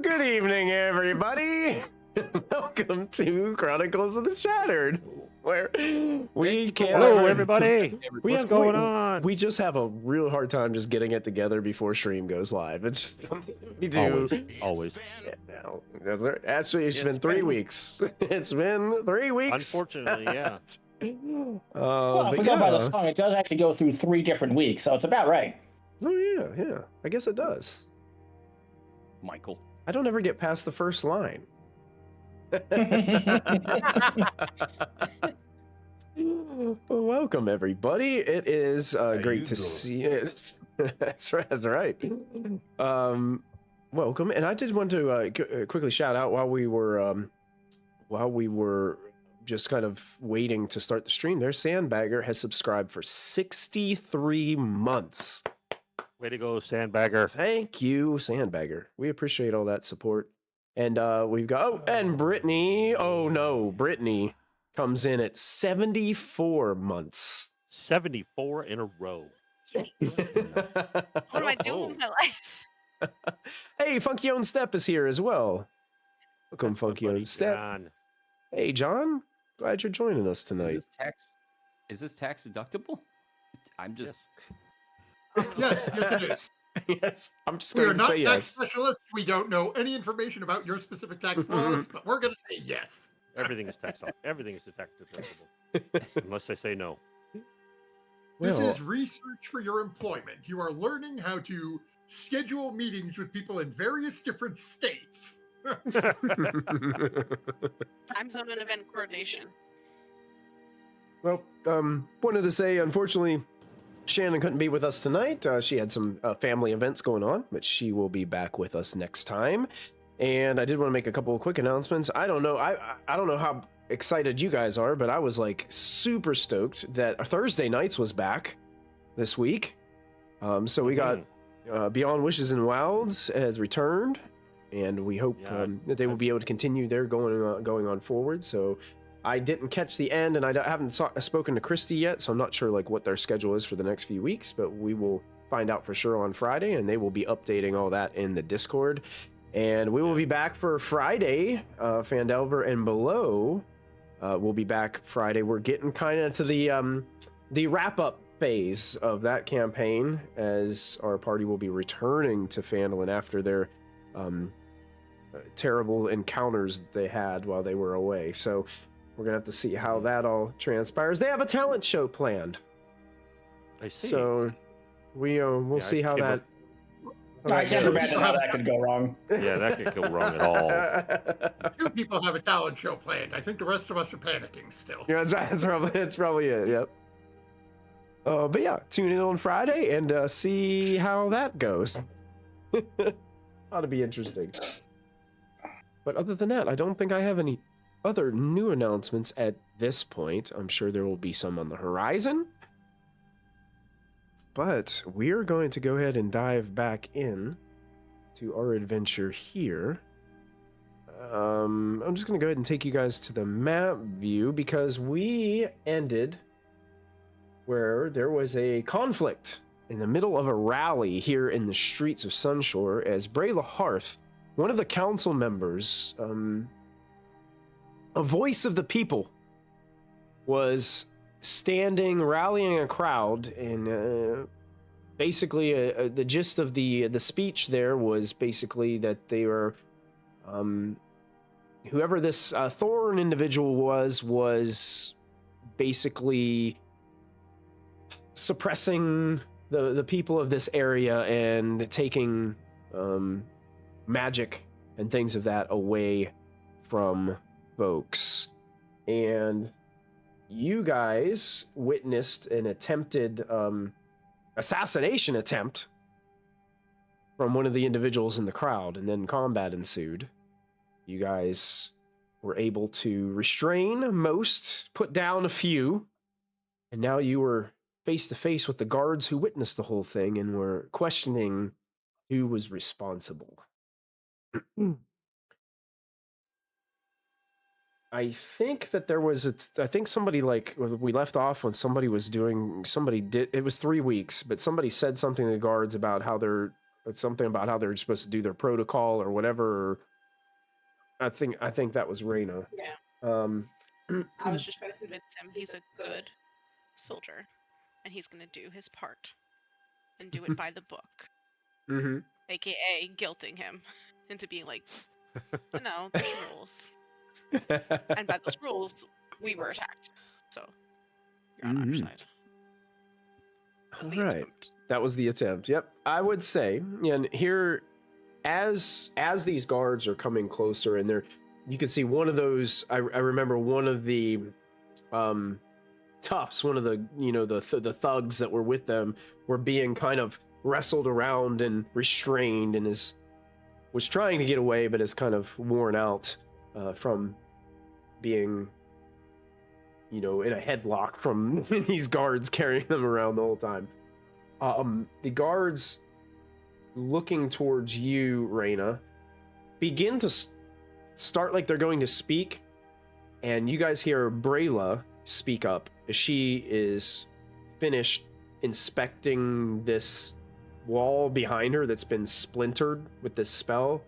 good evening, everybody. Welcome to Chronicles of the Shattered, where we can. Hello, everybody. What's going on? We just have a real hard time just getting it together before stream goes live. It's just something we do. Always. Yeah, actually, it's been 3 weeks. It's been 3 weeks. Unfortunately, yeah. Well, if we go by the song, it does actually go through 3 different weeks, so it's about right. Oh yeah. I guess it does. Michael. I don't ever get past the first line. Welcome, everybody. It is great to see you. That's right. Welcome, and I did want to quickly shout out while we were just kind of waiting to start the stream. There, Sandbagger has subscribed for 63 months. Way to go, Sandbagger. Thank you, Sandbagger. We appreciate all that support. And we've got, and Brittany, Brittany comes in at 74 months. 74 in a row. What am I doing with my life? Hey, Funky Own Step is here as well. Welcome, Funky Own Step. John. Hey, John. Glad you're joining us tonight. Is this tax deductible? I'm just... Yes, it is. Yes, I'm just going to say yes. We are not tax specialists. We don't know any information about your specific tax laws, but we're going to say yes. Everything is tax. Everything is tax deductible, unless I say no. This is research for your employment. You are learning how to schedule meetings with people in various different states. Time zone and event coordination. Well, wanted to say, unfortunately, Shannon couldn't be with us tonight. She had some family events going on, but she will be back with us next time. And I did want to make a couple of quick announcements. I don't know. I don't know how excited you guys are, but I was like super stoked that Thursday Nights was back this week. So we got Beyond Wishes and Wilds has returned, and we hope that they will be able to continue their going on forward. So I didn't catch the end, and I haven't spoken to Kristy yet, so I'm not sure like what their schedule is for the next few weeks, but we will find out for sure on Friday, and they will be updating all that in the Discord. And we will be back for Friday. Fandelver and Below will be back Friday. We're getting kind of to the wrap-up phase of that campaign, as our party will be returning to Phandalin after their terrible encounters that they had while they were away. So we're gonna have to see how that all transpires. They have a talent show planned. I see. So we'll see how that. I can't imagine how that could go wrong. Yeah, that could go wrong at all. 2 people have a talent show planned. I think the rest of us are panicking still. Yeah, that's probably it. Yep. But yeah, tune in on Friday and see how that goes. Ought to be interesting. But other than that, I don't think I have any other new announcements at this point. I'm sure there will be some on the horizon. But we're going to go ahead and dive back in to our adventure here. I'm just going to go ahead and take you guys to the map view, because we ended where there was a conflict in the middle of a rally here in the streets of Sunshore, as Bralla Hearth, one of the council members, a voice of the people, was standing, rallying a crowd, and basically the gist of the speech there was basically that they were, whoever this Thorne individual was basically suppressing the people of this area and taking magic and things of that away from folks. And you guys witnessed an attempted assassination attempt from one of the individuals in the crowd, and then combat ensued. You guys were able to restrain most, put down a few, and now you were face to face with the guards who witnessed the whole thing and were questioning who was responsible. I think that there was I think somebody, like, we left off when somebody was doing, it was 3 weeks, but somebody said something to the guards about how they're It's something about how they're supposed to do their protocol or whatever. I think that was Reyna. Yeah. I was just trying to convince him he's a good soldier, and he's gonna do his part and do it by the book. Mm-hmm. AKA guilting him into being like, no, there's rules. And by those rules, we were attacked. So you're on our side. All right. That was the attempt. Yep. I would say, and here, as these guards are coming closer, and you can see one of those. I remember one of the toughs, one of the the thugs that were with them were being kind of wrestled around and restrained, and was trying to get away, but is kind of worn out from being in a headlock from these guards carrying them around the whole time. The guards looking towards you, Reyna, begin to start like they're going to speak, and you guys hear Bralla speak up as she is finished inspecting this wall behind her that's been splintered with this spell,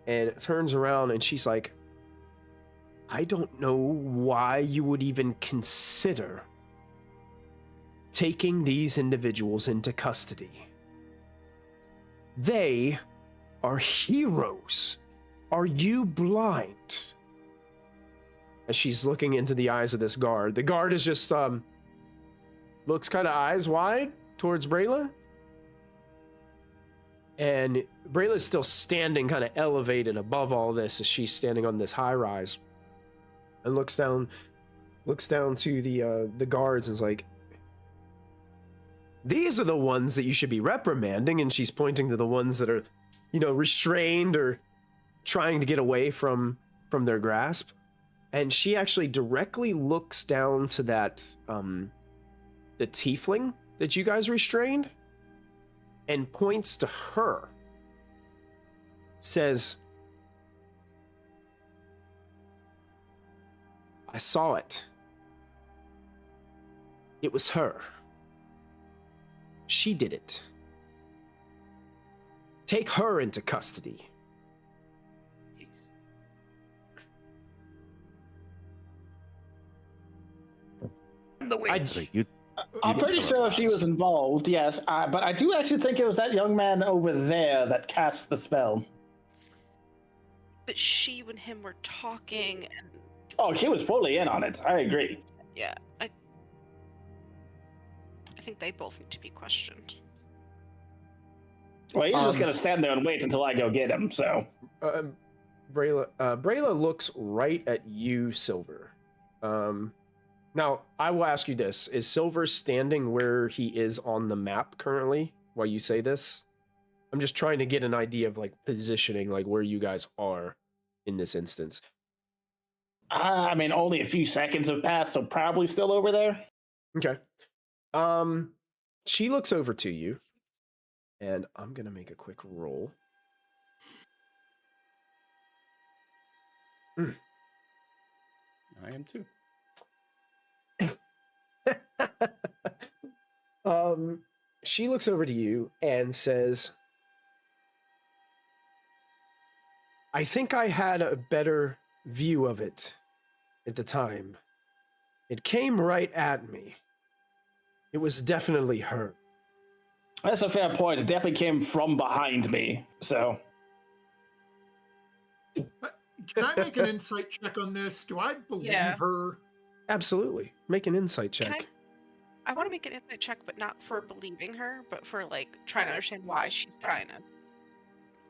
and it turns around and she's like, I don't know why you would even consider taking these individuals into custody. They are heroes. Are you blind? As she's looking into the eyes of this guard, the guard is just looks kind of eyes wide towards Bralla, and Brayla's still standing kind of elevated above all this as she's standing on this high rise, and looks down to the guards and is like, these are the ones that you should be reprimanding, and she's pointing to the ones that are restrained or trying to get away from their grasp. And she actually directly looks down to that the tiefling that you guys restrained and points to her, says, I saw it. It was her. She did it. Take her into custody. Peace. I'm pretty sure she was involved, yes, but I do actually think it was that young man over there that cast the spell. But she and him were talking, and Oh, she was fully in on it. I agree. yeah, I think they both need to be questioned. Well, he's just gonna stand there and wait until I go get him. So, Bralla looks right at you, Silver. Now, I will ask you this. Is Silver standing where he is on the map currently while you say this? I'm just trying to get an idea of like positioning, like where you guys are in this instance. I mean, only a few seconds have passed, so probably still over there. Okay. She looks over to you, and I'm gonna make a quick roll. I am too. She looks over to you and says, I think I had a better view of it at the time. It came right at me. It was definitely her. That's a fair point. It definitely came from behind me. So, Can I make an insight check on this? Do I believe Yeah. her? Absolutely. Make an insight Can check. I want to make an insight check, but not for believing her, but for like trying to understand why she's trying to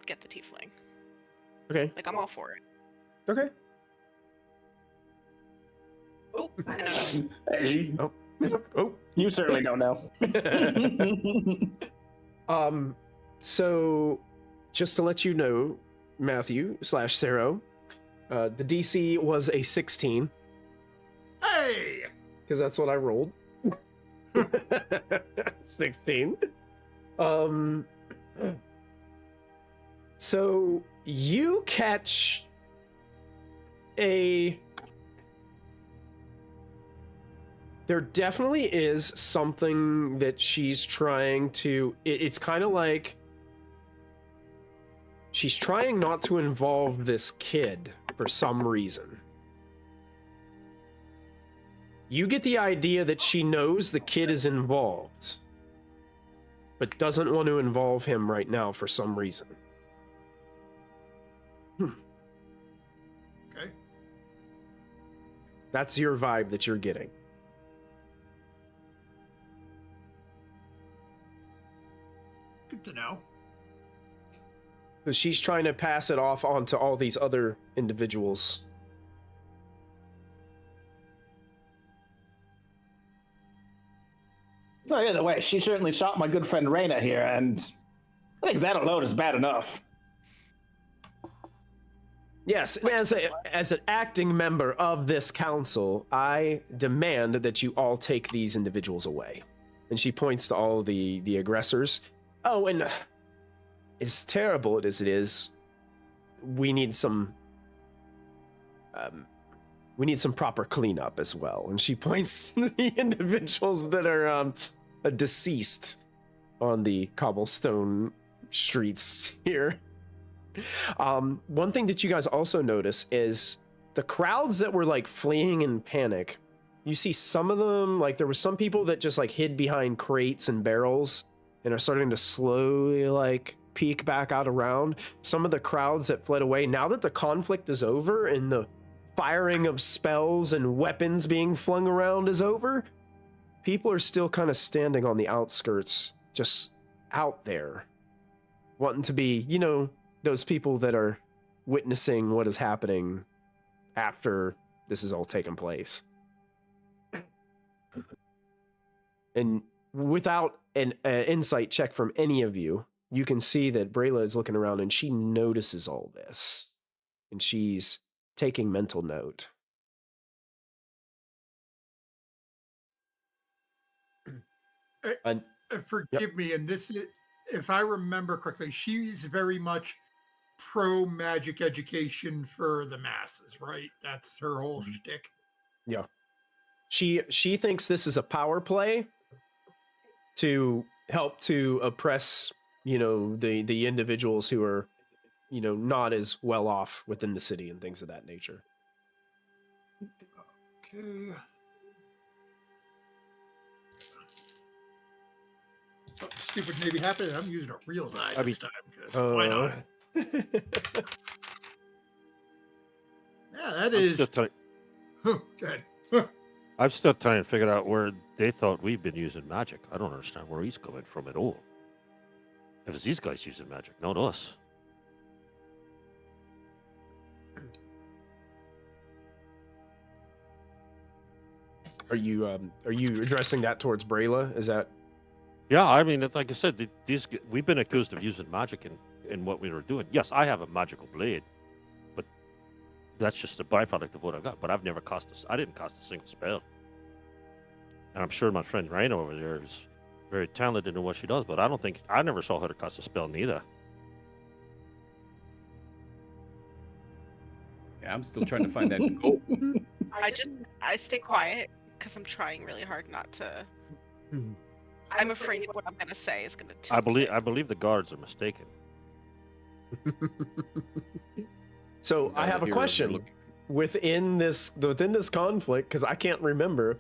get the tiefling. Okay. Like, I'm all for it. Okay. Oh, I know. hey, Oh. you certainly don't know. So just to let you know, Matthew/Sero, the DC was a 16, Hey! because that's what I rolled. 16. So you catch there definitely is something that she's trying to, it's kind of like she's trying not to involve this kid for some reason. You get the idea that she knows the kid is involved, but doesn't want to involve him right now for some reason. Okay. That's your vibe that you're getting. Good to know. Because she's trying to pass it off onto all these other individuals. So either way, she certainly shot my good friend Reyna here, and I think that alone is bad enough. Yes, as an acting member of this council, I demand that you all take these individuals away. And she points to all the aggressors. Oh, and as terrible as it is, we need some proper cleanup as well. And she points to the individuals that are deceased on the cobblestone streets here. One thing that you guys also notice is the crowds that were like fleeing in panic. You see some of them, like there were some people that just like hid behind crates and barrels and are starting to slowly like peek back out around. Some of the crowds that fled away, now that the conflict is over and the firing of spells and weapons being flung around is over, people are still kind of standing on the outskirts, just out there, wanting to be, you know, those people that are witnessing what is happening after this is all taken place. And without an insight check from any of you, you can see that Bralla is looking around and she notices all this. And she's taking mental note. Forgive me, and this is, if I remember correctly, she's very much pro magic education for the masses, right? That's her whole shtick. Yeah. She thinks this is a power play to help to oppress, you know, the individuals who are, you know, not as well off within the city and things of that nature. Okay. Something stupid maybe happened. I'm using a real die this time. Why not? Yeah, that is. Oh, good. I'm still trying to figure out where they thought we've been using magic. I don't understand where he's coming from at all. If it's these guys using magic, not us. Are you addressing that towards Bralla? Is that? Yeah, I mean, like I said, we've been accused of using magic in what we were doing. Yes, I have a magical blade, but that's just a byproduct of what I got. But I've never I didn't cast a single spell. And I'm sure my friend Raina over there is very talented in what she does, but I never saw her to cast a spell neither. Yeah, I'm still trying to find that goal. I stay quiet because I'm trying really hard not to. I'm afraid what I'm gonna say is gonna. I believe the guards are mistaken. So I have a question. Within this conflict, because I can't remember,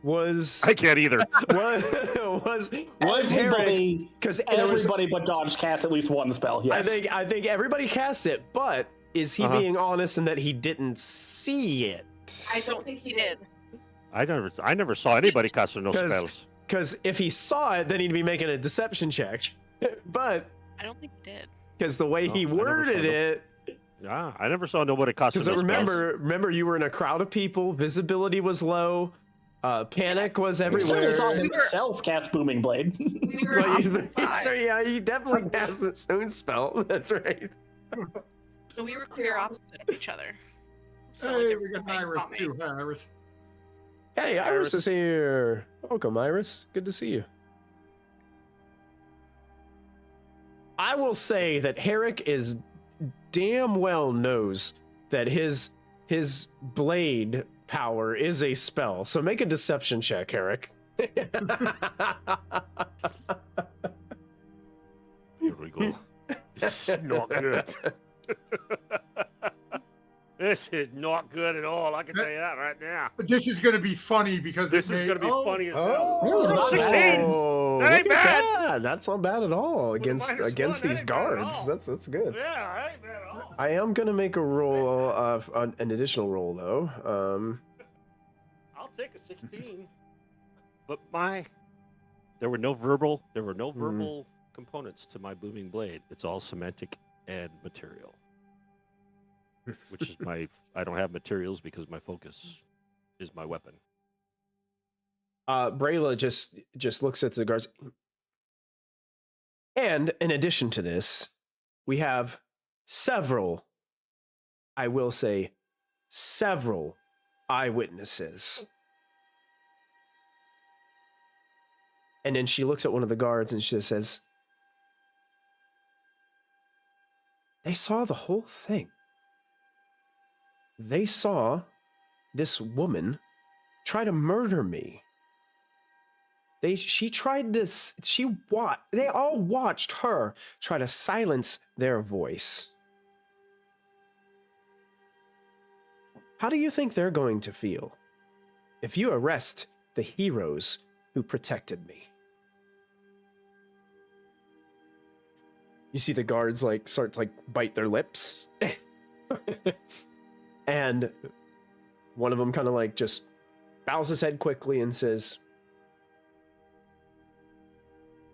I can't either. was Herrick, because everybody but Dodge cast at least one spell. Yes, I think everybody cast it, but is he being honest in that he didn't see it? I don't think he did. I never saw anybody casting no spells. Because if he saw it, then he'd be making a deception check. But I don't think he did. Because the way he worded it. Yeah, I never saw nobody casting no spells. Because remember, you were in a crowd of people. Visibility was low. Panic was everywhere. He saw himself cast Booming Blade. We were so yeah, he definitely cast the stone spell. That's right. So we were clear opposite of each other. So Hey, we got Iris too. Hi, Iris. Hey, Iris is here. Welcome, Iris. Good to see you. I will say that Herrick is damn well knows that his blade power is a spell. So make a deception check, Herrick. Here we go. This is not good. This is not good at all. I can tell you that right now. But this is going to be funny because This is may, going to be oh, funny as Oh, hell. Really not 16. bad. Oh, That ain't look at bad. that. That's not bad at all against -1, that these ain't bad at guards. all. That's good. Yeah, I ain't bad at all. I am gonna make a roll of an additional roll though. I'll take a 16. But there were no verbal components to my booming blade. It's all semantic and material. Which is I don't have materials because my focus is my weapon. Bralla just looks at the guards. And in addition to this, we have several, I will say, several eyewitnesses. And then she looks at one of the guards and she says, they saw the whole thing. They saw this woman try to murder me. They all watched her try to silence their voice. How do you think they're going to feel if you arrest the heroes who protected me? You see the guards start to bite their lips. And one of them kind of just bows his head quickly and says,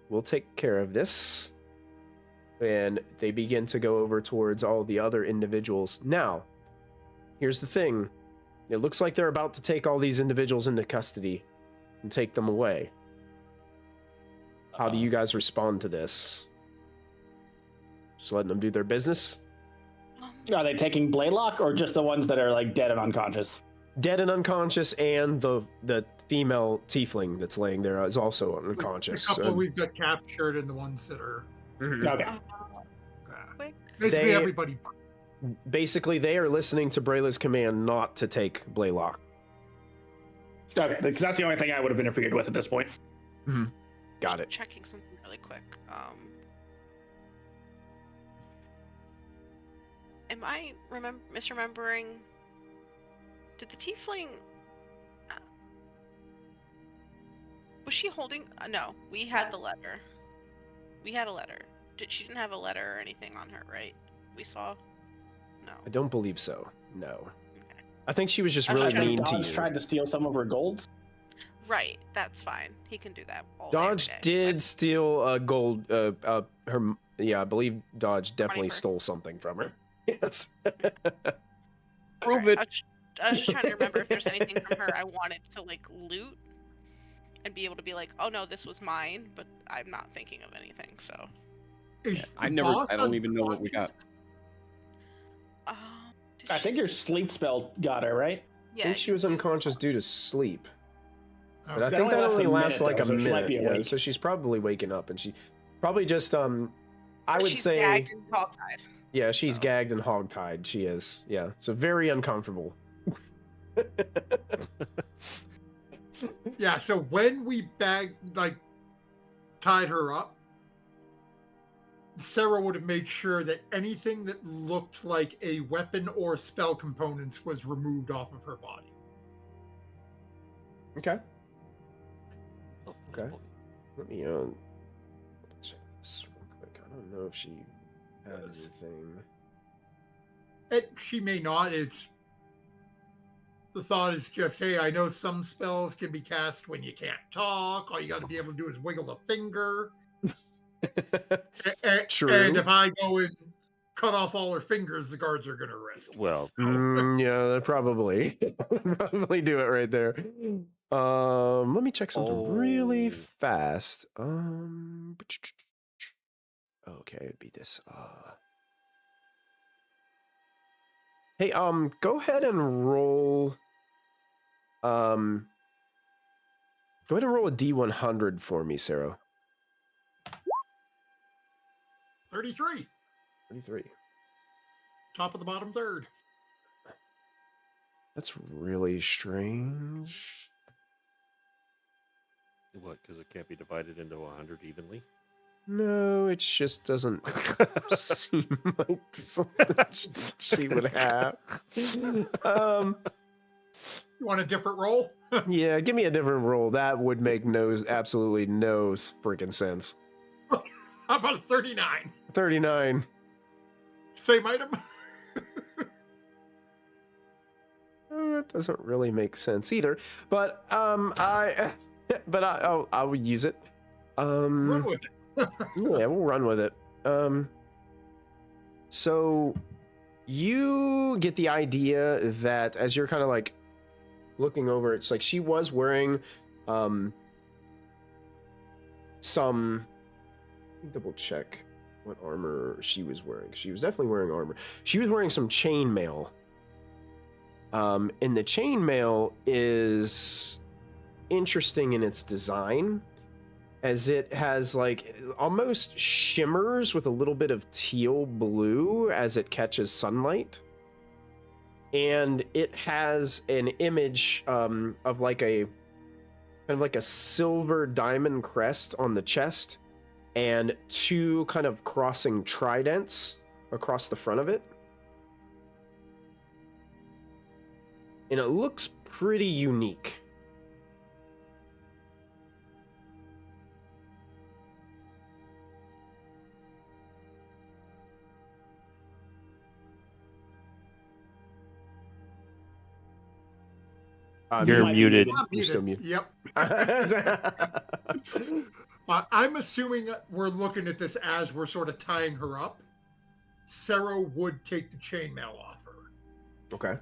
we'll take care of this. And they begin to go over towards all the other individuals. Now, here's the thing. It looks like they're about to take all these individuals into custody and take them away. How do you guys respond to this? Just letting them do their business? Are they taking Blaylock or just the ones that are dead and unconscious? Dead and unconscious, and the female tiefling that's laying there is also unconscious. A couple we've got captured and the ones that are Okay. Quick. basically everybody. Basically, they are listening to Bralla's command not to take Blaylock. Okay, because that's the only thing I would have interfered with at this point. Got it. Checking something really quick. Am I misremembering? Did the tiefling? Was she holding? No, we had the letter. We had a letter. She didn't have a letter or anything on her, right? We saw. No. I don't believe so. No. Okay. I think she was just I really thought mean to Dodge you. tried to steal some of her gold. Right. That's fine. He can do that all day, Dodge every day. did steal gold. I believe Dodge definitely 20%. stole something from her. Yes. Prove Alright, it. I was just trying to remember if there's anything from her I wanted to loot and be able to be oh no, this was mine, but I'm not thinking of anything. So I don't even know what we got. did I she- think your sleep spell got her, right? I think she was unconscious due to sleep. But I That think that only only lasts lasts a minute, a though, so she might minute. be Yeah, awake. so she's probably waking up, and she probably just I or would she's say gagged and hogtied. yeah, she's Oh. gagged and hogtied. She is, yeah. So very uncomfortable. Yeah, so when we tied her up, Sarah would have made sure that anything that looked like a weapon or spell components was removed off of her body. Okay. Okay. Let me check this real quick. I don't know if she had anything. She may not. The thought is just, hey, I know some spells can be cast when you can't talk. All you got to be able to do is wiggle a finger. True. And if I go and cut off all her fingers, the guards are going to arrest me. Well, Yeah, they probably probably do it right there. Let me check something really fast. Okay, it'd be this. Hey, go ahead and roll. Go ahead and roll a D100 for me, Sarah. 33. 33. Top of the bottom third. That's really strange. what? Because it can't be divided into 100 evenly. No, it just doesn't seem like something she would have. You want a different roll? Yeah, give me a different roll. That would make absolutely no freaking sense. How about a 39? 39. Same item? That doesn't really make sense either. But I will use it. Run with it. Yeah, we'll run with it. So you get the idea that as you're kind of like looking over, it's like she was wearing some, double check what armor she was wearing. She was definitely wearing armor. She was wearing some chainmail. And the chainmail is interesting in its design, as it has like almost shimmers with a little bit of teal blue as it catches sunlight. And it has an image of like a kind of like a silver diamond crest on the chest and two kind of crossing tridents across the front of it. And it looks pretty unique. You're muted. I'm You're still muted. Yep. I'm assuming we're looking at this as we're sort of tying her up. Sarah would take the chainmail off her. Okay.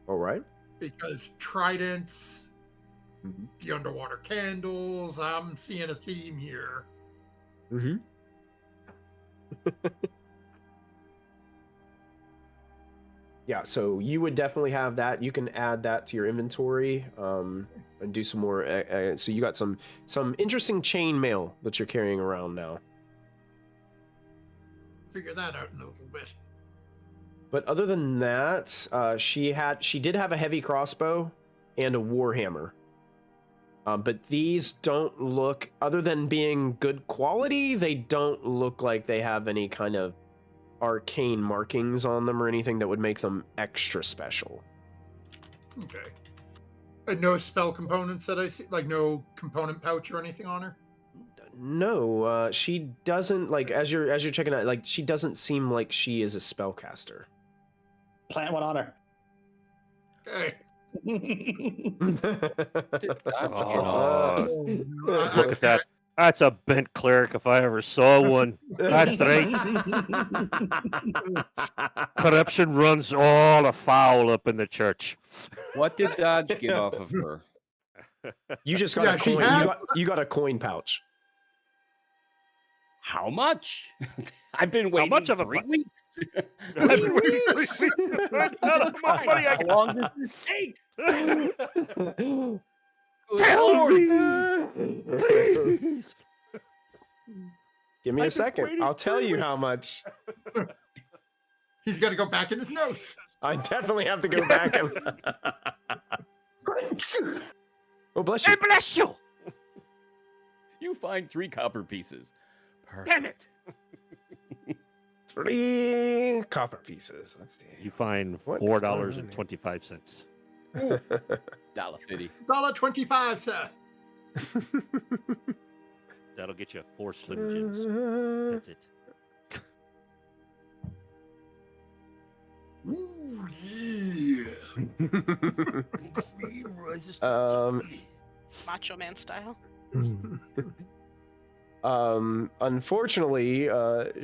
All right. Because tridents, the underwater candles, I'm seeing a theme here. Mm-hmm. Yeah, so you would definitely have that. You can add that to your inventory and do some more. So you got some interesting chainmail that you're carrying around now. Figure that out in a little bit. But other than that, she did have a heavy crossbow and a warhammer. But these don't look, other than being good quality, they don't look like they have any kind of arcane markings on them or anything that would make them extra special. Okay. And no spell components that I see, like no component pouch or anything on her? No, she doesn't, like, as you're checking out, like, she doesn't seem like she is a spellcaster. Plant one on her. Okay. Oh, look at that. That's a bent cleric if I ever saw one. That's right. Corruption runs all afoul up in the church. What did Dodge give off of her? You just got Yeah, a she coin. had- You got a coin pouch. How much? I've been waiting much of a 3 bu- weeks. Not enough money I How long does this take? Tell me, Please. Give me I've a been second. waiting I'll tell 3 you how weeks. much. He's got to go back in his notes. I definitely have to go back and. Oh, bless you. Hey, bless you! You find 3 copper pieces. Damn it! 3 copper pieces. Let's see. You find What is $4.25. $1.50. $1.25, sir. That'll get you 4 Slim Jims. That's it. Ooh, yeah. Macho Man style. Unfortunately,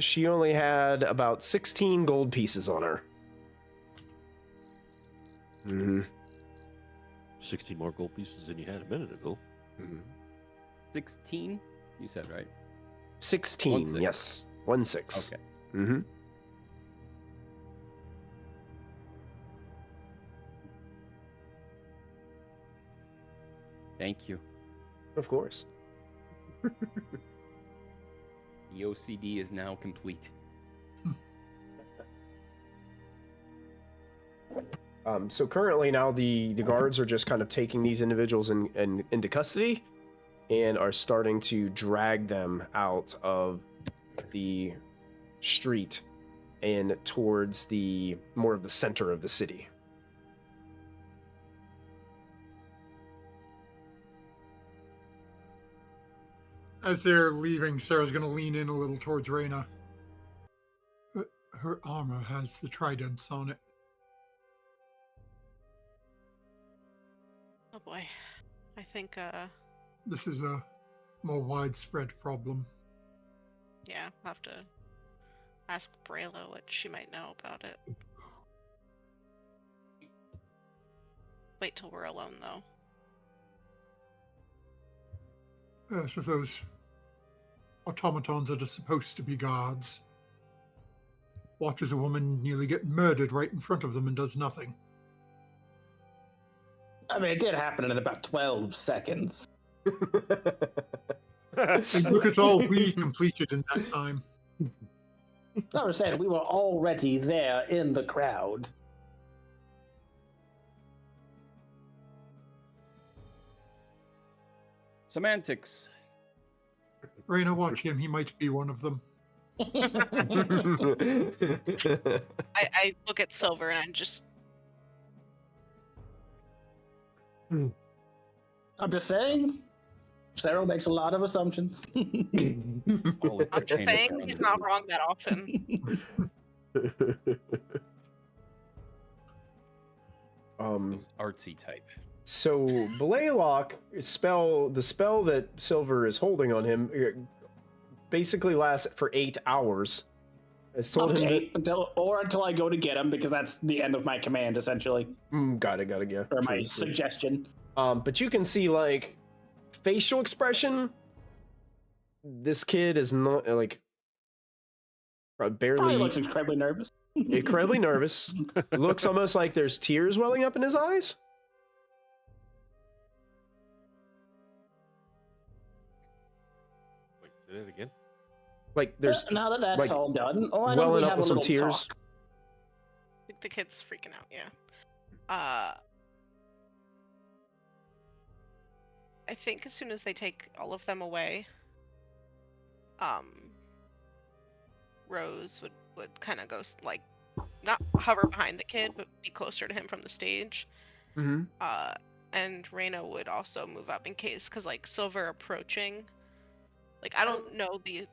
she only had about 16 gold pieces on her. 60 more gold pieces than you had a minute ago. 16? You said, right? 16, 1 6. yes. 1 6. Okay. Mm-hmm. Thank you. Of course. The OCD is now complete. So currently now the guards are just kind of taking these individuals into custody. and are starting to drag them out of the street and towards the more of the center of the city. As they're leaving, Sarah's going to lean in a little towards Reyna. Her armor has the tridents on it. Oh boy. I think, This is a more widespread problem. yeah, I'll have to ask Bralla what she might know about it. Wait till we're alone, though. So those automatons that are supposed to be guards watches a woman nearly get murdered right in front of them and does nothing. I mean, it did happen in about 12 seconds. And look at all we completed in that time. I was saying, we were already there in the crowd. Semantics. Reyna, watch him. He might be one of them. I look at Silver and I just... I'm just saying, Sarah makes a lot of assumptions. I'm just saying he's not wrong that often. Those artsy type. So Blaylock the spell that Silver is holding on him basically lasts for 8 hours. It's told him that, until I go to get him, because that's the end of my command, essentially. Got it, yeah. Or my suggestion. But you can see, like, facial expression. This kid is not, like, barely... Probably looks incredibly nervous. Incredibly nervous. Looks almost like there's tears welling up in his eyes. Wait, say that again? Like, there's... Now that that's like, all done, why don't we welling up have with a some little tears. talk? I think the kid's freaking out, yeah. I think as soon as they take all of them away, Rose would kind of go, like, not hover behind the kid, but be closer to him from the stage. Mm-hmm. And Reyna would also move up in case, because, like, Silver approaching, like, I don't know the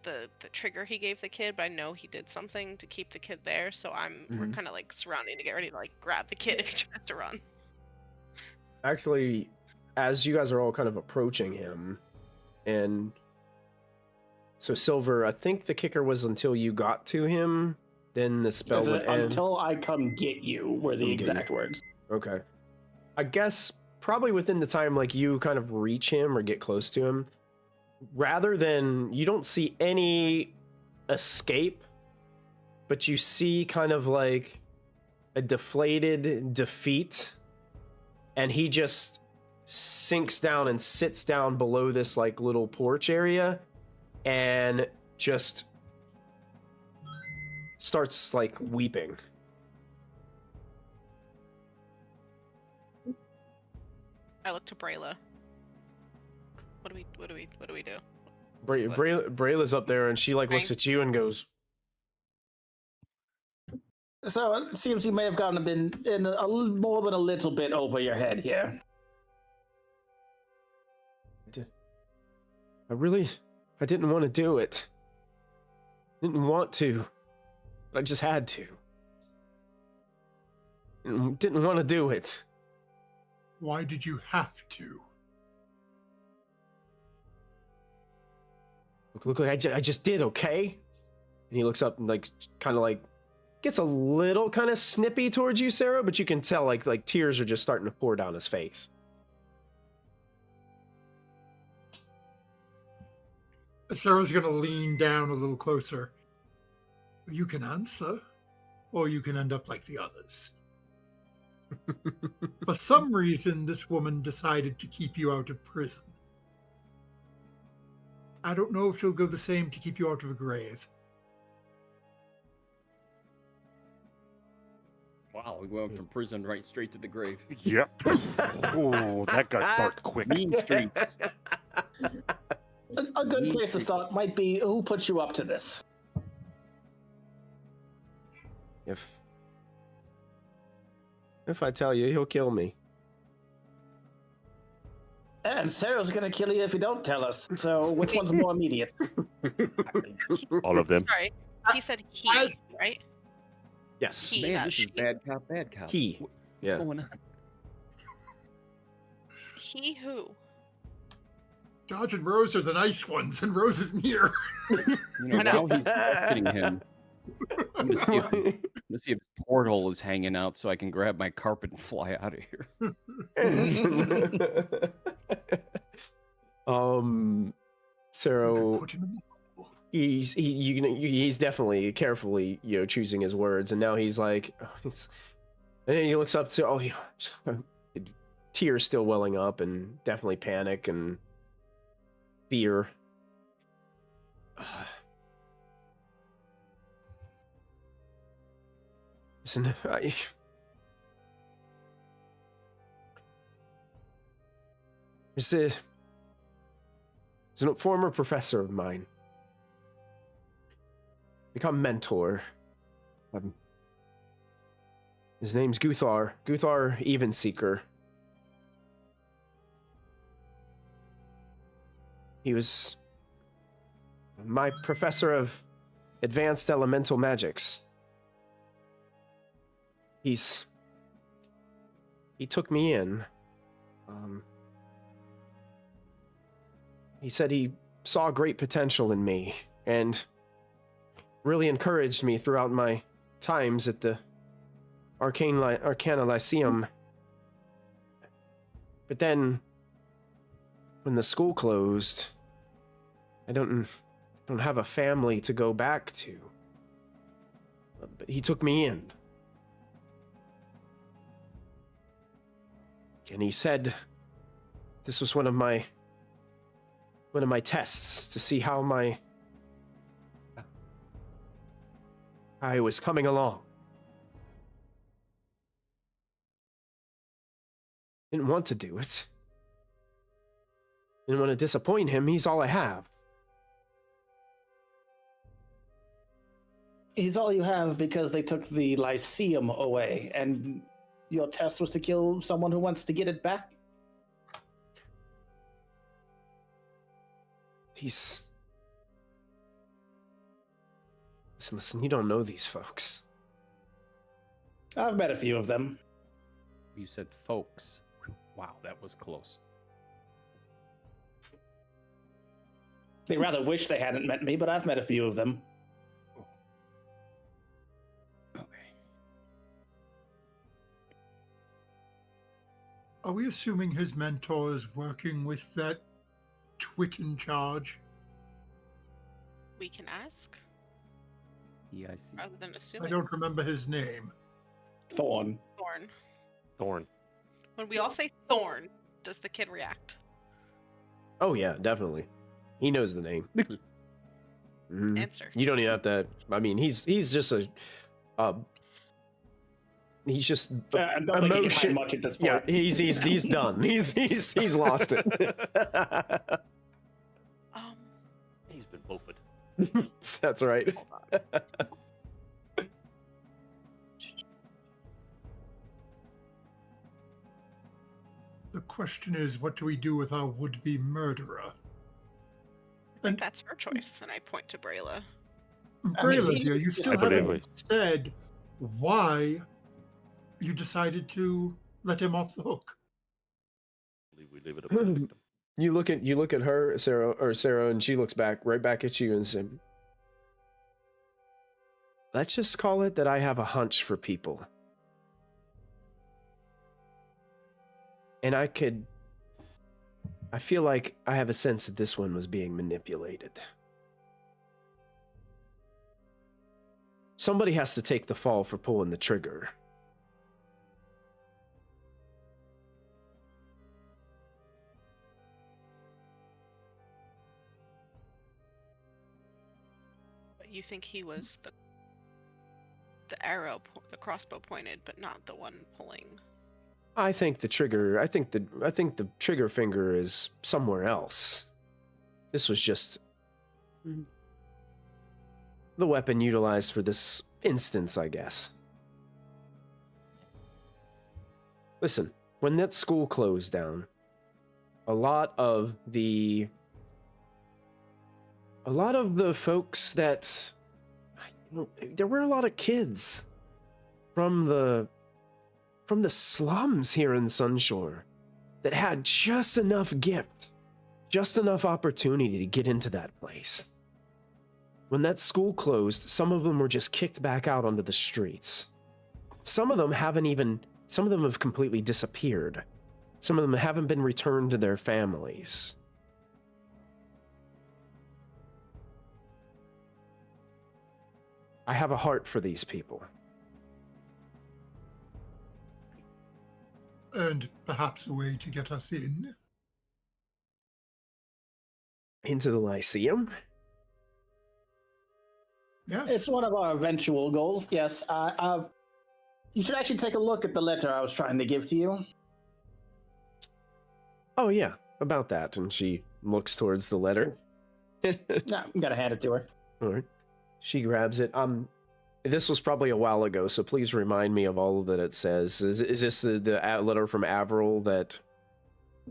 trigger he gave the kid, but I know he did something to keep the kid there, so we're kind of, like, surrounding to get ready to, like, grab the kid if he tries to run. Actually, as you guys are all kind of approaching him, and so Silver, I think the kicker was until you got to him, then the spell would end. Until I come get you, were the exact words. Okay. I guess probably within the time, like, you kind of reach him or get close to him, rather than, you don't see any escape, but you see kind of like a deflated defeat, and he just sinks down and sits down below this, like, little porch area and just starts, like, weeping. I look to Bralla. What do we do? Brayla's up there, and she, like, looks at you and goes, So it seems you may have been in more than a little bit over your head here. I didn't want to do it. Didn't want to. But I just had to. Didn't want to do it. Why did you have to? Look, I just did, okay? And he looks up and, like, kind of, like, gets a little kind of snippy towards you, Sarah, but you can tell, like tears are just starting to pour down his face. Sarah's going to lean down a little closer. You can answer, or you can end up like the others. For some reason, this woman decided to keep you out of prison. I don't know if she'll go the same to keep you out of a grave. Wow, we went from prison right straight to the grave. Yep. Oh, that got dark quick. Mean streets. A good place to start might be who put you up to this. If I tell you, he'll kill me. And Sarah's gonna kill you if you don't tell us. So which one's more immediate? All of them. Sorry, he said he, right? Yes. He, Man, not this is she. bad cop, bad cop. He. What's Yeah. going on? He who? Dodge and Rose are the nice ones, and Rose isn't here. You know, I know. while he's questioning him, I'm gonna see if his porthole is hanging out so I can grab my carpet and fly out of here. So Put him in the hole. he's definitely carefully choosing his words, and now he's like, and then he looks up to tears still welling up, and definitely panic and fear. Listen, It's a former professor of mine. Become mentor. His name's Guthar. Guthar Evenseeker. He was my professor of advanced elemental magics. He took me in. He said he saw great potential in me and really encouraged me throughout my times at the Arcana Lyceum. But then, when the school closed, I don't have a family to go back to. But he took me in. And he said this was one of my tests to see how I was coming along. Didn't want to do it. Didn't want to disappoint him. He's all I have. He's all you have because they took the Lyceum away, and your test was to kill someone who wants to get it back? Listen, you don't know these folks. I've met a few of them. You said folks. Wow, that was close. They rather wish they hadn't met me, but I've met a few of them. Okay. Are we assuming his mentor is working with that twit in charge? We can ask Yeah, I see. rather than I assuming. don't remember his name. Thorne. Thorne. Thorne. When we all say Thorne, does the kid react? Oh yeah, definitely. He knows the name. Mhm. Answer. You don't even have to. I mean, he's just a. He's just I don't think he can emotion. hide much at this point. Yeah, he's done. He's lost it. He's been buffeted. That's right. Hold on. The question is, what do we do with our would-be murderer? I think that's her choice, and I point to Brayla. Brayla, dear, you still I believe haven't said why you decided to let him off the hook. We leave it up to the victim. You look at her, Sarah, and she looks right back at you and says, "Let's just call it that I have a hunch for people. And I feel like I have a sense that this one was being manipulated. Somebody has to take the fall for pulling the trigger." But you think he was the crossbow pointed, but not the one pulling. I think the trigger finger is somewhere else. This was just the weapon utilized for this instance, I guess. Listen, when that school closed down, a lot of the folks that there were a lot of kids from the slums here in Sunshore that had just enough gift, just enough opportunity to get into that place. When that school closed, some of them were just kicked back out onto the streets. Some of them have completely disappeared. Some of them haven't been returned to their families. I have a heart for these people. And perhaps a way to get us in. Into the Lyceum? Yes. It's one of our eventual goals, yes. You should actually take a look at the letter I was trying to give to you. Oh yeah, about that. And she looks towards the letter. No, I'm gonna hand it to her. All right. She grabs it. This was probably a while ago, so please remind me of all that it says. Is this the letter from Avril that?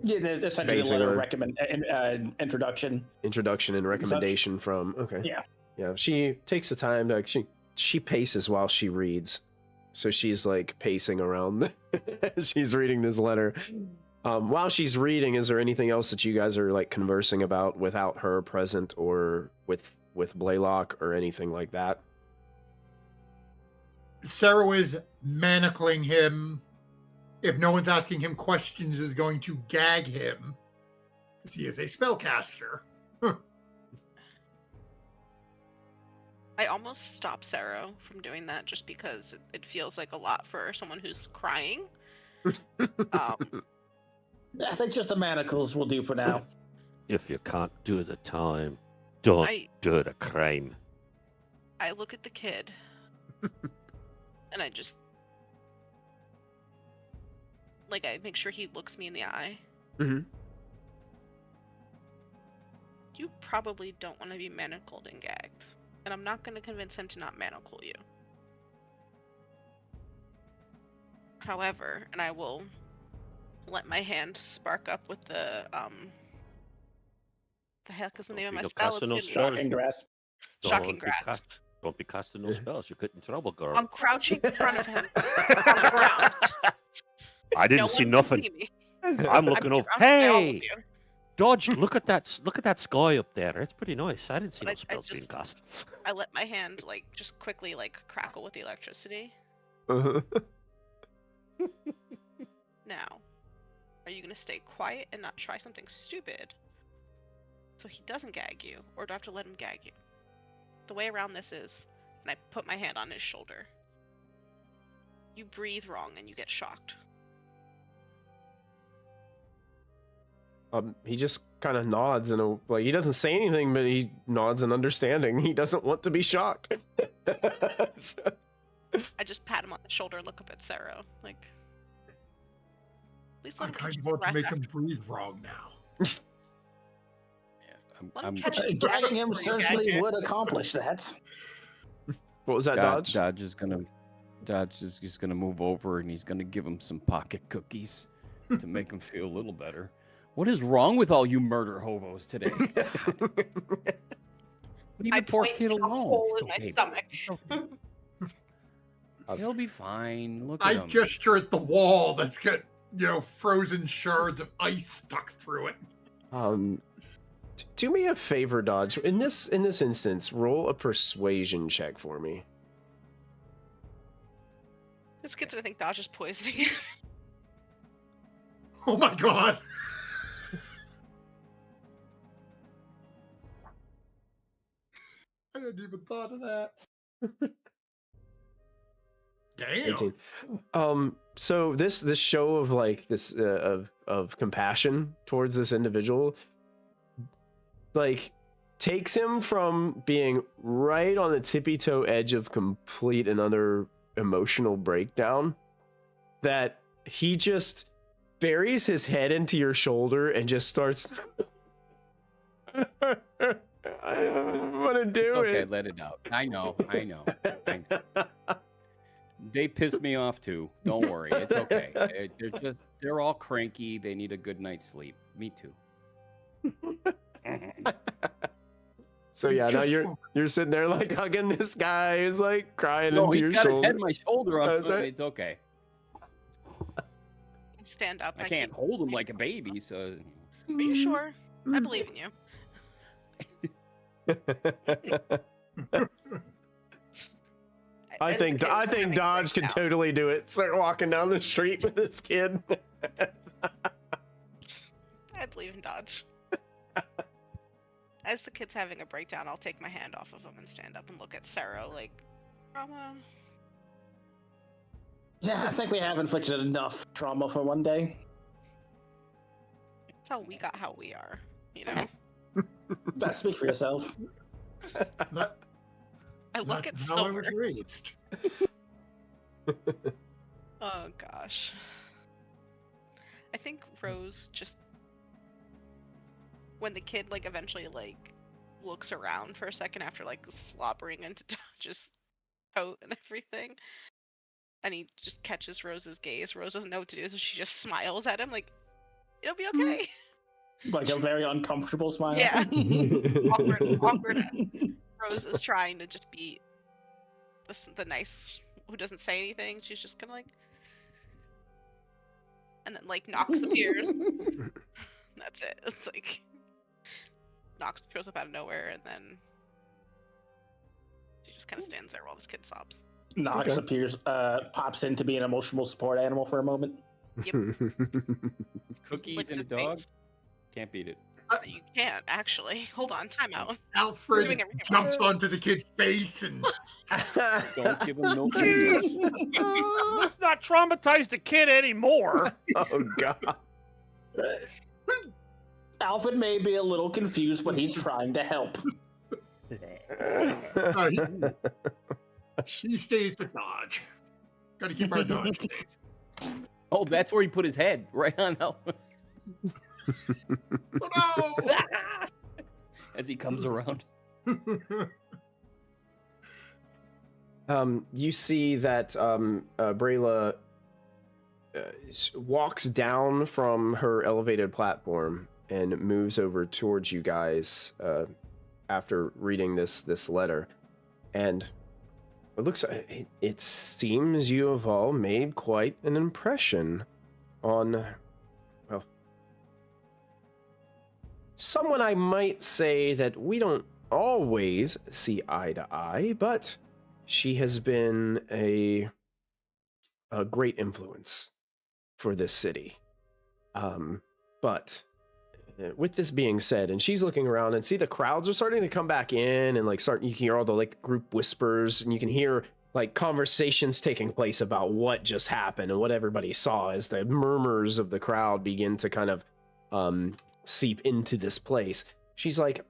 Yeah, essentially a letter introduction. Introduction and recommendation from. Okay. Yeah. Yeah. She takes the time to she paces while she reads, so she's like pacing around. She's reading this letter. While she's reading, is there anything else that you guys are like conversing about without her present, or with Blaylock or anything like that? Sarah is manacling him. If no one's asking him questions, is going to gag him, because he is a spellcaster. I almost stop Sarah from doing that just because it feels like a lot for someone who's crying. I think just the manacles will do for now. If you can't do the time, don't do the crime. I look at the kid and I just I make sure he looks me in the eye. Mm-hmm. You probably don't want to be manacled and gagged, and I'm not going to convince him to not manacle you. However, and I will let my hand spark up with the heck is the name of my spell? Shocking grasp. Shocking grasp. Don't be casting no spells. You'll get in trouble, girl. I'm crouching in front of him on the ground. I didn't see nothing. See I'm looking over. Hey, Dodge! Look at that! Look at that sky up there. It's pretty nice. I didn't see no spells being cast. I let my hand just quickly crackle with the electricity. Uh-huh. Now, are you gonna stay quiet and not try something stupid so he doesn't gag you, or do I have to let him gag you? The way around this is, and I put my hand on his shoulder. You breathe wrong and you get shocked. He just kind of nods and he doesn't say anything, but he nods in understanding. He doesn't want to be shocked. So... I just pat him on the shoulder, look up at Sarah, please let I him kind catch of his want to breath make him after- breathe wrong now. Let him catch his breath Gagging him before you certainly gag him. would accomplish that. What was that, Dodge? Dodge is just gonna move over and he's gonna give him some pocket cookies to make him feel a little better. What is wrong with all you murder hobos today? Leave I the poor point kid to a alone. hole It's in my okay. stomach. It's okay. He'll be fine. Look at I him. gesture at the wall that's got, frozen shards of ice stuck through it. Do me a favor, Dodge. In this instance, roll a persuasion check for me. This kid's gonna think Dodge is poisoning. Oh my god! I hadn't even thought of that. Damn. 18. So this show of this of compassion towards this individual takes him from being right on the tippy toe edge of complete and utter emotional breakdown, that he just buries his head into your shoulder and just starts I don't want to do Okay, it. let it out. I know. They piss me off too. Don't worry, it's okay. They're all cranky. They need a good night's sleep. Me too. So yeah, now Just you're sitting there like hugging this guy who's like crying No, into he's your got shoulder. his head on my shoulder. That's right. It's okay. Stand up. I can't hold him like a baby, so. Are you sure? I believe in you. I think Dodge could totally do it. Start walking down the street with this kid. I believe in Dodge. As the kid's having a breakdown, I'll take my hand off of him and stand up and look at Sarah like, trauma. Yeah, I think we have inflicted enough trauma for one day. That's how we got how we are, you know? Best speak for yourself. That, I look at that's how I Silver. was raised. Oh gosh. I think Rose just when the kid like eventually like looks around for a second after like slobbering into Dodge's coat and everything. And he just catches Rose's gaze. Rose doesn't know what to do, so she just smiles at him like, it'll be okay. Like a very uncomfortable smile. Yeah. awkward. Rose is trying to just be the nice who doesn't say anything. She's just kind of like, and then like Nox appears. That's it. It's like Nox shows up out of nowhere, and then she just kind of stands there while this kid sobs. Nox appears, pops in to be an emotional support animal for a moment. Cookies Licks and his a dog? face. Can't beat it. You can't actually. Hold on, time out. Doing Alfred everything jumps onto the kid's face and Don't give him no cookies. Let's not traumatize the kid anymore. Oh god. Alfred may be a little confused, but he's trying to help. he stays with Dodge. Got to keep our Dodge safe. Oh, that's where he put his head, right on Alpha. Oh, no! As he comes around. You see that Bralla walks down from her elevated platform and moves over towards you guys after reading this letter, and it seems you have all made quite an impression on, well, someone I might say that we don't always see eye to eye, but she has been a great influence for this city. But with this being said, and she's looking around and see the crowds are starting to come back in, and like you can hear all the like group whispers, and you can hear like conversations taking place about what just happened and what everybody saw as the murmurs of the crowd begin to kind of seep into this place. She's like,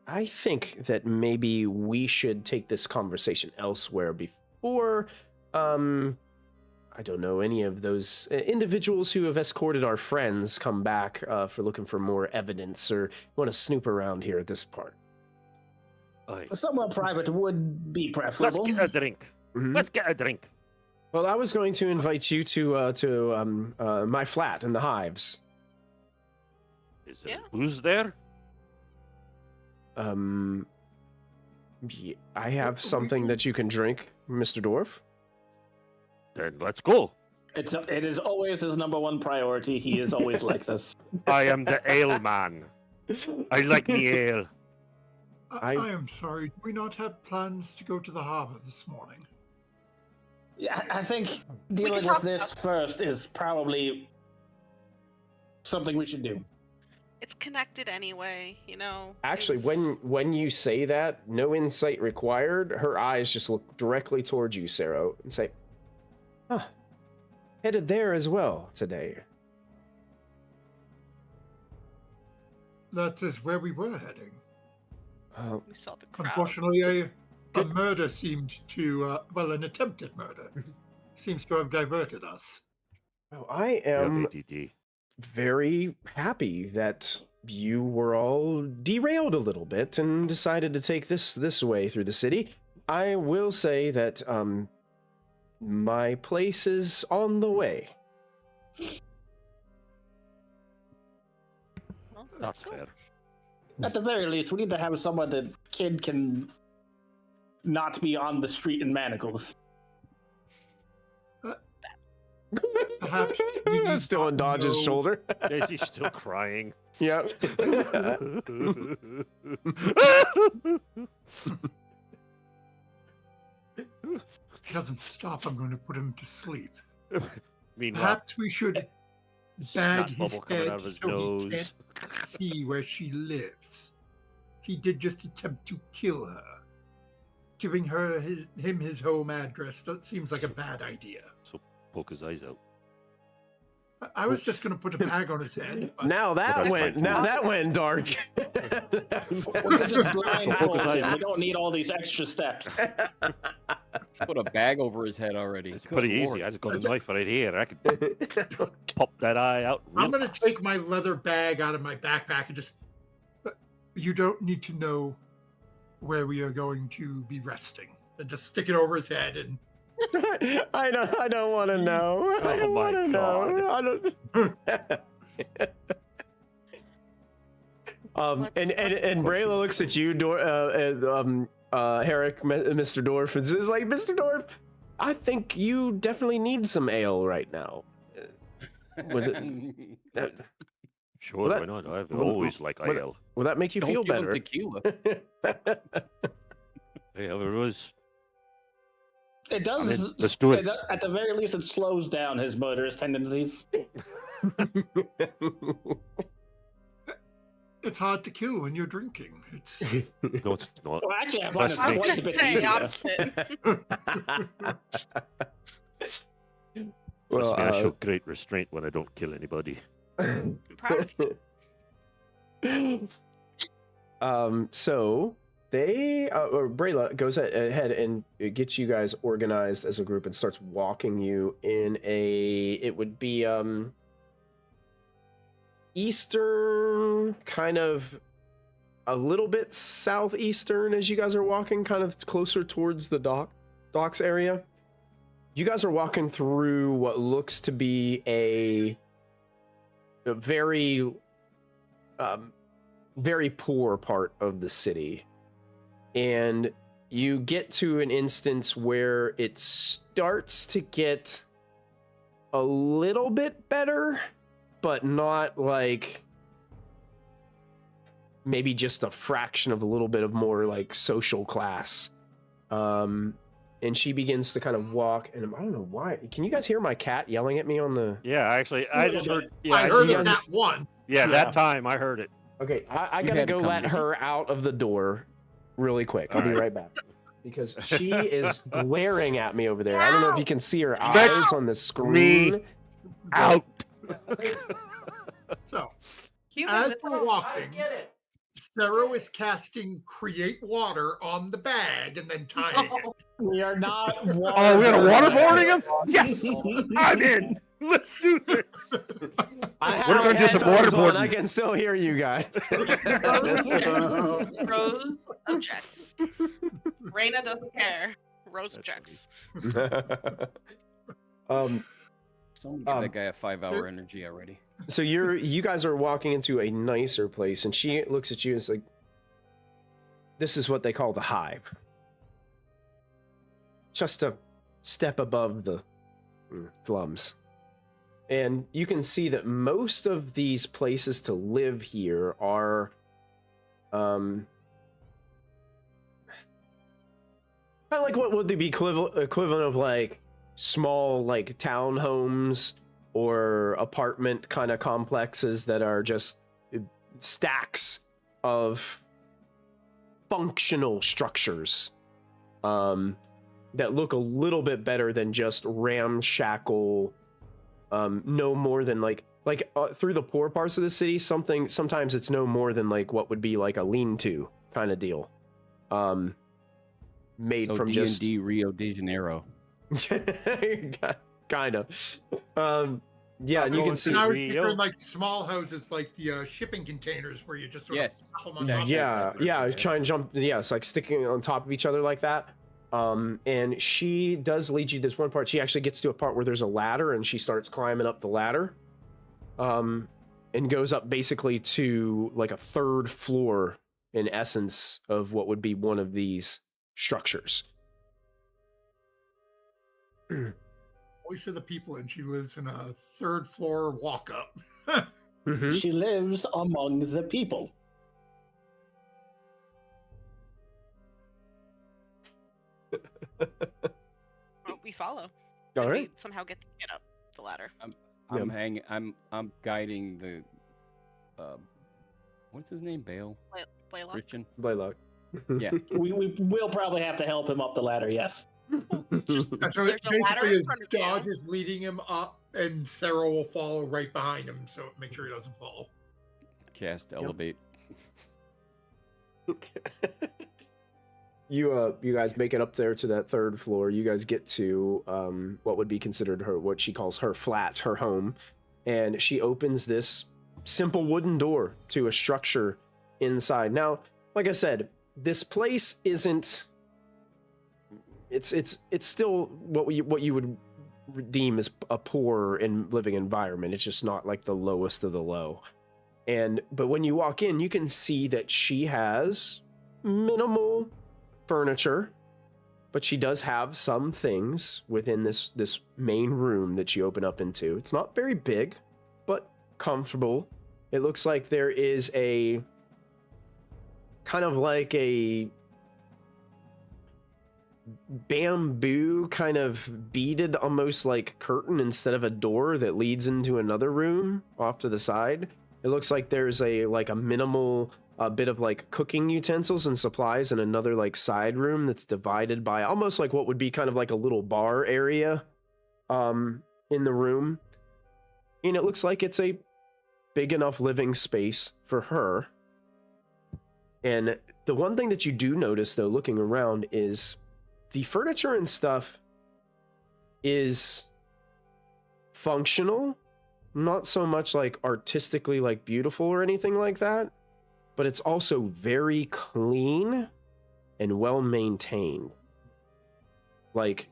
I think that maybe we should take this conversation elsewhere before, I don't know, any of those individuals who have escorted our friends come back for looking for more evidence or want to snoop around here at this part. Aye. Somewhere private would be Let's preferable. get a drink. Mhm. Let's get a drink. Well, I was going to invite you to my flat in the Hives. Is there Yeah. booze there? Yeah, I have something that you can drink, Mr. Dwarf. Then let's go. It is always his number one priority. He is always like this. I am the ale man. I like the ale. I am sorry. Do we not have plans to go to the harbor this morning? Yeah, I think can dealing talk with this first is probably something we should do. It's connected anyway, you know. Actually, it's- when you say that, no insight required, her eyes just look directly towards you, Sarah, and say, huh, headed there as well today. That is where we were heading. we saw the crowd. Unfortunately, a murder seemed to, an attempted murder seems to have diverted us. I Yeah, am ADD. very happy that you were all derailed a little bit and decided to take this way through the city. I will say that my place is on the way. Well, That's cool. fair. At the very least, we need to have someone that kid can not be on the street in manacles. Perhaps you need Still on to Dodge's know- shoulder. Daisy's still crying. Yep. If he doesn't stop, I'm going to put him to sleep. Meanwhile, Perhaps we should bag snot his bubble coming head out of his so he nose. can't see where she lives. He did just attempt to kill her. Giving him his home address seems like a bad idea. So poke his eyes out. I was just going to put a bag on his head. But Now that That's went dark. We could just blindfold eyes. him. We don't need all these extra steps. Put a bag over his head already. It's Good pretty Lord. easy. I just got a knife right here. I could pop that eye out. I'm real going to fast. take my leather bag out of my backpack and just. You don't need to know where we are going to be resting. And just stick it over his head and. I don't want to know. I Oh don't my want to know. I don't. And Brayla looks at you, Herrick, Mr. Dorf, and says, like, Mr. Dorf, I think you definitely need some ale right now. Sure, Well, that- why not? I've well, always like well, ale. Will that make you Don't feel give him better? tequila. Hey, it was. It does. let's do it. At the very least, it slows down his murderous tendencies. It's hard to kill when you're drinking. It's. No, it's not. Well, actually, I Trust find me. it's I was quite a gonna bit say easier. opposite. Trust me, I show great restraint when I don't kill anybody. I'm proud of you. So they, or Brayla goes ahead and gets you guys organized as a group and starts walking you in it would be, eastern, kind of a little bit southeastern as you guys are walking, kind of closer towards the docks area. You guys are walking through what looks to be a very very poor part of the city, and you get to an instance where it starts to get a little bit better, but not like maybe just a fraction of a little bit of more like social class. And she begins to kind of walk, and I don't know why. Can you guys hear my cat yelling at me on the? Yeah, actually, I just heard. Yeah, I heard you it guys- that one. Yeah, Yeah. that time I heard it. Okay, I You gotta had to go come let visit. her out of the door really quick. I'll be right back. Because she is glaring at me over there. I don't know if you can see her eyes on the screen. Out. So, Human as we're walking, Sarah is casting Create Water on the bag and then tying it. We are not. Oh, we got a waterboarding him? Yes, I'm in. Let's do this. I have We're my gonna do some headphones on, waterboarding. I can still hear you guys. Rose objects. Raina doesn't care. Rose objects. um, Someone give that guy a 5-hour energy already. so you guys are walking into a nicer place, and she looks at you and is like, "This is what they call the Hive. Just a step above the slums." And you can see that most of these places to live here are kind of like what would be equivalent of like small like townhomes or apartment kind of complexes that are just stacks of functional structures that look a little bit better than just ramshackle, no more than like through the poor parts of the city, sometimes it's no more than like what would be like a lean-to kind of deal, made So from D&D just Rio de Janeiro. kind of, Yeah, and you can see. And I was Rio. picturing like small houses, like the shipping containers, where you just sort Yes. of pop them on Yeah, top of Yeah, each other. yeah, try and jump. Yeah, it's like sticking on top of each other like that. And she does lead you this one part. She actually gets to a part where there's a ladder, and she starts climbing up the ladder, and goes up basically to like a third floor, in essence, of what would be one of these structures. Voice of the people, and she lives in a third floor walk up. Mhm. She lives among the people. Well, we follow. All And right. we somehow get up the ladder. I'm hanging. I'm guiding the. What's his name? Bale. Blaylock. Christian. Blaylock. Yeah. We will probably have to help him up the ladder. Yes. And so There's a ladder basically, in his front of you. dodge is leading him up, and Sarah will follow right behind him, so make sure he doesn't fall. Cast elevate. You guys make it up there to that third floor. You guys get to what would be considered what she calls her flat, her home, and she opens this simple wooden door to a structure inside. Now, like I said, this place isn't. It's still what you would deem as a poor and living environment. It's just not like the lowest of the low. But when you walk in, you can see that she has minimal furniture, but she does have some things within this main room that you open up into. It's not very big, but comfortable. It looks like there is a kind of like a bamboo kind of beaded almost like curtain instead of a door that leads into another room off to the side. It looks like there's a minimal bit of like cooking utensils and supplies in another like side room that's divided by almost like what would be kind of like a little bar area in the room. And it looks like it's a big enough living space for her. And the one thing that you do notice though, looking around, is the furniture and stuff is functional, not so much like artistically like beautiful or anything like that, but it's also very clean and well maintained. Like,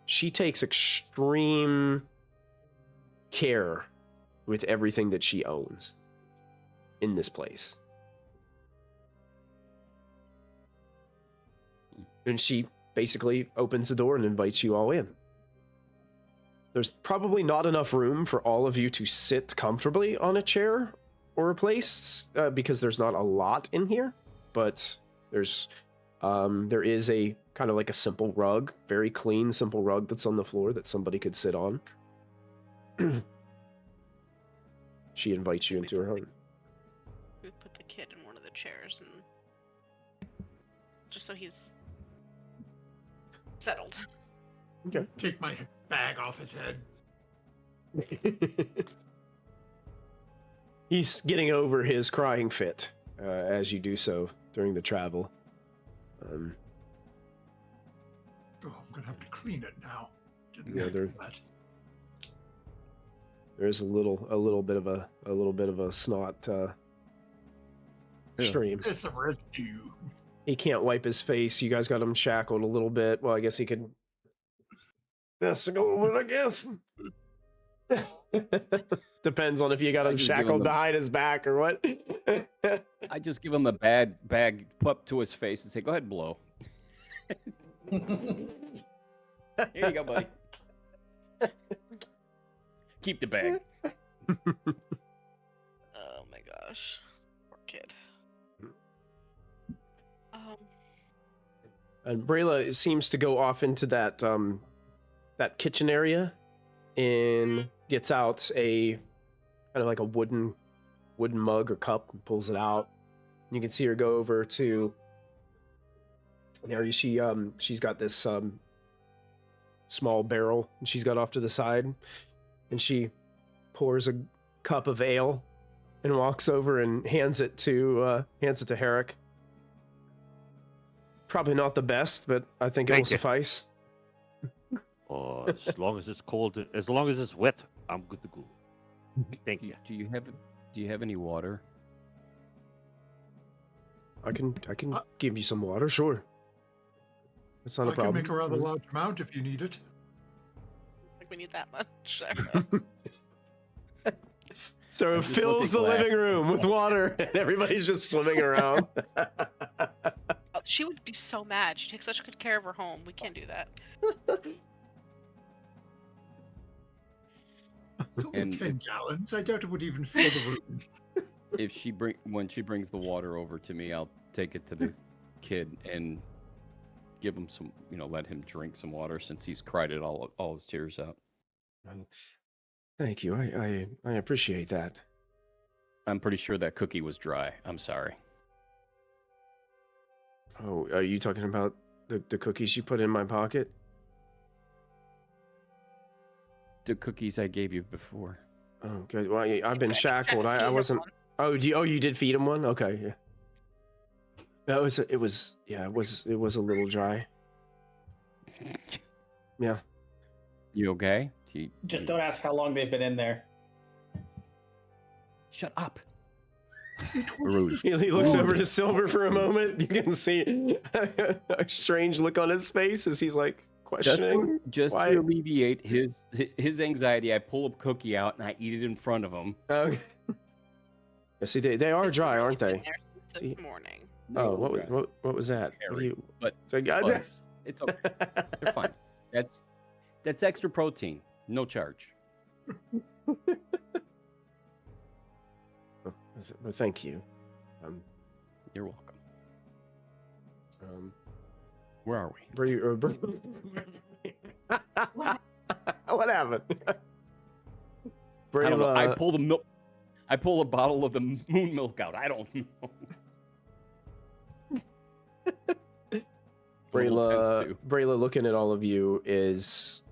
she takes extreme care with everything that she owns in this place. And she basically opens the door and invites you all in. There's probably not enough room for all of you to sit comfortably on a chair or a place because there's not a lot in here, but there is a kind of like a simple rug, very clean, simple rug that's on the floor that somebody could sit on. She invites you into her home. We put the kid in one of the chairs, and just so he's settled. Okay. Take my bag off his head. He's getting over his crying fit as you do so during the travel. Oh, I'm gonna have to clean it now. Didn't Yeah, think there- of that. There's a little bit of a snot stream. It's a residue. He can't wipe his face. You guys got him shackled a little bit. Well, I guess he could. That's a little bit, I guess. Depends on if you got I him just give him shackled the- behind his back or what. I just give him a bag up to his face and say, "Go ahead and blow." Here you go, buddy. Keep the bag. Oh my gosh, poor kid. And Bralla seems to go off into that that kitchen area and gets out a kind of like a wooden mug or cup and pulls it out. You can see her go over to there. She's got this small barrel and she's got off to the side, and she pours a cup of ale and walks over and hands it to Herrick. Probably not the best, but I think it'll Thank you. suffice. Oh, as long as it's cold, as long as it's wet, I'm good to go. Thank you. Do you have any water? I can give you some water, sure. That's not a I can problem. make a rather large amount if you need it. Like we need that much. So it I just fills looked the at glass. living room with water, and everybody's just swimming around. Oh, she would be so mad. She takes such good care of her home. We can't do that. It's only And 10 gallons. I doubt it would even fill the room. When she brings the water over to me, I'll take it to the kid and give him some, let him drink some water since he's cried it all his tears out. Thank you. I appreciate that. I'm pretty sure that cookie was dry. I'm sorry. Oh, are you talking about the cookies you put in my pocket? The cookies I gave you before. Oh, good. Well, I've been I shackled. feed I her wasn't. one. Oh, you did feed him one? Okay, yeah. That was it was a little dry. Yeah. You okay? Just don't ask how long they've been in there. Shut up. It was Rude. the He looks sword. over to Silver for a moment. You can see a strange look on his face as he's like questioning. Just why- to alleviate his anxiety, I pull a cookie out and I eat it in front of him. Okay. Yeah, see, they are dry, aren't Been they? there since See? this morning. Oh, Okay. what was that? What do you? But So, Bugs. It's okay. They're fine. That's extra protein. No charge. Well, thank you. You're welcome. Um, Where are we? What happened? I don't know. I Bralla, pull the milk. I pull a bottle of the moon milk out. I don't know. A little tense, too. Bralla, looking at all of you is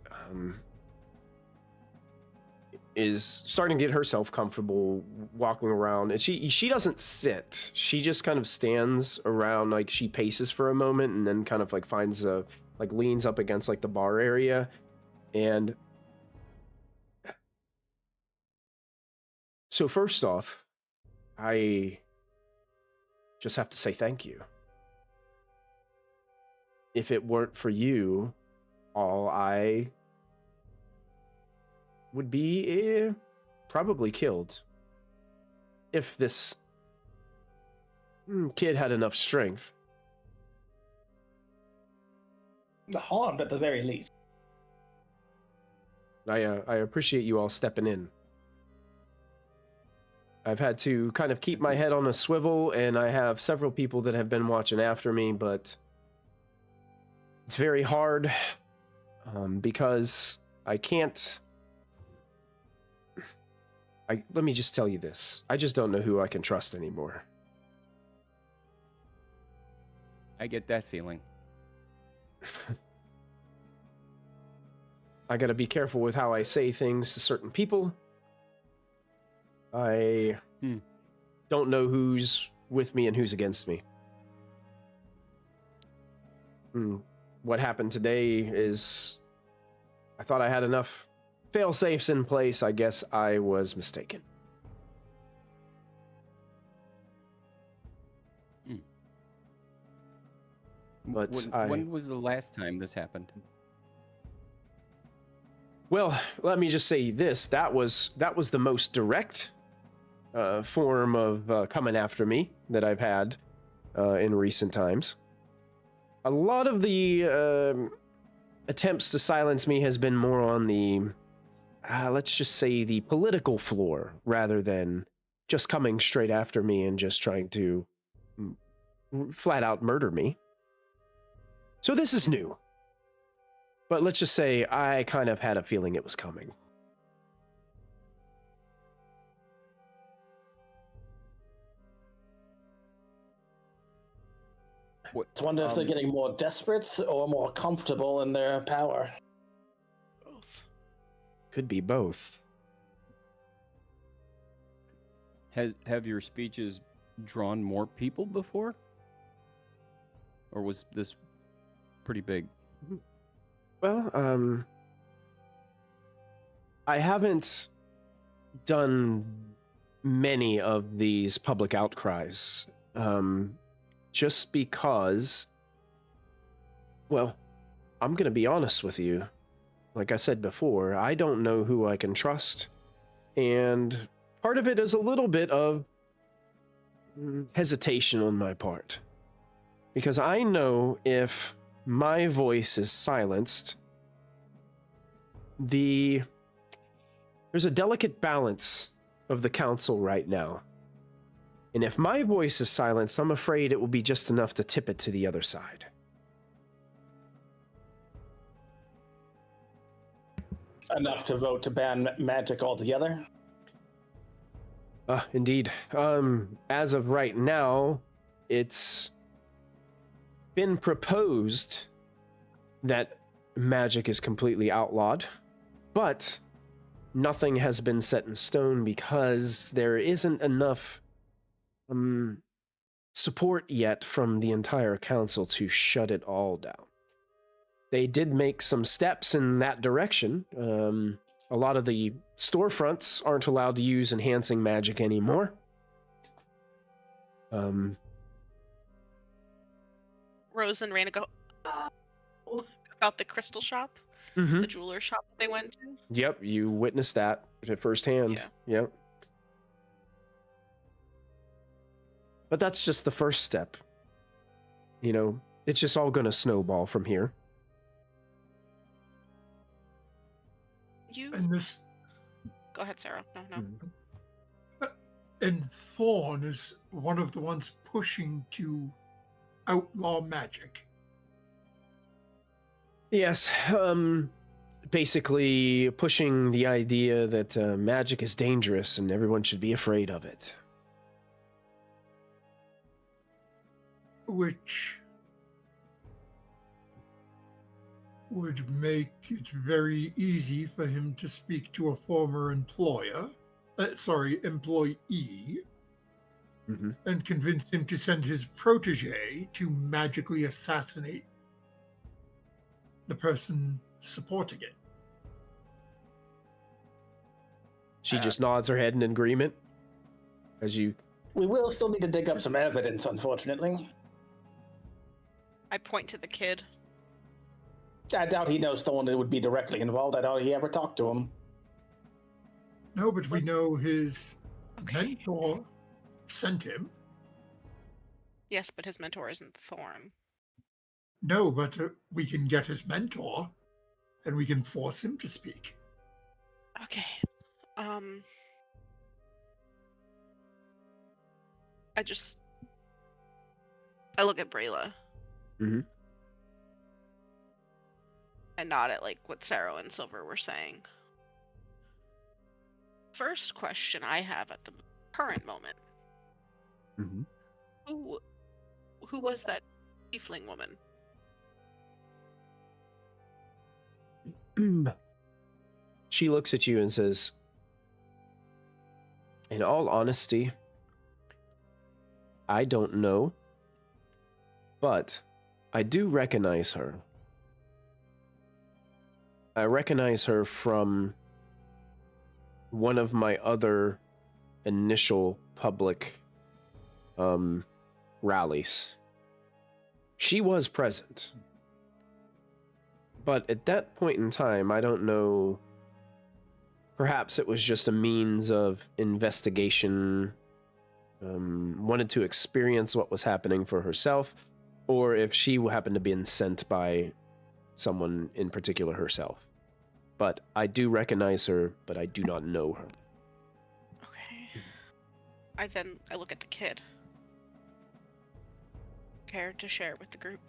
starting to get herself comfortable walking around, and she doesn't sit. She just kind of stands around, like she paces for a moment, and then kind of like finds leans up against like the bar area, and so first off, I just have to say thank you. If it weren't for you, all I would be probably killed. If this kid had enough strength. Harmed at the very least. I appreciate you all stepping in. I've had to kind of keep my head on a swivel, and I have several people that have been watching after me, but it's very hard because I can't. Let me just tell you this. I just don't know who I can trust anymore. I get that feeling. I gotta be careful with how I say things to certain people. I don't know who's with me and who's against me. What happened today is I thought I had enough fail-safes in place. I guess I was mistaken. But when was the last time this happened? Well, let me just say this. That was the most direct form of coming after me that I've had in recent times. A lot of the attempts to silence me has been more on the, let's just say, the political floor, rather than just coming straight after me and just trying to flat out murder me. So this is new. But let's just say I kind of had a feeling it was coming. I wonder if they're getting more desperate or more comfortable in their power. Both. Could be both. Have your speeches drawn more people before? Or was this pretty big? Well, I haven't done many of these public outcries, just because, well, I'm going to be honest with you. Like I said before, I don't know who I can trust. And part of it is a little bit of hesitation on my part. Because I know if my voice is silenced, there's a delicate balance of the council right now. And if my voice is silenced, I'm afraid it will be just enough to tip it to the other side. Enough to vote to ban magic altogether? Indeed. As of right now, it's been proposed that magic is completely outlawed, but nothing has been set in stone because there isn't enough support yet from the entire council to shut it all down. They did make some steps in that direction. A lot of the storefronts aren't allowed to use enhancing magic anymore. Rose and Raina go about the crystal shop, Mm-hmm. the jeweler shop they went to. Yep, you witnessed that at firsthand. Yeah. Yep. But that's just the first step. You know, it's just all gonna snowball from here. You And this, go ahead, Sarah. No. and Thorne is one of the ones pushing to outlaw magic. Yes, basically pushing the idea that magic is dangerous and everyone should be afraid of it. Which would make it very easy for him to speak to a former employee, Mm-hmm. and convince him to send his protege to magically assassinate the person supporting it. She just nods her head in agreement as you... We will still need to dig up some evidence, unfortunately. I point to the kid. I doubt he knows Thorne would be directly involved. I doubt he ever talked to him. No, but we know his Okay. mentor sent him. Yes, but his mentor isn't Thorne. No, but we can get his mentor, and we can force him to speak. Okay. I look at Bralla. Mm-hmm. And nod at like what Sarah and Silver were saying. First question I have at the current moment: Mm-hmm. who was that tiefling woman? She looks at you and says, in all honesty, I don't know, but I do recognize her. I recognize her from one of my other initial public rallies. She was present. But at that point in time, I don't know, perhaps it was just a means of investigation, wanted to experience what was happening for herself, or if she happened to be sent by someone in particular herself. But I do recognize her, but I do not know her. Okay. I look at the kid. Care to share with the group?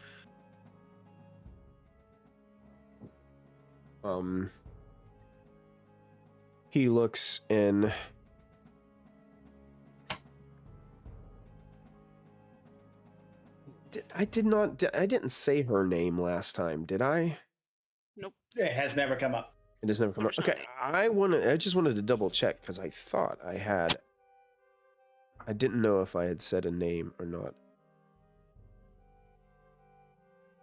He looks in. I didn't say her name last time, did I? Nope. It has never come up. It has never come up. There's no Okay, I just wanted to double check because I thought I had. I didn't know if I had said a name or not.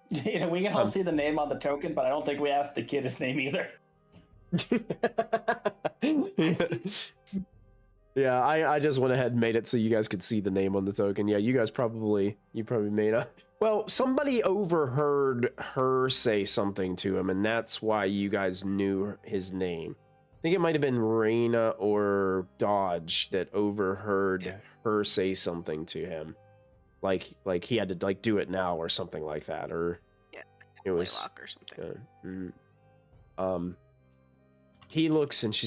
You know, we can all see the name on the token, but I don't think we asked the kid his name either. Yeah, I just went ahead and made it so you guys could see the name on the token. Yeah, you probably made a. Well, somebody overheard her say something to him, and that's why you guys knew his name. I think it might have been Raina or Dodge that overheard her say something to him, like he had to like do it now or something like that, or it was Blaylock or something. He looks and he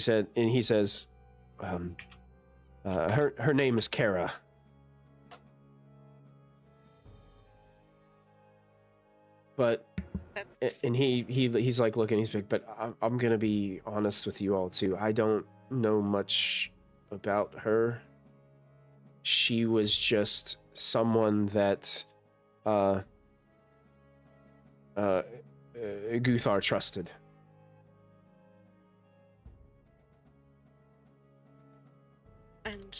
says, her name is Kara. But and he's like looking, he's like, but I'm gonna be honest with you all too. I don't know much about her. She was just someone that Guthar trusted. And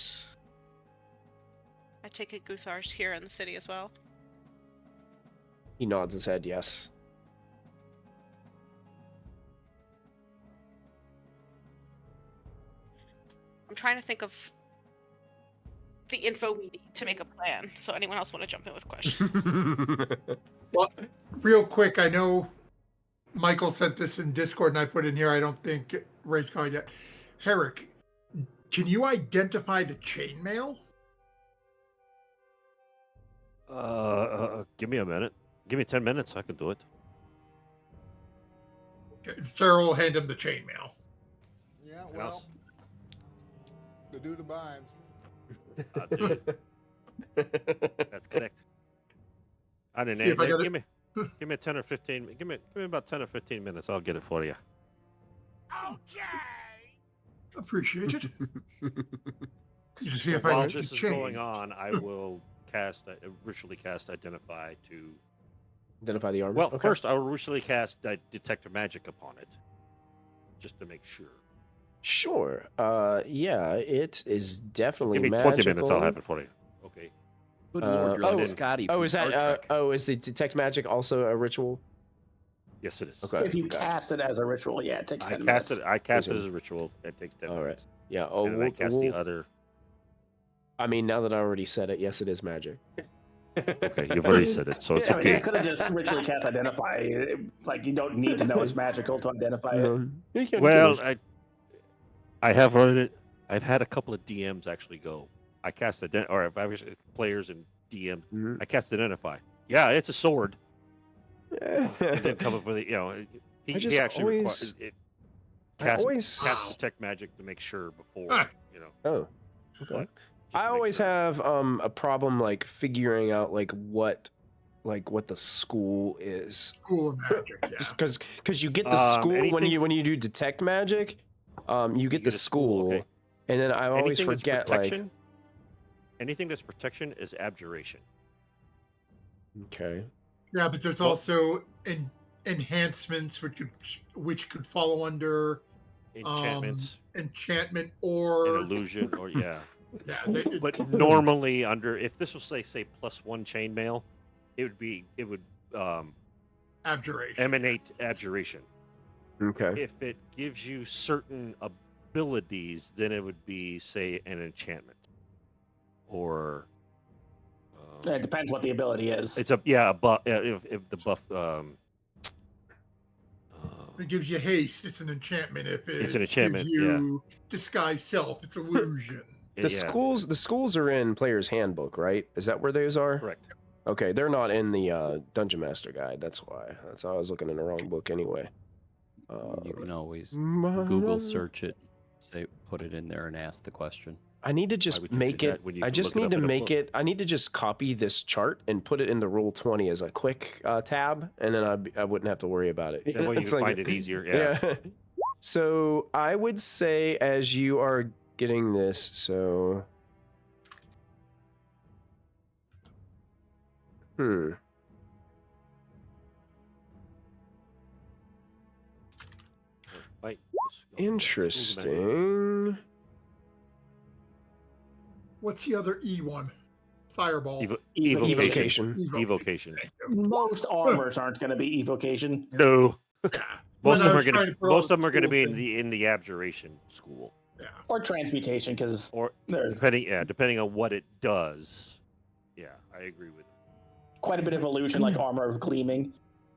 I take it Guthar's here in the city as well. He nods his head, yes. I'm trying to think of the info we need to make a plan. So anyone else want to jump in with questions? Well, real quick, I know Michael sent this in Discord and I put it in here. I don't think Ray's called yet. Herrick, can you identify the chainmail? Give me a minute. Give me 10 minutes. I can do it. Okay, Sarah will hand him the chainmail. Yeah, well, the dude abides. That's correct. I didn't. See if I got Give me 10 or 15. Give me about 10 or 15 minutes. I'll get it for you. Okay. Appreciate it. You see if I While get the this is chain. going on, I will ritually cast Identify to Identify the armor. Well, Okay. first I'll ritually cast Detector Magic upon it, just to make sure. Sure. Yeah, it is definitely Give me magical. 20 minutes. I'll have it for you. Okay. Good lord, you're like Scotty. Oh, from is Star that? Trek. Is the detect magic also a ritual? Yes, it is. Okay. If you gotcha. cast it as a ritual, yeah, it takes I 10 cast minutes. it. I cast it Okay. as a ritual. It takes 10 All right. minutes. Yeah. Oh, And then I cast the other. I mean, now that I already said it, yes, it is magic. Okay, you've already said it, so it's Yeah, I mean, okay. you could have just ritually cast identify. Like you don't need to know it's magical to identify it. You can Well, get I have already. I've had a couple of DMs actually go. I cast or if I was players and DM, Mhm. I cast Identify. Yeah, it's a sword. it. And then come up with it. He just actually always- requires it. I always. Cast detect magic to make sure before. Ah. Oh. Okay. But just I to make always sure. have a problem like figuring out what the school is. School of magic, yeah. Because you get the school when anything- you do detect magic, you get the get a school, school, okay. and then I always Anything that's forget like protection. Anything that's protection is abjuration. okay. Yeah, but there's also enhancements which could follow under Enchantments, enchantment an or illusion, or yeah. yeah. But normally, if this was say +1 chainmail, it would abjuration. emanate abjuration. Okay. If it gives you certain abilities, then it would be say an enchantment, or It depends what the ability is. it's a buff. If the buff, It gives you haste. It's an enchantment. If it It's an enchantment, gives you disguise self, it's illusion. The schools are in Player's Handbook, right? Is that where those are? Correct. Okay, they're not in the Dungeon Master Guide. That's why. That's why I was looking in the wrong book anyway. You can always Google search it, put it in there, and ask the question. I need to just would you make do it. that when you I can just look it need up to in a make book? it. I need to just copy this chart and put it in the Roll20 as a quick tab, and then I wouldn't have to worry about it. That way you It's can like- find it easier. Yeah. So I would say as you are getting this, so. Right. Interesting. What's the other E one? Fireball. Evocation. Evocation. Evocation. Most armors aren't going to be evocation. No. Yeah. Most When of I them are was trying going to to. put all Most the of them are going to be schools in the abjuration school. Yeah. Or transmutation, because Or there's depending on what it does. Yeah, I agree with it. quite a bit of illusion, like armor of gleaming.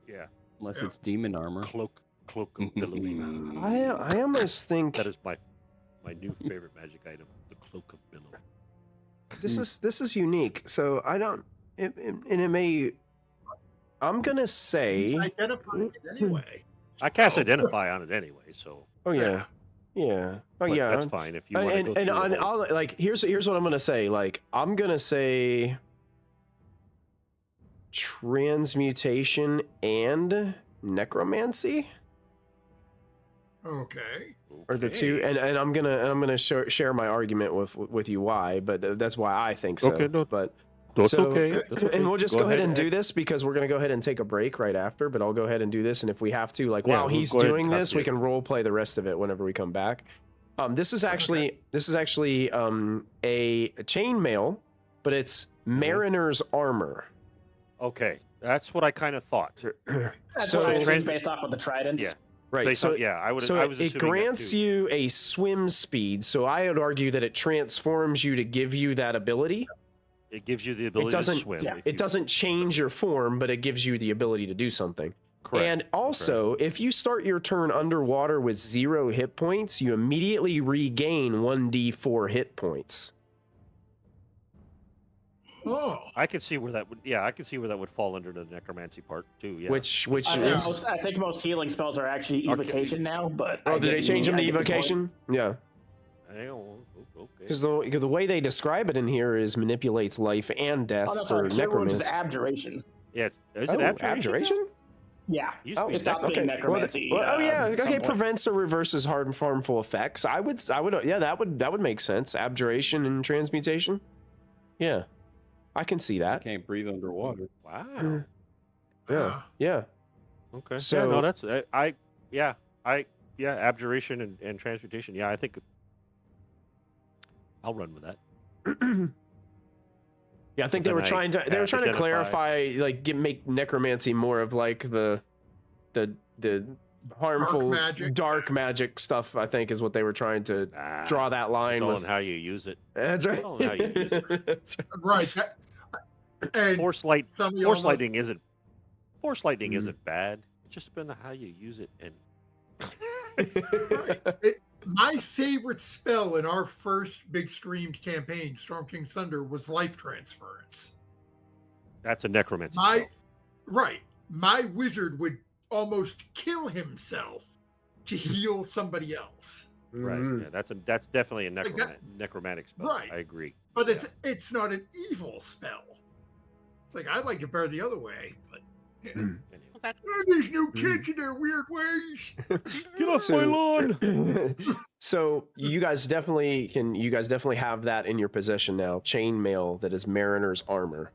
Yeah, Unless Yeah. it's demon armor. cloak of billowing. I almost think That is my new favorite magic item, the cloak of billow. this is unique. So I don't, and it may. I'm gonna say. Identifying it anyway. I cast So- identify on it anyway, so Oh yeah, yeah. Oh but yeah. that's fine if you want to go through the whole- I'll, like here's what I'm gonna say. Like I'm gonna say transmutation and necromancy Okay. are the two, Okay. and I'm gonna share my argument with you why, but that's why I think so. Okay, no, but That's so, okay. That's okay. and we'll just go ahead and do this because we're gonna go ahead and take a break right after. But I'll go ahead and do this, and if we have to, like Yeah, while we'll he's go ahead and doing cut this, we it. can role play the rest of it whenever we come back. This is actually a chainmail, but it's mariner's armor. Okay, that's what I kind of thought. That's So- what I assumed Trans- based off of the tridents. Yeah. Right. Based So on, yeah, I was it assuming grants that too. you a swim speed. So I would argue that it transforms you to give you that ability. It gives you the ability to doesn't- swim. yeah, if It you- doesn't change your form, but it gives you the ability to do something. Correct. And also, if you start your turn underwater with 0 hit points, you immediately regain 1d4 hit points. Oh. I can see where that would. Yeah, I can see where that would fall under the necromancy part too. Yeah. Which I think, is I think most healing spells are actually Okay. evocation now, but oh, I did get they change them I to get the point. evocation? Yeah, Hang on, okay. because the way they describe it in here is manipulates life and death Oh no, for sorry, cure wounds is necromancy. abjuration. Yeah, is it Oh, abjuration? abjuration? Yeah, Used to be it's not necromancy. being Well, necromancy. oh yeah, at some okay. point. Prevents or reverses harmful effects. I would, yeah, that would make sense. Abjuration and transmutation. Yeah, I can see I that. can't breathe underwater. Wow. Yeah, yeah. Okay. So- yeah, no, that's abjuration and transmutation. Yeah, I think I'll run with that. Yeah, I think they Then were I trying to identify- clarify, like make necromancy more of like the harmful dark magic. magic stuff. I think is what they were trying to Nah, draw that it's line all with. in how you use it. That's right. all in how you use it. That's right. Right. And Force some of y'all Force know- lightning isn't. Force lightning Mhm. isn't bad. It just depends on how you use it and. Right. My favorite spell in our first big streamed campaign, Storm King Thunder, was life transference. That's a necromancy. My spell. right. My wizard would almost kill himself to heal somebody else. Right. Mhm. Yeah, that's definitely a Like that- necromantic spell. Right. I agree. But Yeah. it's not an evil spell. It's like I'd like to bear the other way, but Anyway. Well, that's these new kids and their weird ways. Get off So- my lawn. So you guys definitely have that in your possession now. Chainmail that is mariner's armor,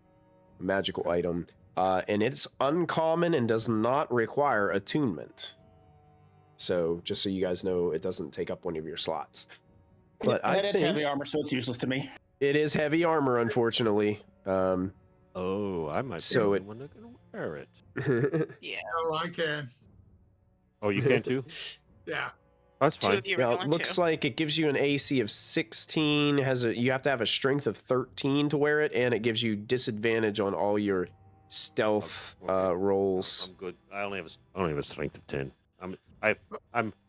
a magical item, and it's uncommon and does not require attunement. So just so you guys know, it doesn't take up one of your slots. But I and it's think heavy armor, so it's useless to me. it is heavy armor, unfortunately. Oh, I might be So the only it- one that can wear it. yeah. Oh, I can. Oh, you can too. Yeah. That's Two fine. of you Now are it going looks to. like it gives you an AC of 16. You have to have a strength of 13 to wear it, and it gives you disadvantage on all your stealth Okay. rolls. I'm good. I only have a strength of 10. I'm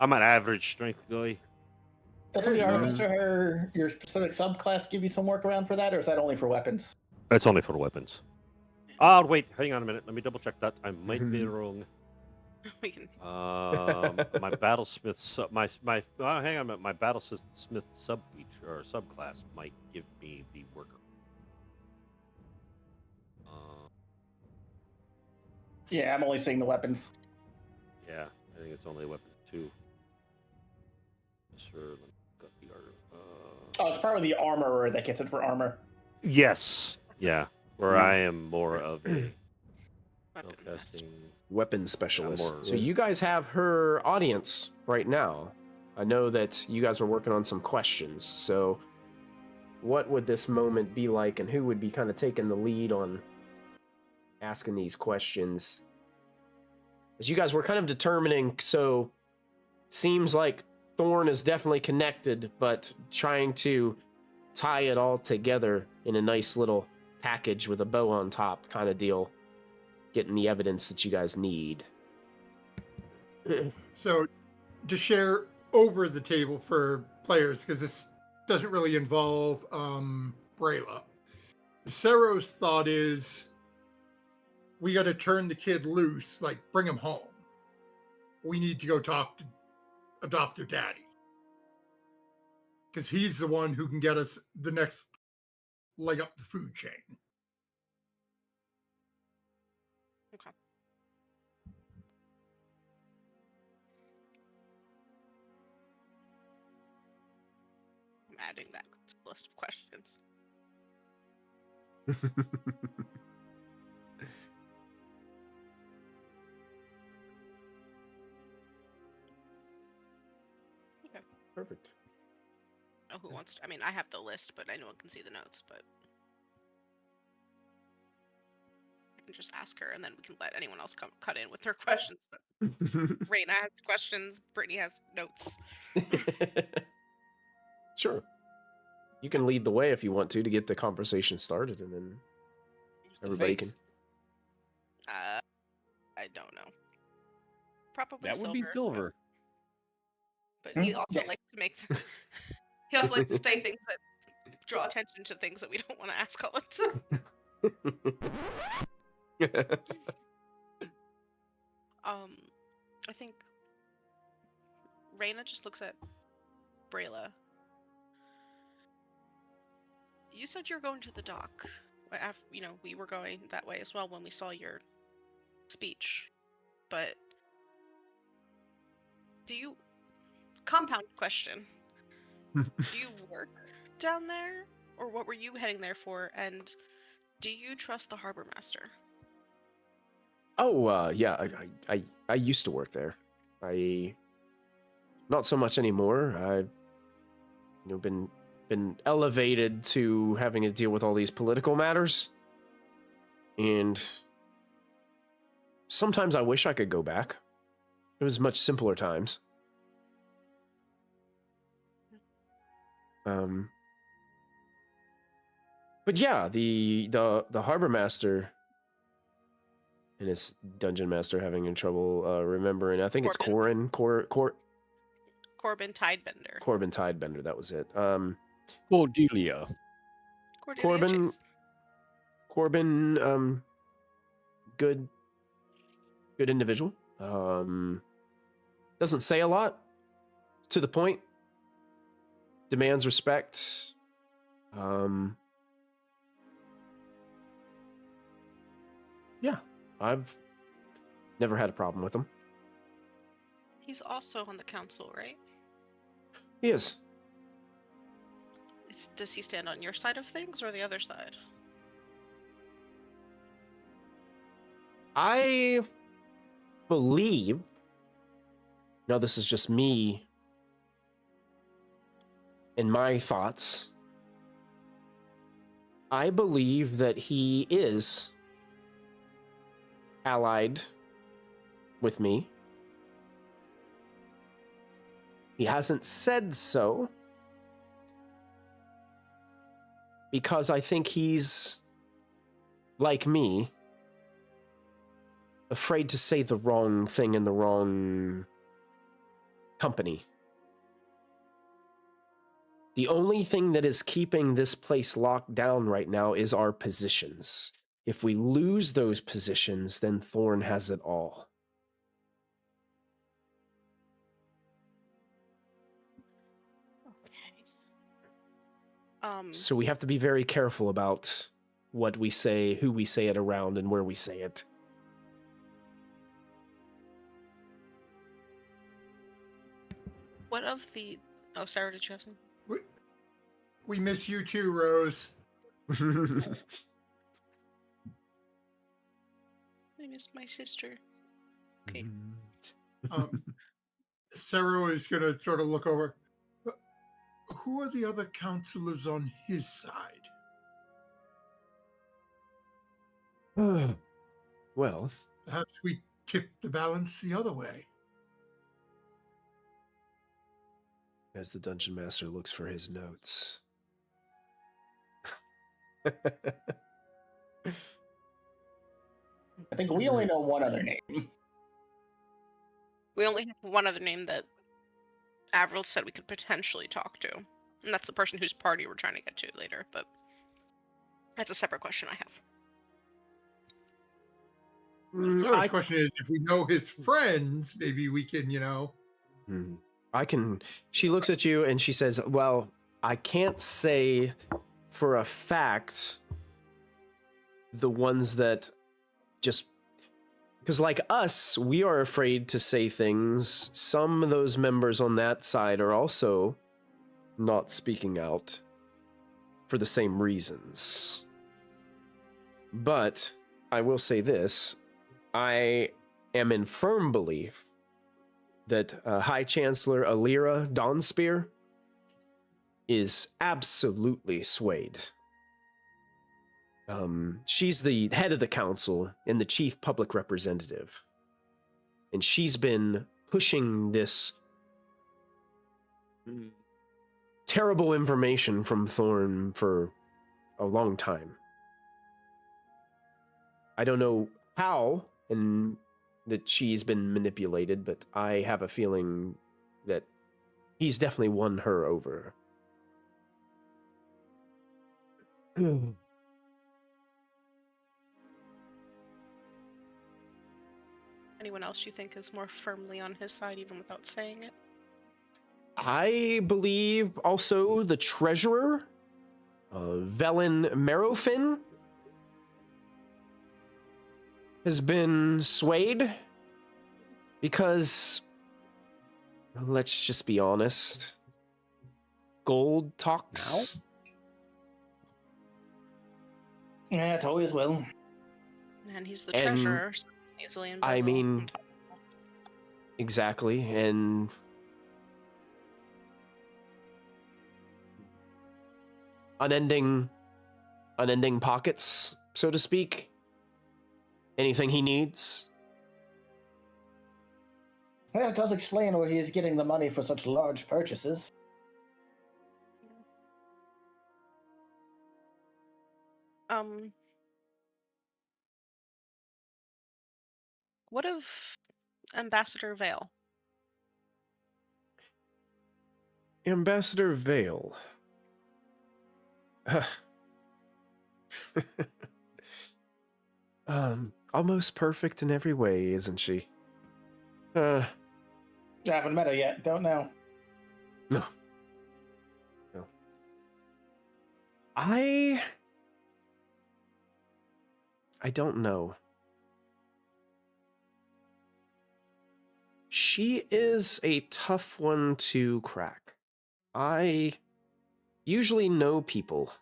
an average strength guy. Doesn't the Hey, artificer, your specific subclass, give you some workaround for that, or is that only for weapons? That's only for the weapons. Oh wait, hang on a minute. Let me double check that. I might be wrong. We can. My battlesmith hang on a minute. My battlesmith sub feature or subclass might give me the worker. Yeah, I'm only seeing the weapons. Yeah, I think it's only a weapon 2. Sure. Let me got the art. Oh, it's probably the armorer that gets it for armor. Yes. Yeah. Where I am more of a Weapon master. spellcasting. Weapons specialist. more- So you guys have her audience right now. I know that you guys are working on some questions. So what would this moment be like, and who would be kind of taking the lead on asking these questions? As you guys were kind of determining, so seems like Thorne is definitely connected, but trying to tie it all together in a nice little package with a bow on top kind of deal. Getting the evidence that you guys need. So, to share over the table for players, because this doesn't really involve Bralla. Sero's thought is, we got to turn the kid loose, like bring him home. We need to go talk to adoptive daddy. Because he's the one who can get us the next leg up the food chain. Okay. I'm adding that to the list of questions. Okay. Perfect. Oh, who wants to? I mean, I have the list, but anyone can see the notes, but I can just ask her, and then we can let anyone else cut in with their questions. But Raina has questions. Brittany has notes. Sure. You can lead the way if you want to get the conversation started, and then Use the everybody face. can. I don't know. Probably That would be silver. But he also Yes. likes to make. He also likes to say things that draw attention to things that we don't want to ask all the time. I think Raina just looks at Bralla. You said you're going to the dock. We were going that way as well when we saw your speech. But compound question. Do you work down there? Or what were you heading there for? And do you trust the harbor master? Oh, yeah, I used to work there. Not so much anymore. I've, been elevated to having to deal with all these political matters. And sometimes I wish I could go back. It was much simpler times. But yeah, the harbor master and his dungeon master having trouble remembering. I think it's Corbin Tidebender. Corbin Tidebender. That was it. Cordelia. Cordelia Chase. Corbin, good individual. Doesn't say a lot. To the point. Demands respect. Yeah, I've never had a problem with him. He's also on the council, right? He is. Does he stand on your side of things or the other side? I believe, now this is just me and my thoughts, I believe that he is allied with me. He hasn't said so because I think he's, like me, afraid to say the wrong thing in the wrong company. The only thing that is keeping this place locked down right now is our positions. If we lose those positions, then Thorne has it all. Okay. So we have to be very careful about what we say, who we say it around, and where we say it. What of the... Oh, Sarah, did you have something? We miss you too, Rose. I miss my sister. Okay. Sarah is going to sort of look over. Who are the other counselors on his side? Well, Perhaps we tip the balance the other way. As the dungeon master looks for his notes. I think we only know one other name. We only have one other name that Avril said we could potentially talk to. And that's the person whose party we're trying to get to later, but that's a separate question I have. The first question is, if we know his friends, maybe we can, I can. She looks at you and she says, well, I can't say for a fact the ones that just, because like us, we are afraid to say things. Some of those members on that side are also not speaking out for the same reasons. But I will say this, I am in firm belief that High Chancellor Alira Dawnspear is absolutely swayed. She's the head of the council and the chief public representative. And she's been pushing this terrible information from Thorne for a long time. I don't know how and that she's been manipulated, but I have a feeling that he's definitely won her over. Anyone else you think is more firmly on his side, even without saying it? I believe also the treasurer, Velen Merofin, has been swayed because, let's just be honest, gold talks. Yeah, it always will. And he's the treasurer, so easily embezzle. I mean, exactly, and unending pockets, so to speak. Anything he needs. Well, it does explain where he is getting the money for such large purchases. What of Ambassador Vale? Ambassador Vale. Almost perfect in every way, isn't she? I haven't met her yet. Don't know. No. I don't know. She is a tough one to crack. I usually know people.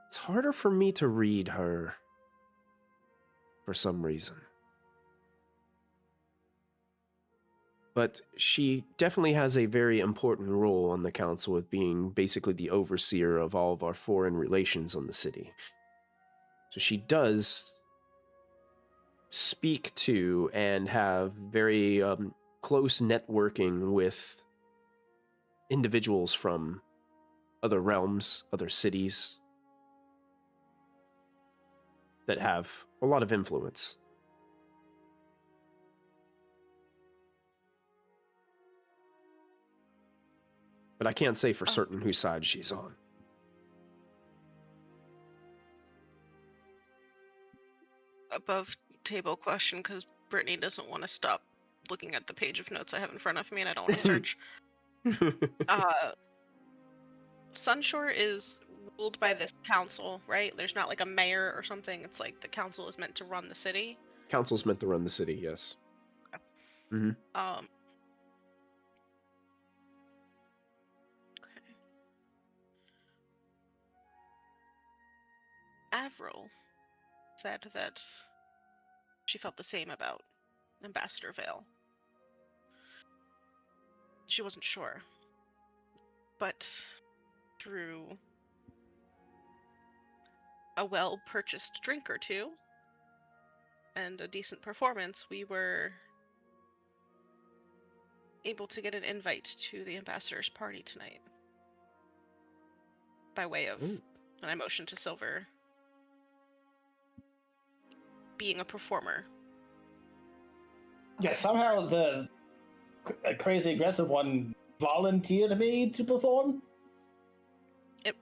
It's harder for me to read her for some reason. But she definitely has a very important role on the council with being basically the overseer of all of our foreign relations on the city. So she does speak to and have very close networking with individuals from other realms, other cities that have a lot of influence. But I can't say for certain whose side she's on. Above table question, because Brittany doesn't want to stop looking at the page of notes I have in front of me, and I don't want to search. Sunshore is ruled by this council, right? There's not like a mayor or something. It's like the council is meant to run the city. Council's meant to run the city, yes. Okay. Mm-hmm. Okay. Avril said that she felt the same about Ambassador Vale. She wasn't sure. But through a well-purchased drink or two and a decent performance, we were able to get an invite to the ambassador's party tonight. By way of, Ooh. and I motion to Silver, being a performer. Yeah, somehow the crazy aggressive one volunteered me to perform. It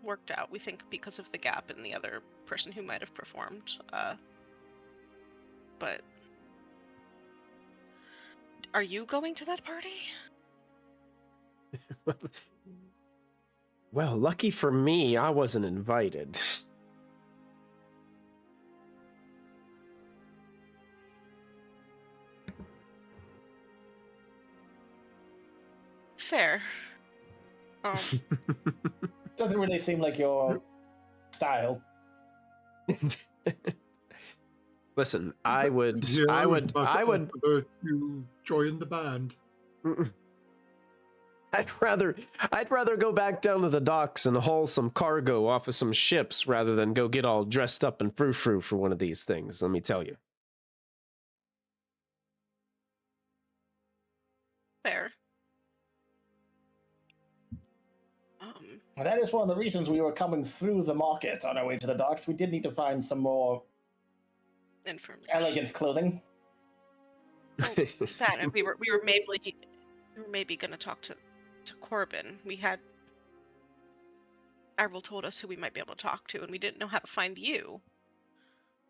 worked out, we think, because of the gap in the other person who might have performed. But are you going to that party? Well, lucky for me, I wasn't invited. Fair. Doesn't really seem like your style. Listen, I would Yeah, I was would about I to would offer to join the band. I'd rather go back down to the docks and haul some cargo off of some ships rather than go get all dressed up and frou-frou for one of these things, let me tell you. Fair. And that is one of the reasons we were coming through the market on our way to the docks. We did need to find some more Information. elegant clothing. That, and we were maybe gonna talk to Corbin. Errol told us who we might be able to talk to, and we didn't know how to find you.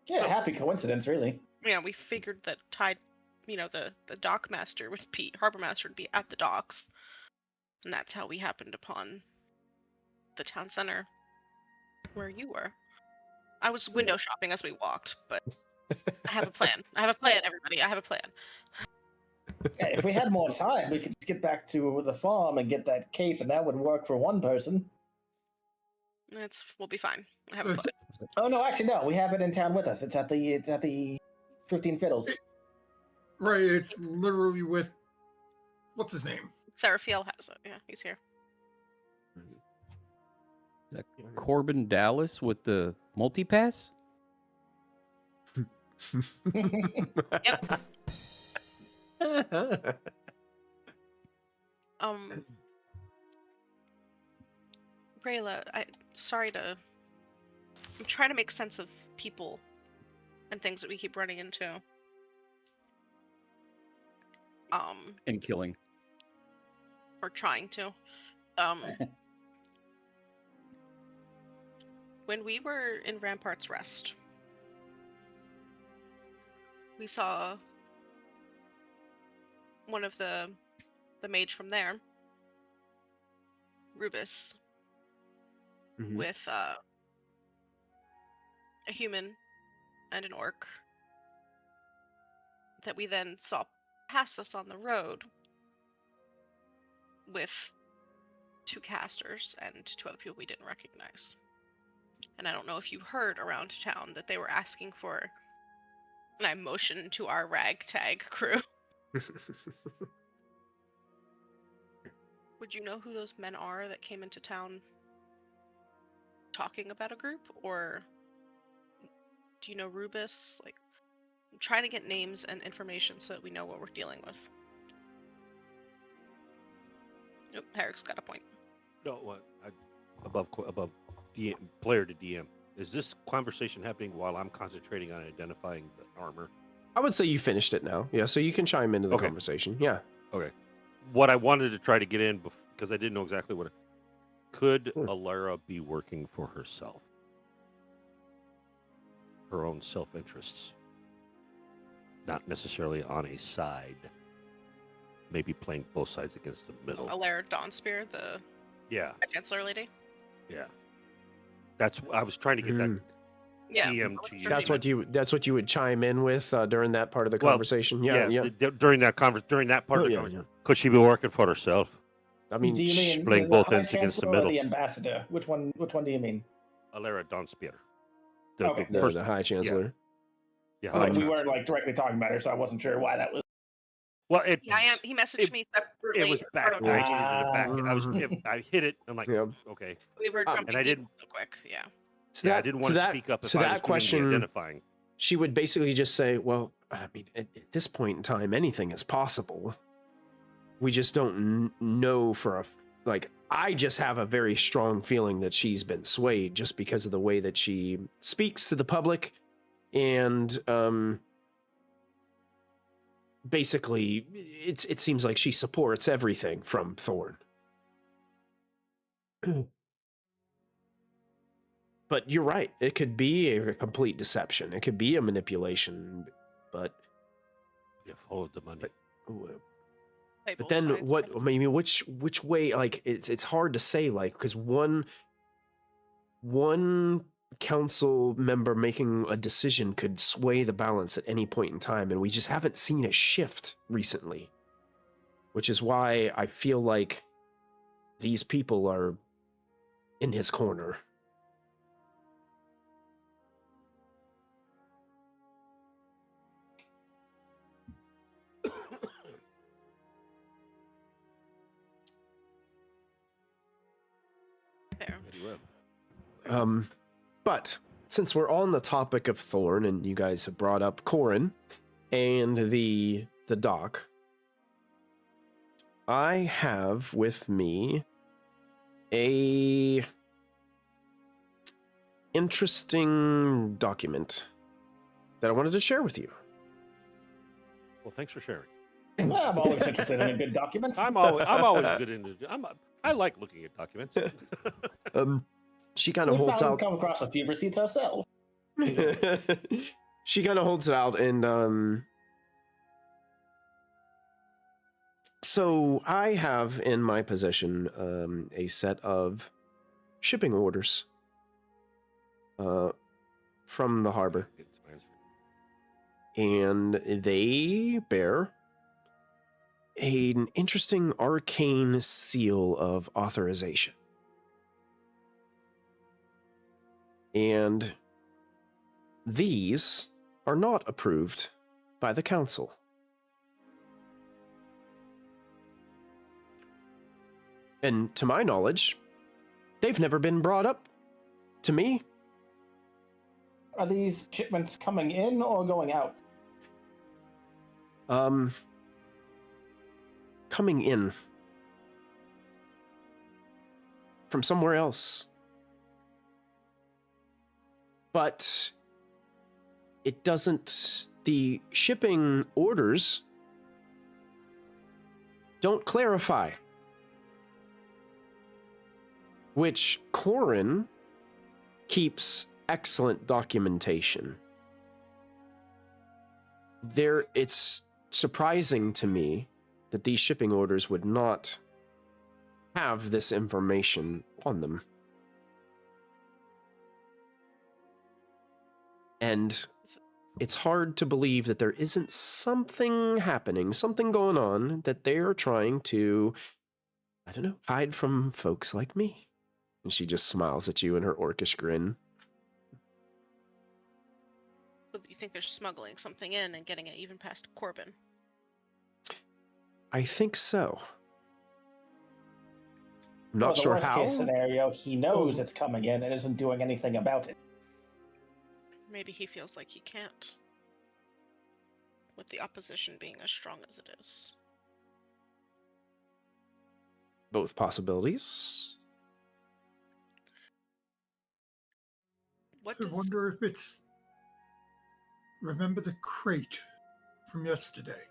Yeah, So- happy coincidence, really. Yeah, we figured that the dock master harbor master would be at the docks, and that's how we happened upon the town center where you were. I was window shopping as we walked, but I have a plan. Everybody. I have a plan. Yeah, if we had more time, we could just get back to the farm and get that cape, and that would work for one person. We'll be fine. I have a plan. Oh no, actually no, we have it in town with us. It's at the 15 Fiddles. Right, it's literally with what's his name? Seraphiel has it. Yeah, he's here. Corbin Dallas with the multipass? Yep. Bralla, I'm trying to make sense of people and things that we keep running into. And killing. Or trying to. When we were in Rampart's Rest, we saw one of the mage from there, Rubus, Mhm. with a human and an orc that we then saw pass us on the road with 2 casters and 2 other people we didn't recognize. And I don't know if you heard around town that they were asking for, and I motioned to our ragtag crew. Would you know who those men are that came into town talking about a group? Or do you know Rubus? Like, I'm trying to get names and information so that we know what we're dealing with. Nope, Herrick's got a point. No, what? Above DM, player to DM. Is this conversation happening while I'm concentrating on identifying the armor? I would say you finished it now. Yeah, so you can chime into the Okay. conversation. Yeah. Okay. What I wanted to try to get in, because I didn't know exactly what could Hmm. Alara be working for herself? Her own self-interests. Not necessarily on a side. Maybe playing both sides against the middle. Alara Dawnspear, the Yeah, Chancellor lady. yeah. That's I was trying to get that Yeah. DM to you. That's what you would chime in with during that part of the Well, conversation. Yeah. During that part Oh, of the yeah, conversation, could she be working for herself? I mean, do you mean playing the both High ends against the Chancellor or middle. the ambassador? Which one do you mean? Alara Dawnspear. Okay. the High Chancellor. Yeah. Like, High we weren't Chancellor. like directly talking about her, so I wasn't sure why that was. Well, Yeah, I am. He messaged me separately. It was back. I needed to back it. I hit it. I'm like, Yeah. okay. We were jumping and I didn't- so quick. Yeah. So Yeah, I didn't want to speak up if I was doing the identifying. She would basically just say, well, I mean, at this point in time, anything is possible. we just don't know for a like. I just have a very strong feeling that she's been swayed just because of the way that she speaks to the public, and basically, it seems like she supports everything from Thorne. But you're right. It could be a complete deception. It could be a manipulation. But You followed the money. Play but both then sides, what? kind of. I mean, which way? Like it's hard to say. Like because one council member making a decision could sway the balance at any point in time, and we just haven't seen a shift recently. Which is why I feel like these people are in his corner. Fair. But since we're on the topic of Thorne, and you guys have brought up Corin and the dock, I have with me a interesting document that I wanted to share with you. Well, thanks for sharing. Well, I'm always interested in a good document. I'm always good in. I like looking at documents. She kind of We've holds out. come across a few receipts ourselves. She kind of holds it out, and so I have in my possession a set of shipping orders from the harbor, and they bear an interesting arcane seal of authorization. And these are not approved by the council. And to my knowledge, they've never been brought up to me. Are these shipments coming in or going out? Coming in from somewhere else. But it doesn't, the shipping orders don't clarify which Corin keeps excellent documentation. It's surprising to me that these shipping orders would not have this information on them. And it's hard to believe that there isn't something happening, something going on that they're trying to, I don't know, hide from folks like me. And she just smiles at you in her orcish grin. So you think they're smuggling something in and getting it even past Corbin? I think so. I'm Well, not the sure worst how. case scenario, he knows it's coming in and isn't doing anything about it. Maybe he feels like he can't. With the opposition being as strong as it is. Both possibilities. What I does... wonder if it's. Remember the crate from yesterday?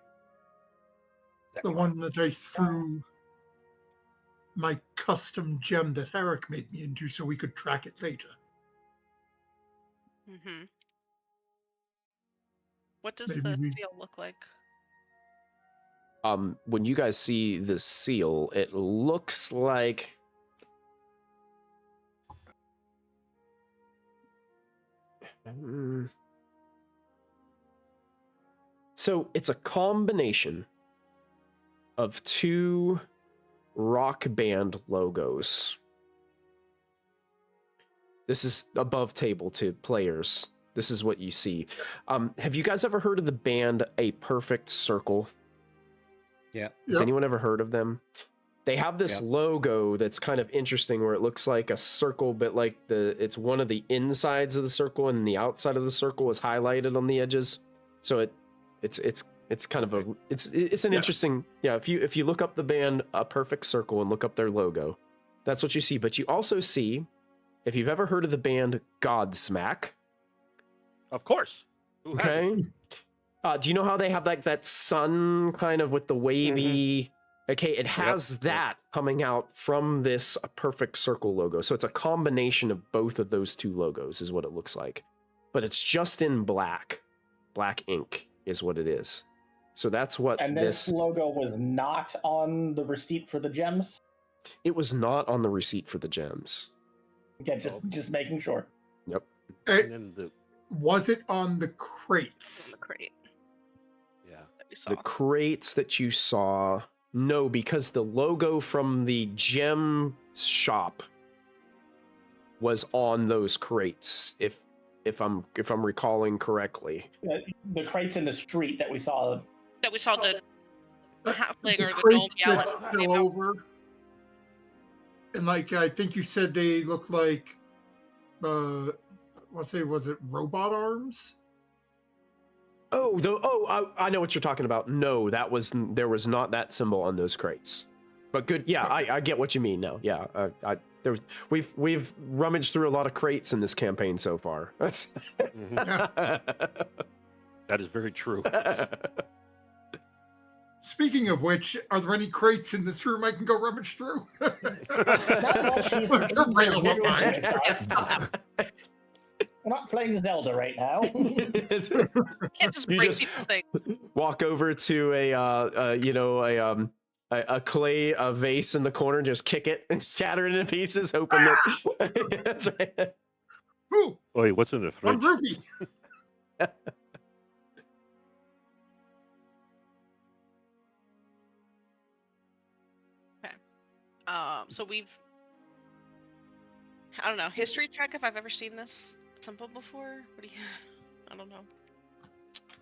The one that I threw my custom gem that Herrick made me into so we could track it later. Mm-hmm. What does Maybe the we- seal look like? When you guys see the seal, it looks like so it's a combination of two rock band logos. This is above table to players. This is what you see. Have you guys ever heard of the band A Perfect Circle? Yeah. Has Yep. anyone ever heard of them? They have this Yep. logo that's kind of interesting where it looks like a circle, but like it's one of the insides of the circle and the outside of the circle is highlighted on the edges. So it's It's kind of it's an interesting, if you look up the band A Perfect Circle and look up their logo, that's what you see. But you also see, if you've ever heard of the band Godsmack. Of course. Who hasn't? Okay. Do you know how they have like that sun kind of with the wavy? Okay, it has that coming out from this A Perfect Circle logo. So it's a combination of both of those two logos is what it looks like. But it's just in black. Black ink is what it is. So that's what and this logo was not on the receipt for the gems? It was not on the receipt for the gems. Yeah, just making sure. Yep. And then Was it on the crates? The crate yeah. that we saw. The crates that you saw, no, because the logo from the gem shop was on those crates. If I'm recalling correctly, the crates in the street that we saw. That we saw the halfling or the gnome crates yell that at fell over. And like I think you said they look like was it robot arms? I know what you're talking about. No, there was not that symbol on those crates. But good, yeah, I get what you mean now. Yeah, we've rummaged through a lot of crates in this campaign so far. That is very true. Speaking of which, are there any crates in this room I can go rummage through? We're not playing Zelda right now. Can't just break people's things. Walk over to a clay vase in the corner, just kick it and shatter it into pieces, hoping that. That's right. Ooh, Wait, what's in the fridge? I'm groovy. So I don't know, history check if I've ever seen this symbol before. What do you? I don't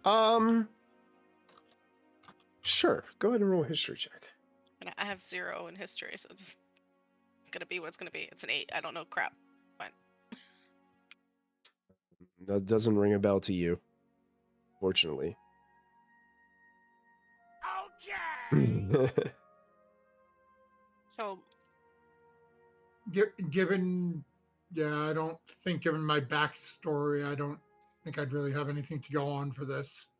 know. Sure. Go ahead and roll a history check. And I have 0 in history, so it's gonna be what it's gonna be. It's an 8. I don't know crap. Fine. That doesn't ring a bell to you, fortunately. Okay. So Given my backstory, I don't think I'd really have anything to go on for this.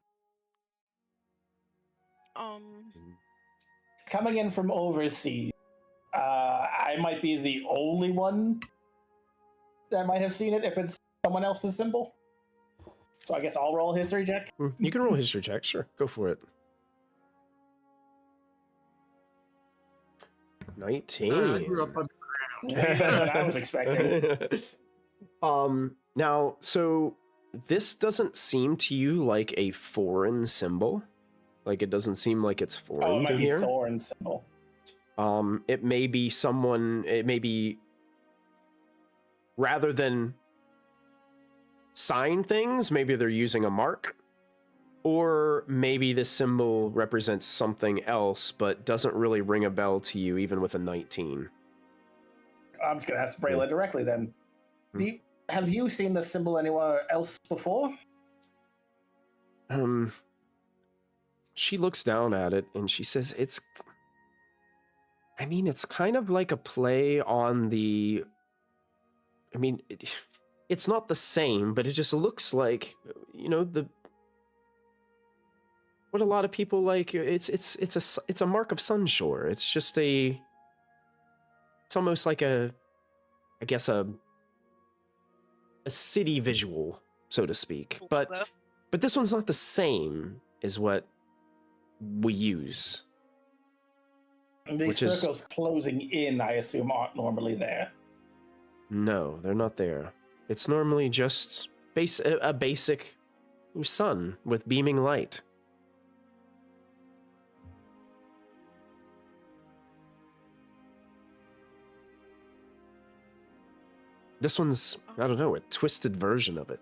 Coming in from overseas, I might be the only one that might have seen it if it's someone else's symbol. So I guess I'll roll a history check. You can roll a history check, sure. Go for it. 19. I grew up on That's what I was expecting. Now, so this doesn't seem to you like a foreign symbol. Like, it doesn't seem like it's foreign it to might here. be Thorne symbol. It may be rather than sign things, maybe they're using a mark, or maybe this symbol represents something else, but doesn't really ring a bell to you, even with a 19. I'm just gonna ask Bralla directly then. Have you seen this symbol anywhere else before? She looks down at it and she says, it's kind of like a play on the, it's not the same, but it just looks like, what a lot of people like. It's a mark of Sunshore. It's just it's almost like a city visual, so to speak. But this one's not the same as what we use. These circles closing in, I assume, aren't normally there. No, they're not there. It's normally just a basic sun with beaming light. This one's, I don't know, a twisted version of it.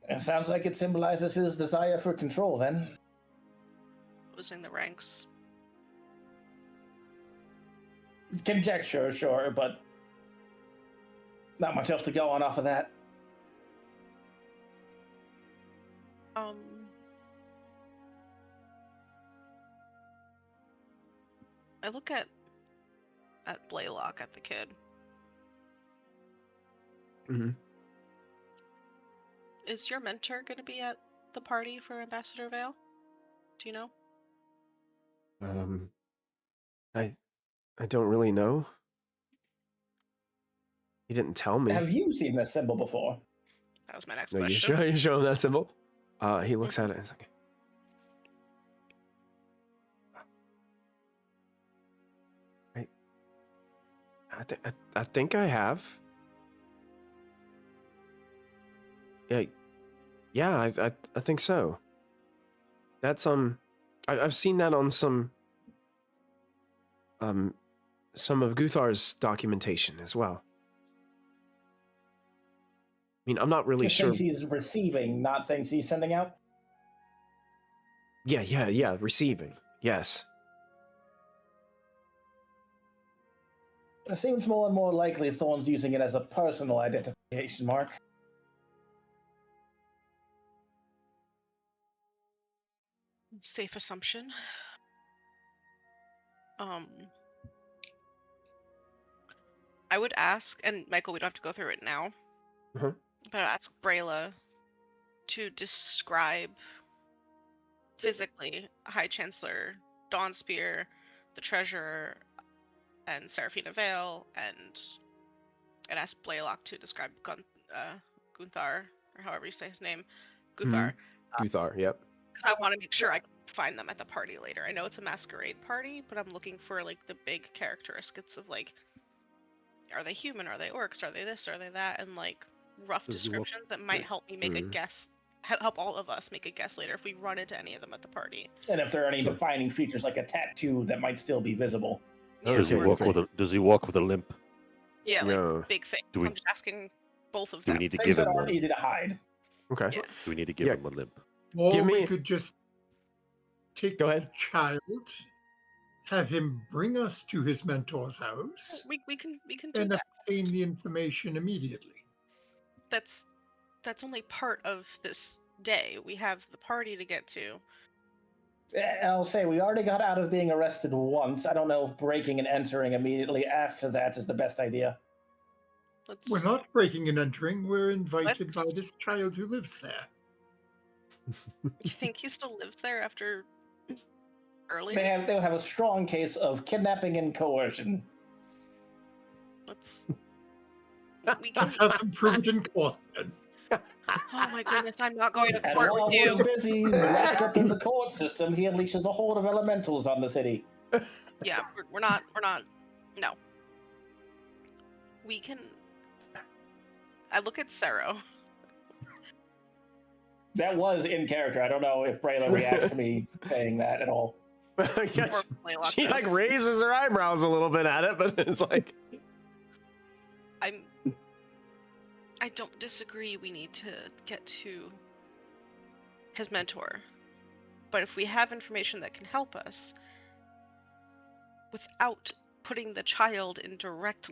It sounds like it symbolizes his desire for control, then. Losing the ranks. Conjecture, sure, but not much else to go on off of that. Um. I look at Blaylock, at the kid. Hmm. Is your mentor going to be at the party for Ambassador Vale? Do you know? I don't really know. He didn't tell me. Have you seen this symbol before? That was my next No, you question. show him that symbol. He looks at it and is like, I think I have. Yeah, I think so. That's I've seen that on some of Guthar's documentation as well. I mean, I'm not really sure. Things he's receiving, not things he's sending out. Yeah, receiving. Yes. It seems more and more likely Thorne's using it as a personal identification mark. Safe assumption. I would ask, and Michael, we don't have to go through it now, Uh-huh. but I'd ask Bralla to describe physically High Chancellor Dawnspear, the Treasurer, and Seraphina Vale, and I'd ask Blaylock to describe Gunthar, or however you say his name, Guthar. Guthar, yep. Because I want to make sure I can find them at the party later. I know it's a masquerade party, but I'm looking for like the big characteristics of like, are they human? Are they orcs? Are they this? Are they that? And like rough Does he look- descriptions that might help me make a guess. Help all of us make a guess later if we run into any of them at the party. And if there are any So- defining features like a tattoo that might still be visible. Oh, Does he okay, walk okay. Does he walk with a limp? Yeah, like Yeah. big things. Do we- I'm just asking both of Do them. we need to Things give that him aren't one? easy to hide. Okay. Yeah. Do we need to give Yeah. him a limp? Or Give we me- could just take Go the ahead. child, have him bring us to his mentor's house, We can do and that. obtain the information immediately. That's only part of this day. We have the party to get to. And I'll say we already got out of being arrested once. I don't know if breaking and entering immediately after that is the best idea. Let's. We're not breaking and entering, we're invited by Let's- this child who lives there. You think he still lives there after earlier? They'll have a strong case of kidnapping and coercion. Let's. We can. Let's have him prove it in court then. Oh my goodness! I'm not going to And court while with you. we're busy wrapped up in the court system, he unleashes a horde of elementals on the city. Yeah, we're not. No. We can. I look at Sero. That was in character. I don't know if Brayla reacts to me saying that at all. I guess or Blaylock she like does. raises her eyebrows a little bit at it, but it's like, I don't disagree. We need to get to his mentor, but if we have information that can help us, without putting the child in direct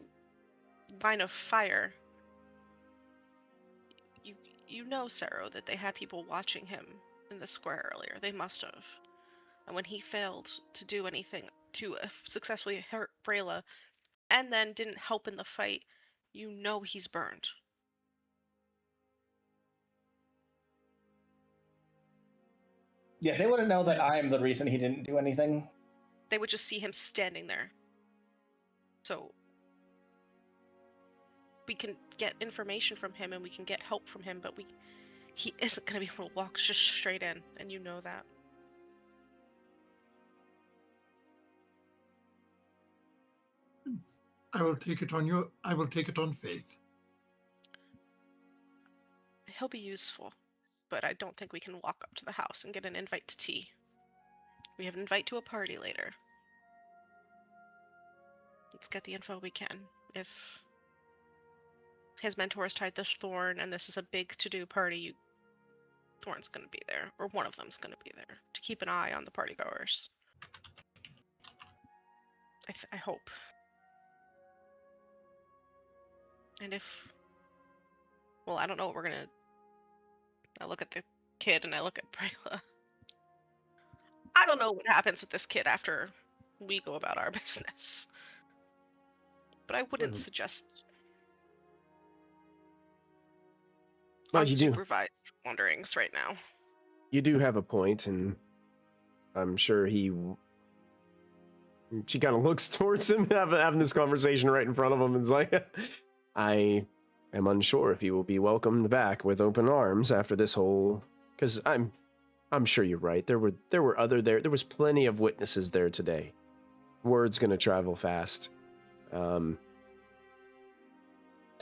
line of fire, you know, Sero, that they had people watching him in the square earlier. They must have. And when he failed to do anything to successfully hurt Brayla, and then didn't help in the fight, you know he's burned. Yeah, they wouldn't know that I'm the reason he didn't do anything. They would just see him standing there. So we can get information from him and we can get help from him, but he isn't going to be able to walk just straight in, and you know that. I will take it on faith. He'll be useful, but I don't think we can walk up to the house and get an invite to tea. We have an invite to a party later. Let's get the info we can. If his mentor is tied to Thorne and this is a big to-do party, Thorne's going to be there, or one of them's going to be there, to keep an eye on the partygoers. I hope. And if... Well, I don't know what we're going to... I look at the kid and I look at Brayla. I don't know what happens with this kid after we go about our business. But I wouldn't suggest Well, you do. unsupervised wanderings right now. You do have a point, and I'm sure she kind of looks towards him, having this conversation right in front of him, and is like, I am unsure if he will be welcomed back with open arms after this whole, because I'm sure you're right. There was plenty of witnesses there today. Word's gonna travel fast.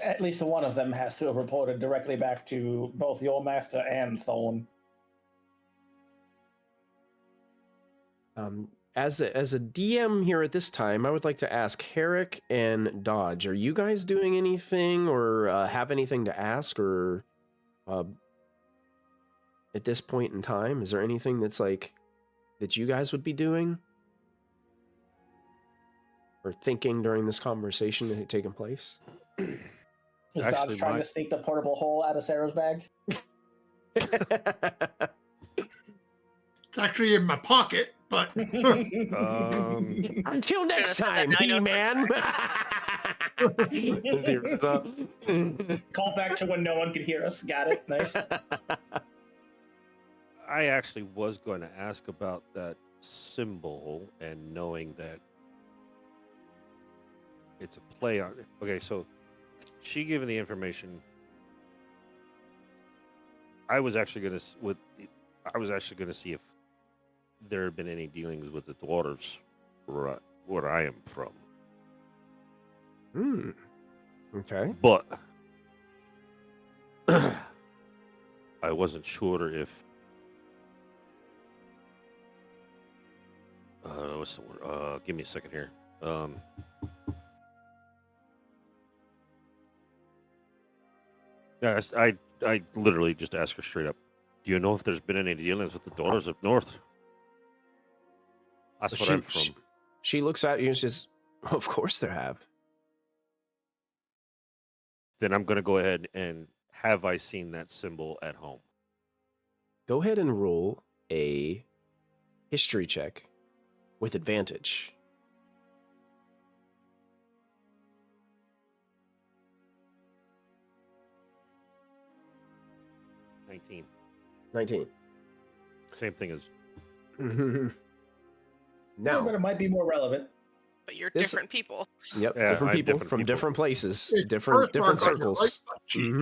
At least one of them has to have reported directly back to both your master and Thorne. As a DM here at this time, I would like to ask Herrick and Dodge, are you guys doing anything or have anything to ask or at this point in time? Is there anything that's like that you guys would be doing or thinking during this conversation that had taken place? Is Actually, Dodge trying to sneak the portable hole out of Sarah's bag? It's actually in my pocket, but Until next Should've said that time, 903. He-Man. Call back to when no one could hear us. Got it. Nice. I actually was going to ask about that symbol and knowing that it's a play on. Okay, so she given the information. I was actually going to see if there had been any dealings with the dwarves where I am from. Okay. But I wasn't sure if what's the word? Give me a second here. Yeah, I literally just asked her straight up. Do you know if there's been any dealings with the daughters of North? That's what I'm from. She looks at you and says, "Of course there have." Then I'm going to go ahead and have I seen that symbol at home? Go ahead and roll a history check with advantage. $19. 19. Same thing as But Now, it might be more relevant. But you're This- different people. yep, Yeah, different I'm people different from people. different places, It's different birthmark on your circles. right butt cheek.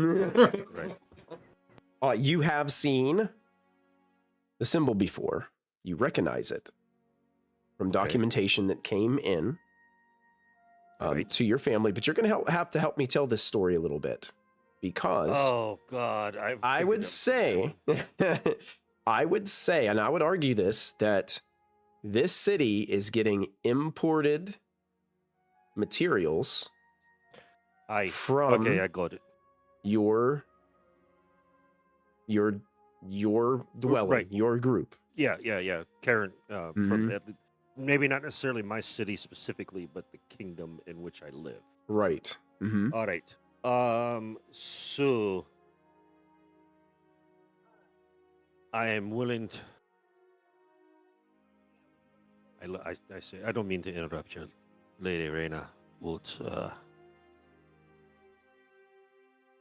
right. You have seen the symbol before. You recognize it from Okay. documentation that came in Right. to your family, but you're going to have to help me tell this story a little bit because Oh God! I would say, I would say, and I would argue this, that this city is getting imported materials from okay, I got it. your dwelling, Right. your group. Yeah. Karen, Mm-hmm. from maybe not necessarily my city specifically, but the kingdom in which I live. Right. Mm-hmm. All right. So I am willing to. I say I don't mean to interrupt you, Lady Reyna, but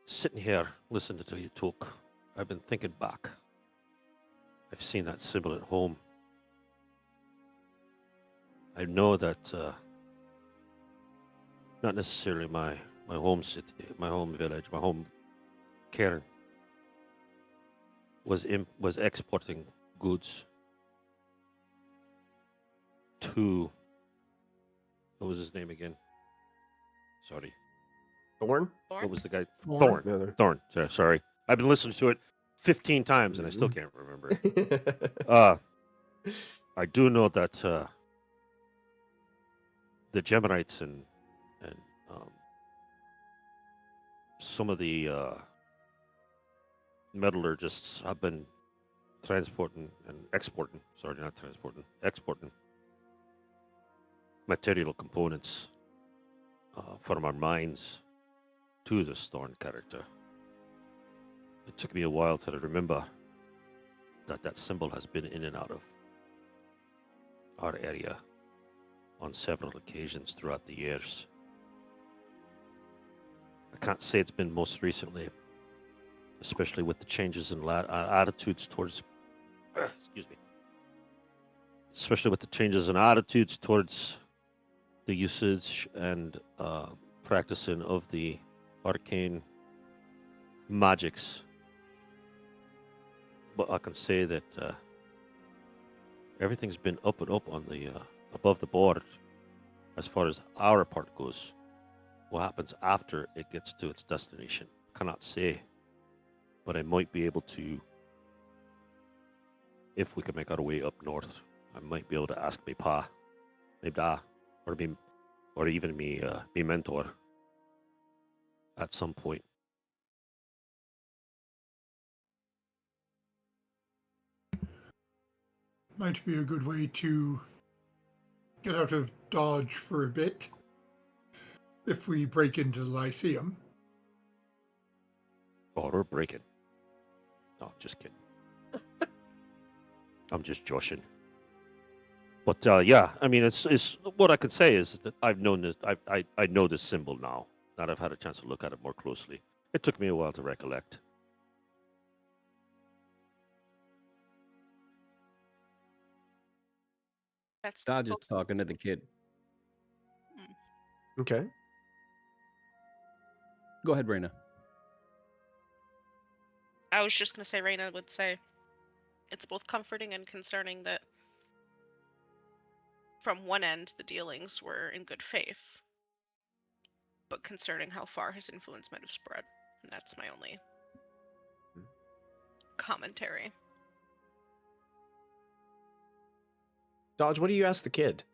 sitting here listening to you talk, I've been thinking back. I've seen that symbol at home. I know that not necessarily my home city, my home village, my home cairn was exporting goods to, what was his name again? Sorry, Thorne? what was the guy? Thorne. Thorne. Thorne. Sorry, I've been listening to it 15 times and I still can't remember it. I do know that the Geminites and some of the metallurgists have been transporting and exporting. Sorry, not transporting, exporting material components from our mines to this Thorne character. It took me a while to remember that symbol has been in and out of our area on several occasions throughout the years. I can't say it's been most recently, especially with the changes in attitudes towards, excuse me, especially with the changes in attitudes towards the usage and practicing of the arcane magics. But I can say that everything's been up and up on the above the board as far as our part goes. What happens after it gets to its destination, cannot say. But I might be able to, if we can make our way up north, I might be able to ask me pa, me da, or even me mentor at some point. Might be a good way to get out of Dodge for a bit if we break into the Lyceum. Oh, we're breaking. No, just kidding. I'm just joshing. But yeah, I mean, it's what I could say is that I've known this. I know this symbol now that I've had a chance to look at it more closely. It took me a while to recollect. That's Dodge is talking to the kid. Okay. Go ahead, Raina. I was just gonna say, Raina would say, it's both comforting and concerning that from one end the dealings were in good faith, but concerning how far his influence might have spread. And that's my only commentary. Dodge, what do you ask the kid?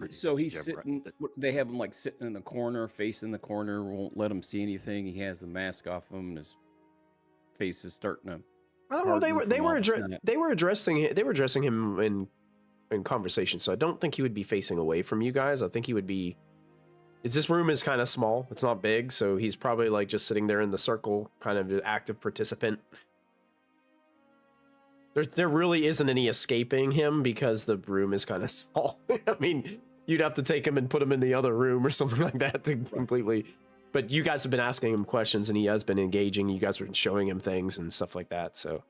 So he's Yeah, sitting. They have him like sitting in the corner, facing the corner. Won't let him see anything. He has the mask off him, and his face is starting to. I don't know. They harden were from all the snot. they were addressing him in conversation. So I don't think he would be facing away from you guys. I think he would be. This room is kind of small. It's not big, so he's probably like just sitting there in the circle, kind of an active participant. There really isn't any escaping him because the room is kind of small. I mean, you'd have to take him and put him in the other room or something like that to completely. But you guys have been asking him questions, and he has been engaging. You guys were showing him things and stuff like that. So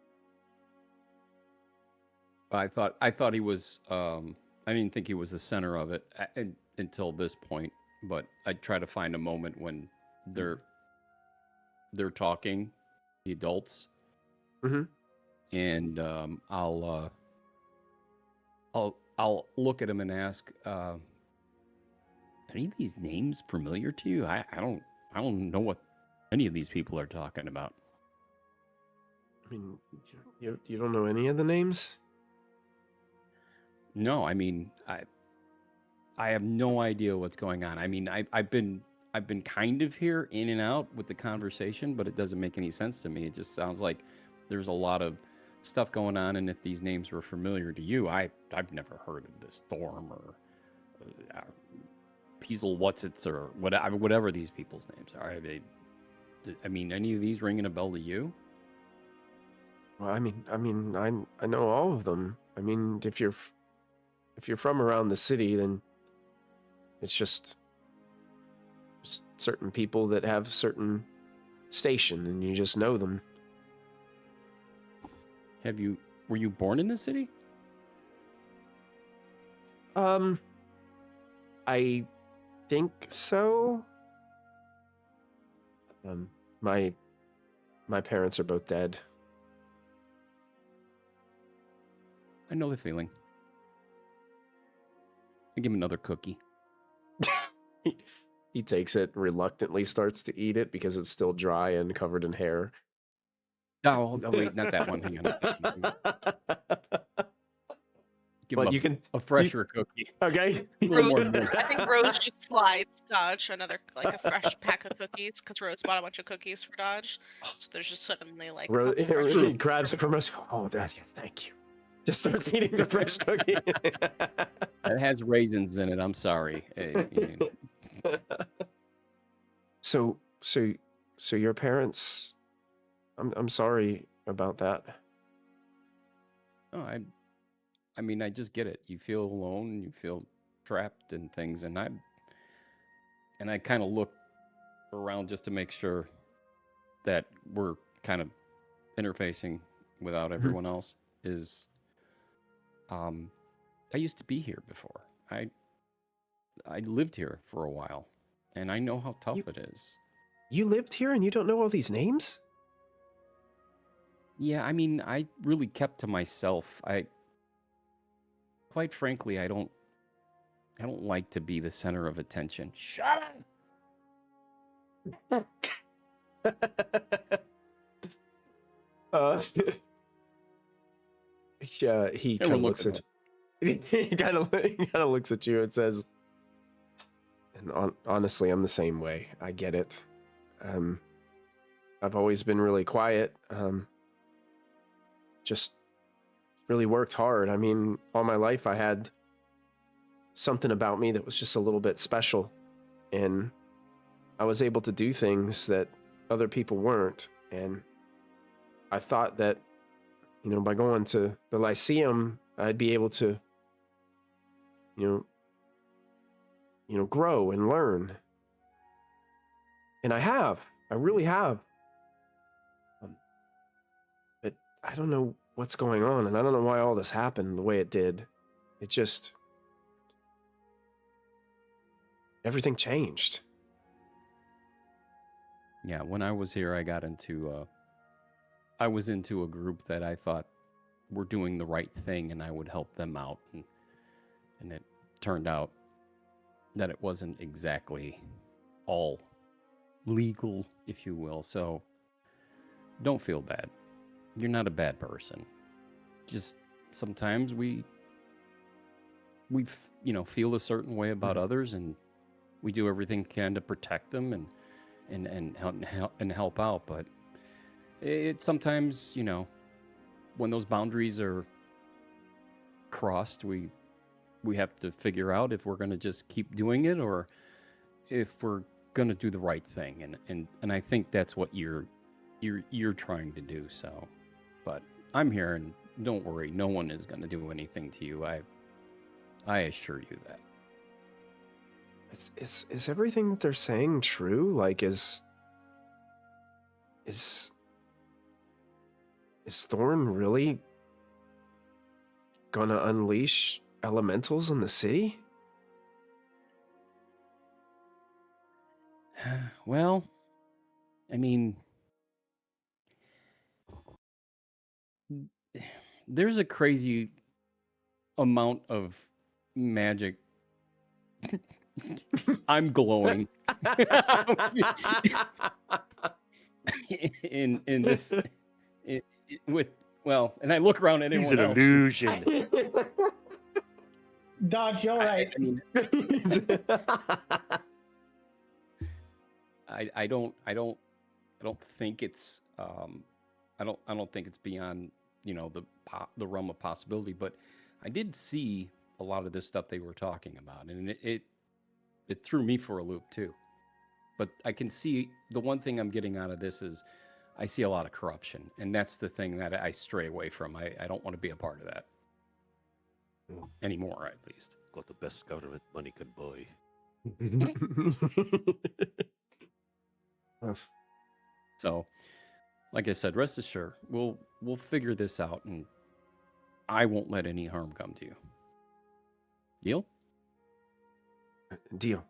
I thought he was. I didn't think he was the center of it until this point. But I try to find a moment when they're talking, the adults, and I'll look at him and ask, "Are any of these names familiar to you? I don't know what any of these people are talking about." I mean, you don't know any of the names? No, I mean, I have no idea what's going on. I mean, I've been kind of here in and out with the conversation, but it doesn't make any sense to me. It just sounds like there's a lot of stuff going on, and if these names were familiar to you, I've never heard of this Thorne or Peasel Whatsits or whatever these people's names are. I mean, any of these ringing a bell to you? Well, I know all of them. I mean, if you're from around the city, then it's just certain people that have certain station, and you just know them. Were you born in the city? I think so. My parents are both dead. I know the feeling. I give him another cookie. He takes it, reluctantly starts to eat it because it's still dry and covered in hair. Oh wait, not that one. Hang on. Give But him you can a fresher cookie. Okay. Rose, I think Rose just slides Dodge another a fresh pack of cookies because Rose bought a bunch of cookies for Dodge. So there's just suddenly like. He grabs it from us. Oh, Dad, yes, thank you. Just starts eating the fresh cookie. It has raisins in it. I'm sorry. So your parents I'm sorry about that. No, I mean, I just get it. You feel alone, you feel trapped in things, and I kind of look around just to make sure that we're kind of interfacing without everyone else. I used to be here before. I lived here for a while, and I know how tough it is. You lived here and you don't know all these names? Yeah, I mean, I really kept to myself. Quite frankly, I don't like to be the center of attention. Shut up. Yeah, he kind of looks at he kind of looks at you and says, and honestly, I'm the same way. I get it. I've always been really quiet. Just really worked hard. I mean, all my life I had something about me that was just a little bit special, and I was able to do things that other people weren't. And I thought that, you know, by going to the Lyceum, I'd be able to, you know, grow and learn. And I really have. But I don't know what's going on, and I don't know why all this happened the way it did. It just, everything changed. Yeah, when I was here, I was into a group that I thought were doing the right thing, and I would help them out, and it turned out that it wasn't exactly all legal, if you will. So don't feel bad. You're not a bad person. Just sometimes we feel a certain way about others, and we do everything we can to protect them and help out. But it sometimes, when those boundaries are crossed, we have to figure out if we're going to just keep doing it or if we're going to do the right thing. And I think that's what you're trying to do. So, but I'm here, and don't worry, no one is going to do anything to you. I assure you that. Is everything that they're saying true? Like, is Thorne really gonna unleash elementals in the city? Well, I mean, there's a crazy amount of magic. I'm glowing in this and I look around at He's anyone an else. illusion. Dodge, you're right. I don't think it's I don't think it's beyond the realm of possibility, but I did see a lot of this stuff they were talking about, and it threw me for a loop too. But I can see the one thing I'm getting out of this is I see a lot of corruption, and that's the thing that I stray away from. I don't want to be a part of that anymore, at least. Got the best government money can buy. So, like I said, rest assured, we'll figure this out, and I won't let any harm come to you. Deal? Deal.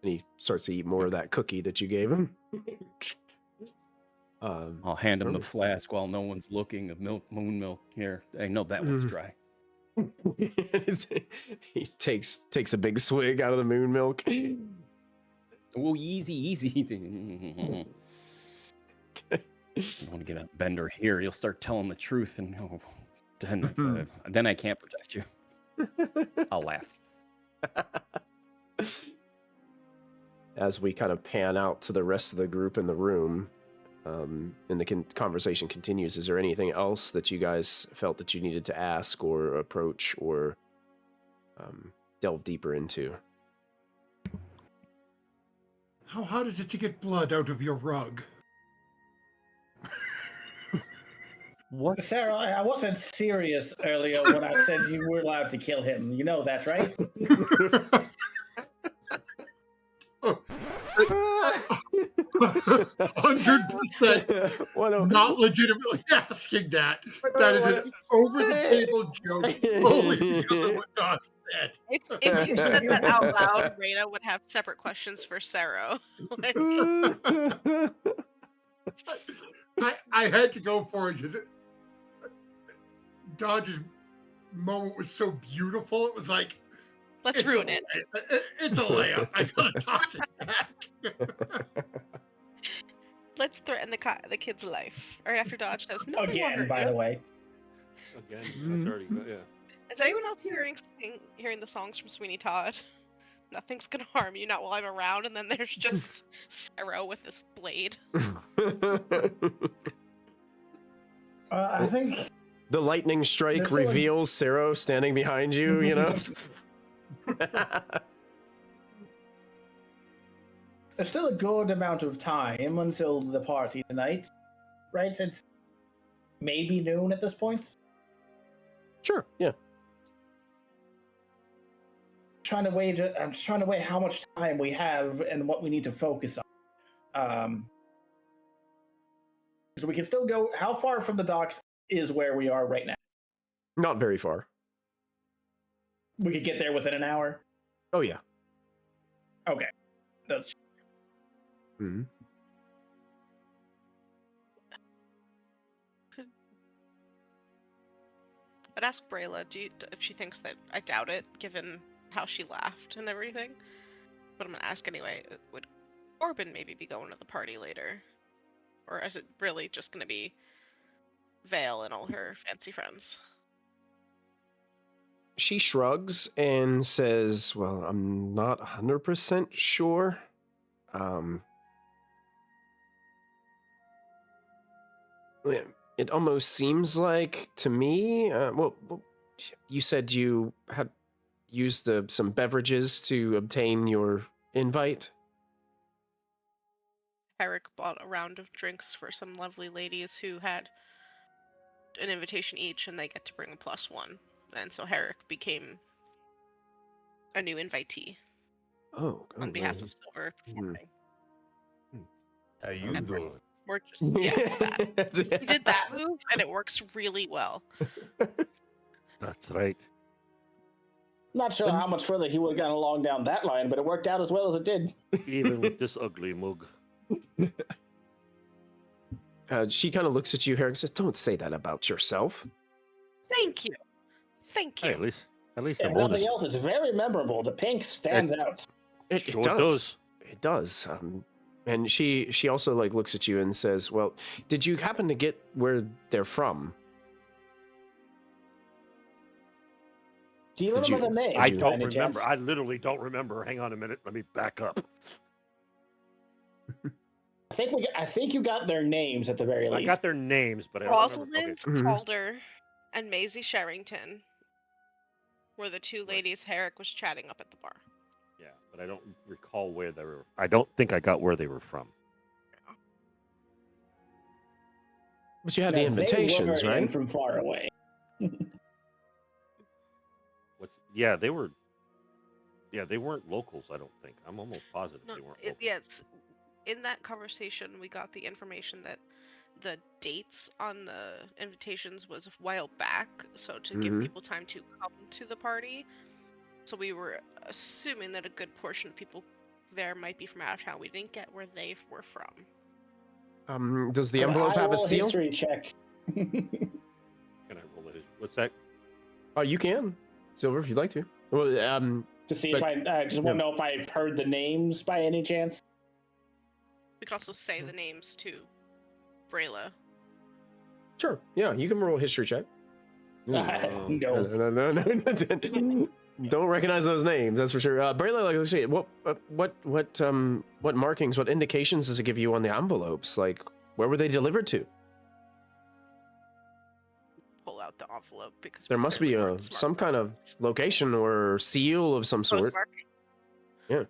And he starts to eat more of that cookie that you gave him. I'll hand him the flask while no one's looking of moon milk. Here, I know that one's dry. He takes a big swig out of the moon milk. Oh, easy. I want to get a bender here. He'll start telling the truth, and then I can't protect you. I'll laugh. As we kind of pan out to the rest of the group in the room, and the conversation continues, is there anything else that you guys felt that you needed to ask or approach or delve deeper into? How hot is it to get blood out of your rug? What? Sarah, I wasn't serious earlier when I said you were allowed to kill him. You know that, right? 100% What a- not legitimately asking that. That is an over-the-table joke. Only because of what Doc said. If you said that out loud, Reyna would have separate questions for Sarah. Like, I had to go for it because Dodge's moment was so beautiful. It was like, let's ruin it. It's a layup. I gotta toss it back. Let's threaten the kid's life. Right after Dodge says nothing will Again, hurt by you. the way. Again, that's already yeah. Is anyone else hearing the songs from Sweeney Todd? Nothing's gonna harm you, not while I'm around, and then there's just Sarah with this blade. I think the lightning strike There's still a- reveals Cero standing behind you, you know? there's still a good amount of time until the party tonight, right? It's maybe noon at this point. Sure, yeah. I'm just trying to weigh how much time we have and what we need to focus on. So we can still go. How far from the docks is where we are right now? Not very far. We could get there within an hour. Oh, yeah. Okay, that's Mhm. I'd ask Brayla if she thinks that I doubt it, given how she laughed and everything. But I'm gonna ask anyway. Would Corbin maybe be going to the party later, or is it really just gonna be Vale and all her fancy friends? She shrugs and says, well, I'm not 100% sure. It almost seems like to me, well, you said you had used some beverages to obtain your invite. Eric bought a round of drinks for some lovely ladies who had an invitation each, and they get to bring a +1. And so Herrick became a new invitee on behalf of Silver. Performing. How you doing? We're just that. He did that move, and it works really well. That's right. not sure how much further he would have gone along down that line, but it worked out as well as it did. Even with this ugly mug. She kind of looks at you, Herrick, and says, don't say that about yourself. Thank you. Thank you. Hey, at least If I'm nothing honest. else, it's very memorable. The pink stands out. It Sure does. It does. And she also like looks at you and says, well, did you happen to get where they're from? Do you remember the name? I by don't any remember. chance? I literally don't remember. Hang on a minute. Let me back up. I think you got their names at the very I least. got their names, but I don't remember. Rosalind Mhm. Calder and Maisie Sherrington were the two ladies Herrick was chatting up at the bar. Yeah, but I don't recall where they were. I don't think I got where they were from. But you had Now, the invitations, they were in right? from far away. Yeah, they were. Yeah, they weren't locals. I don't think. I'm almost positive No, they weren't. Locals. yes. In that conversation, we got the information that the dates on the invitations was a while back, so to give Mhm. people time to come to the party. So we were assuming that a good portion of people there might be from out of town. We didn't get where they were from. Does the Could envelope I have a roll seal? history check. Can I roll it? What's that? Oh, you can, Silver, if you'd like to. Well, to see But- if I just want to know if I've heard the names by any chance. We could also say the names to Brayla. sure. Yeah, you can roll a history check. No. No. Don't recognize those names, that's for sure. Brayla, like, let's see, what markings, what indications does it give you on the envelopes? Like, where were they delivered to? Pull out the envelope because There we must clearly be weren't smart some kind of persons. location or seal of some sort. Postmark? Yeah.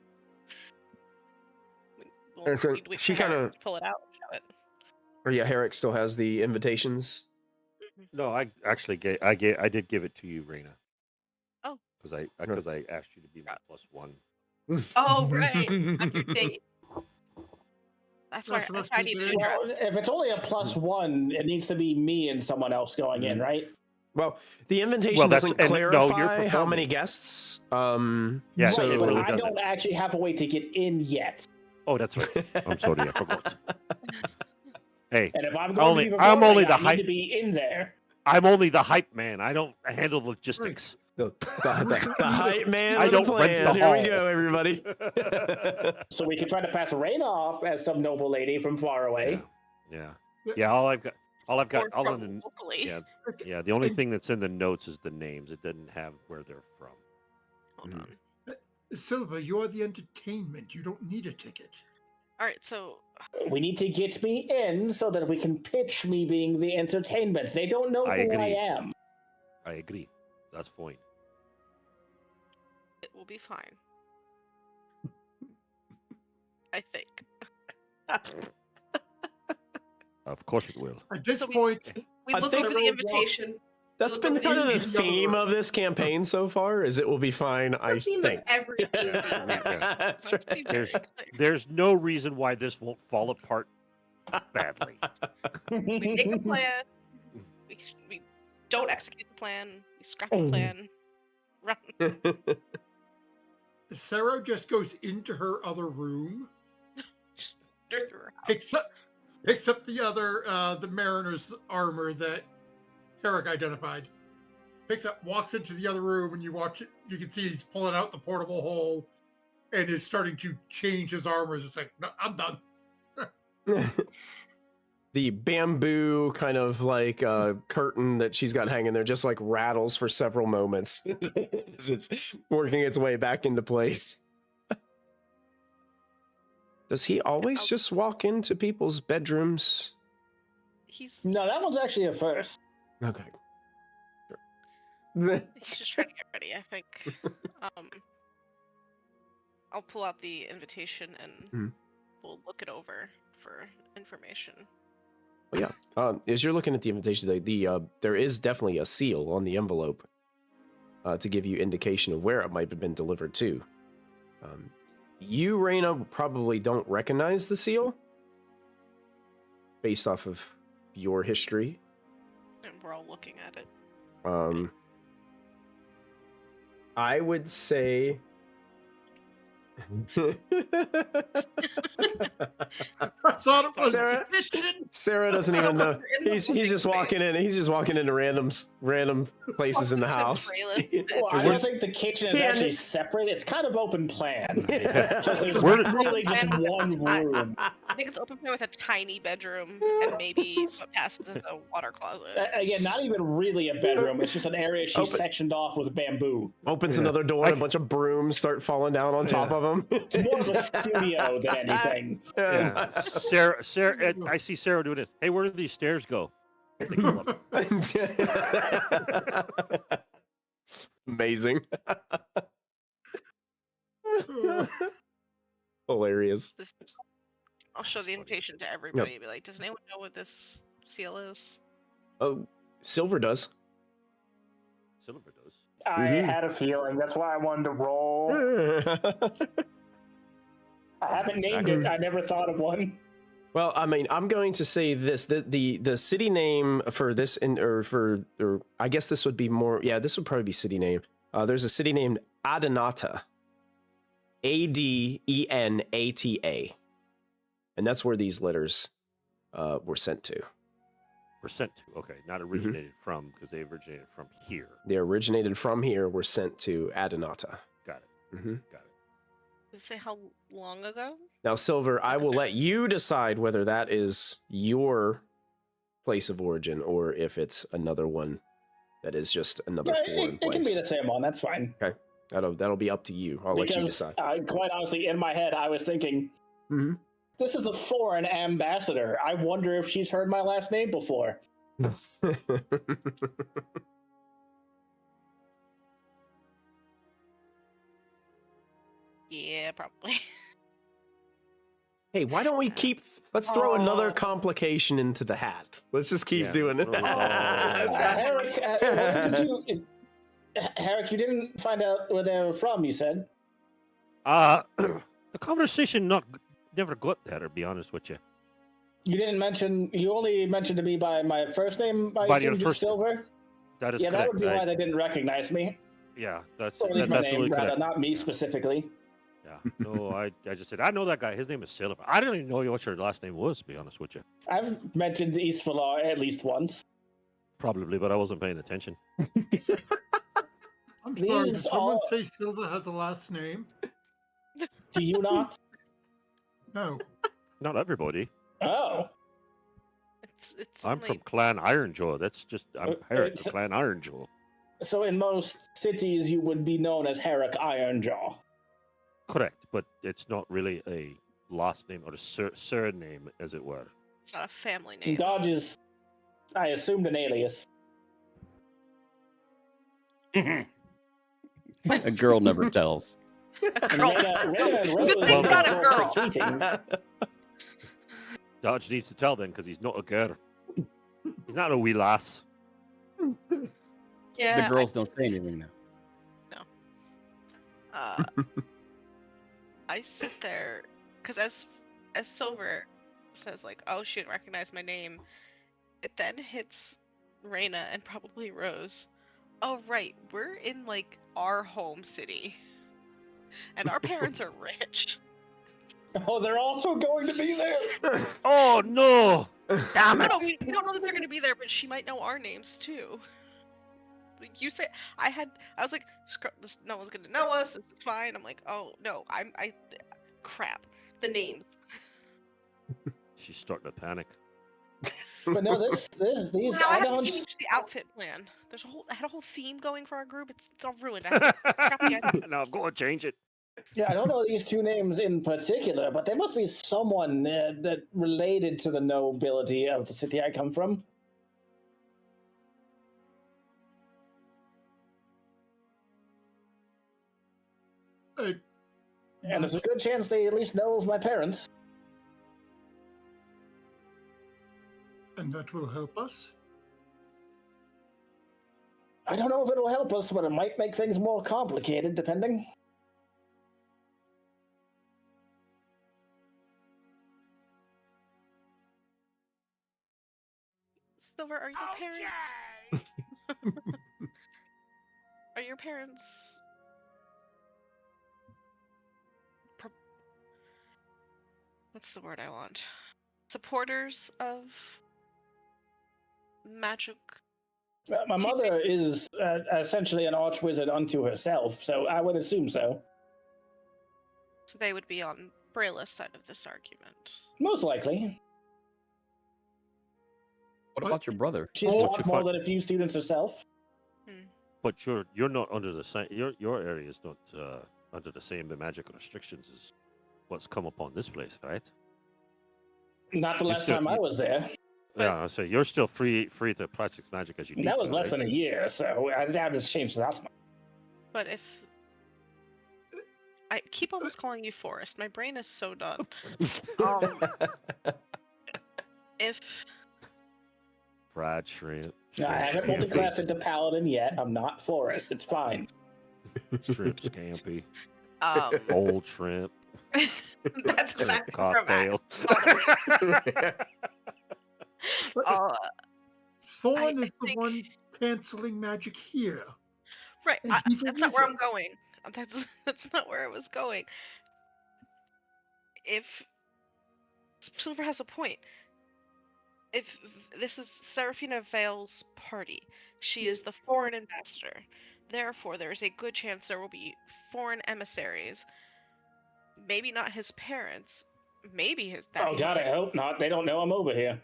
Well, And so we'd wait she for Herrick kinda- to pull it out and show it. Or yeah, Herrick still has the invitations No, I actually I did give it to you, Raina. Oh. Because I asked you to be my +1. Oh, right. On your date. That's why I need a new Well, dress. if it's only a +1, it needs to be me and someone else going in, right? Well, the invitation Well, that's- doesn't and- no, you're clarify how many performing. guests. Yeah, so it but really I doesn't. don't actually have a way to get in yet. Oh, that's right. I'm sorry, I forgot. Hey, And if I'm going to be I'm only performing, the I need to be in there. I'm only the hype man. I don't handle logistics. the hype man. I with a don't rent plan. the Here we hall. go, everybody. So we can try to pass Raina off as some noble lady from far away. Yeah. All I've got, Or all from in locally. yeah. The only thing that's in the notes is the names. It doesn't have where they're from. Hold on. Silva, you're the entertainment. You don't need a ticket. All right, so We need to get me in so that we can pitch me being the entertainment. They don't know I who I agree. am. I agree. That's fine. it will be fine. I think. Of course it will. At this So we- point, We I look think- over the invitation. That's Look been over kind of the invitation. theme of this campaign so far. Is it will be fine. I The theme think. of everything. That's Let's right. be very clear. There's no reason why this won't fall apart badly. We make a plan. We don't execute the plan. We scrap the plan. Run. Sarah just goes into her other room, Through her house. picks up the other the mariner's armor that Herrick identified. Picks up, walks into the other room, and you can see he's pulling out the portable hole and is starting to change his armor. It's like, no, I'm done. The bamboo kind of like curtain that she's got hanging there just like rattles for several moments as it's working its way back into place. Does he always just walk into people's bedrooms? He's No, that one's actually a first. Okay. he's just trying to get ready, I think. I'll pull out the invitation and we'll look it over for information. Well, yeah. As you're looking at the invitation, there is definitely a seal on the envelope to give you indication of where it might have been delivered to. You, Raina, probably don't recognize the seal based off of your history. And we're all looking at it. I would say. I thought it was Sarah doesn't even know. He's just walking in. He's just walking into random places in the house. Well, I don't think the kitchen is actually separate. It's kind of open plan. It's really just one room. I think it's open plan with a tiny bedroom and maybe what passes as a water closet. Again, not even really a bedroom. It's just an area she sectioned off with bamboo. Opens another door and a bunch of brooms start falling down on top of him. It's more of a studio than anything. Yeah. Sarah, I see Sarah doing this. Hey, where do these stairs go? Amazing. Hilarious. I'll show the invitation to everybody and be like, does anyone know what this seal is? Oh, Silver does. Silver does. I had a feeling. That's why I wanted to roll. I haven't named it. I never thought of one. Well, I mean, I'm going to say this: the city name for this, or I guess this would be more. Yeah, this would probably be city name. There's a city named Adenata, Adenata, and that's where these letters were sent to. Were sent to. Okay, not originated from, because they originated from here. They originated from here. Were sent to Adenata. Got it. Mm-hmm. Got it. Does it say how long ago? Now, Silver, I will let you decide whether that is your place of origin or if it's another one that is just another foreign place. It can be the same one. That's fine. Okay, that'll be up to you. I'll let you decide. Quite honestly, in my head, I was thinking, this is the foreign ambassador. I wonder if she's heard my last name before. Yeah, probably. Hey, why don't we let's throw another Oh. complication into the hat. Let's just keep Yeah, doing it. throw it all That's in. right. Herrick, where did you... Herrick, you didn't find out where they were from, you said? The conversation never got there, to be honest with you. You didn't mention... You only mentioned to me by my first name, I By your assume, first name. Silver? That is Yeah, correct. that would be why they didn't recognize me. Yeah, that's Or at least that's my name, absolutely rather, correct. not me Yeah. specifically. Yeah. No, I just said I know that guy. His name is Silver. I didn't even know what your last name was, to be honest with you. I've mentioned East Valar at least once. Probably, but I wasn't paying attention. I'm sorry, did These someone all... say Silva has a last name? Do you not? No. Not everybody. Oh. It's I'm only from Clan Ironjaw. That's just I'm Herrick, so- Clan Ironjaw. So in most cities, you would be known as Herrick Ironjaw. Correct, but it's not really a last name or a surname, as it were. it's not a family name. Dodge is, I assumed, an alias. A girl never tells. And Rena and Rose Good thing are not a both girl. the sweetings. Dodge needs to tell then, because he's not a girl. He's not a wee lass. Yeah, The girls don't say anything now. I sit there because as Silver says, like, oh, she didn't recognize my name. It then hits Reyna and probably Rose. Oh right, we're in like our home city, and our parents are rich. Oh, they're also going to be there. Oh no! Damn No, it! we don't know that they're gonna be there, but she might know our names too. Like you say, I was like, this, no one's gonna know us. This is fine. I'm like, oh no, crap, the names. She's starting to panic. But no, these Now I haven't add-ons. changed the outfit plan. I had a whole theme going for our group. It's all ruined. I have to scrap the idea. No, I'm going to change it. Yeah, I don't know these two names in particular, but there must be someone that related to the nobility of the city I come from. Hey, And there's a good chance they at least know of my parents. and that will help us. I don't know if it'll help us, but it might make things more complicated, depending. Silver, are your parents? Are your parents? What's the word I want? Supporters of magic. My mother is essentially an archwizard unto herself, so I would assume so. So they would be on Bralla's side of this argument. Most likely. What about your brother? She's Oh, taught you more find- than a few students herself. But you're not under the same. Your area is not under the same magical restrictions as what's come upon this place, right? Not the You last still- time I was there. Yeah, I say you're still free to practice magic as you need. That was to, less right? than a year, so I doubt it's changed that much. But if I keep almost calling you Forrest, my brain is so done. If Fried shrimp. I haven't scampi, multi-classed into Paladin yet. I'm not Forest. It's fine. Shrimp scampi. um, Old shrimp. that's Shrimp exactly where I'm at. cocktail. Thorne I is the think- one canceling magic here. Right, And he's a that's not where I'm wizard. going. That's not where I was going. If Silver has a point, if this is Seraphina Vale's party, she is the foreign ambassador. Therefore, there is a good chance there will be foreign emissaries. Maybe not his parents. Maybe his. Oh God, I hope not. They don't know I'm over here.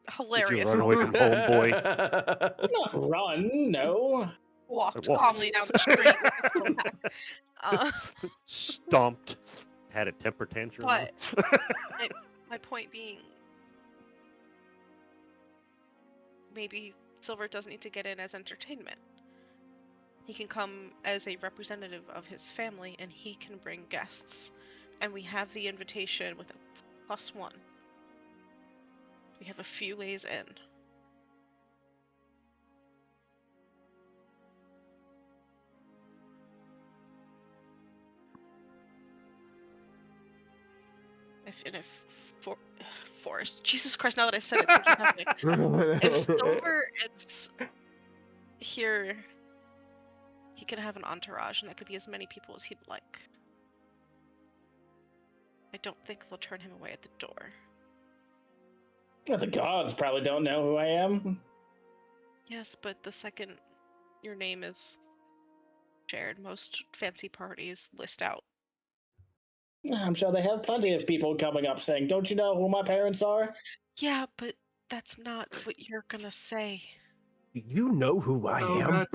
Did Hilarious. you run away from home, boy? Not run, no. Walked Walked. calmly down the street. with his little pack. Stomped. Had a temper tantrum. But- My point being, maybe Silver doesn't need to get in as entertainment. He can come as a representative of his family, and he can bring guests And we have the invitation with a +1. We have a few ways in. Forest. Jesus Christ! Now that I said it, it's happening. If Silver is here, he can have an entourage, and that could be as many people as he'd like. I don't think they'll turn him away at the door. Yeah, the gods probably don't know who I am. Yes, but the second your name is shared, most fancy parties list out. I'm sure they have plenty of people coming up saying, "Don't you know who my parents are?" Yeah, but that's not what you're gonna say. You know who I Oh, am.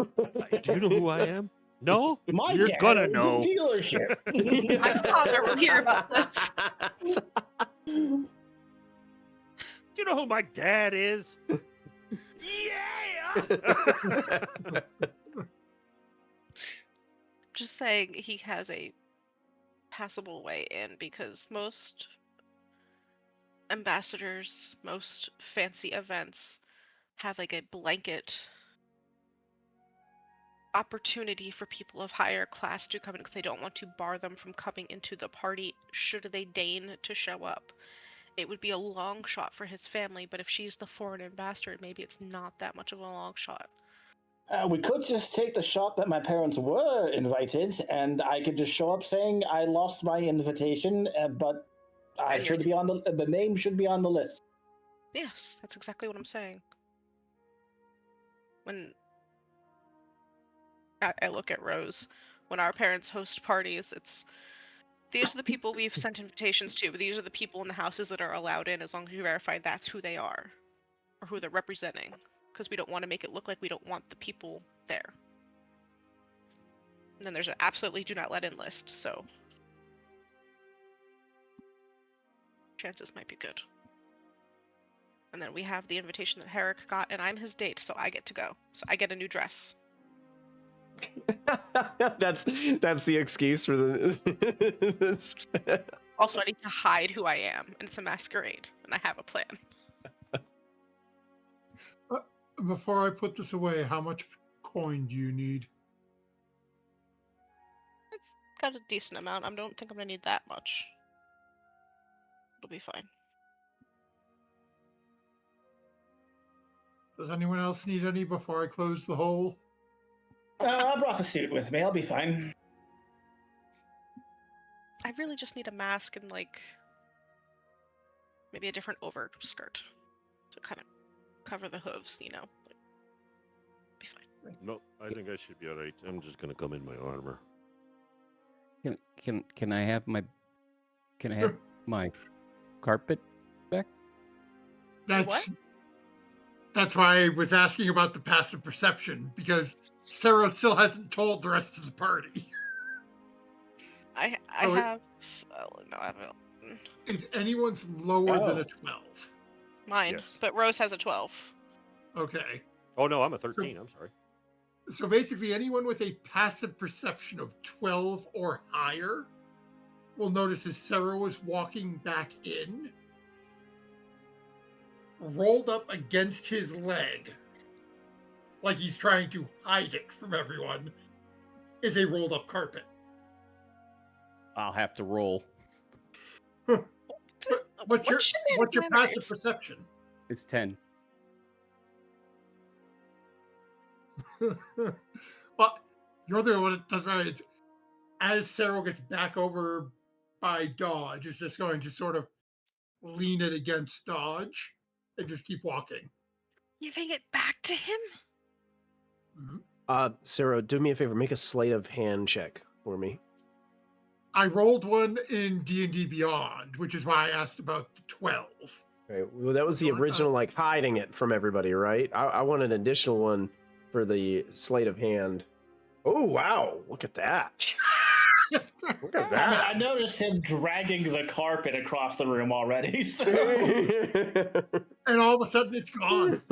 Do you know who I am? No? My You're dad gonna owns a know. dealership. My father will hear about this. Do you know who my dad is? Yeah! Just saying he has a passable way in because most ambassadors, most fancy events have like a blanket opportunity for people of higher class to come in because they don't want to bar them from coming into the party should they deign to show up. It would be a long shot for his family, but if she's the foreign ambassador, maybe it's not that much of a long shot. We could just take the shot that my parents were invited, and I could just show up saying I lost my invitation, but I And you're should be on the name should be on the list. Yes, that's exactly what I'm saying. When I look at Rose, when our parents host parties, these are the people we've sent invitations to, but these are the people in the houses that are allowed in as long as you verify that's who they are or who they're representing, because we don't want to make it look like we don't want the people there. And then there's an absolutely do not let in list, so chances might be good. And then we have the invitation that Herrick got, and I'm his date, so I get to go. So I get a new dress. that's the excuse for the. Also, I need to hide who I am, and it's a masquerade, and I have a plan. Before I put this away, how much coin do you need? It's got a decent amount. I don't think I'm gonna need that much. It'll be fine. Does anyone else need any before I close the hole? I brought the suit with me. I'll be fine. I really just need a mask and like maybe a different overskirt to kind of cover the hooves, you know. But be fine. No, I think I should be alright. I'm just gonna come in my armor. Can I have my carpet back? That's why I was asking about the passive perception, because Sarah still hasn't told the rest of the party. I Oh, have no, I haven't. Is anyone's lower than Oh. a 12? Mine, Yes. but Rose has a 12. Okay. Oh no, I'm a 13. I'm sorry. So basically, anyone with a passive perception of 12 or higher will notice as Sarah was walking back in, rolled up against his leg, like he's trying to hide it from everyone, is a rolled up carpet. I'll have to roll. What's your shenanigans? passive perception? It's 10. Well, you're the one that does right. It's, as Sarah gets back over by Dodge, is just going to sort of lean it against Dodge and just keep walking. Giving it back to him? Mhm. Sarah, do me a favor. Make a sleight of hand check for me. I rolled one in D&D Beyond, which is why I asked about the 12. Okay, well, that was the Okay. original, like hiding it from everybody, right? I want an additional one for the sleight of hand. Oh wow! Look at that! Look at I mean, I that! noticed him dragging the carpet across the room already. So. And all of a sudden it's gone.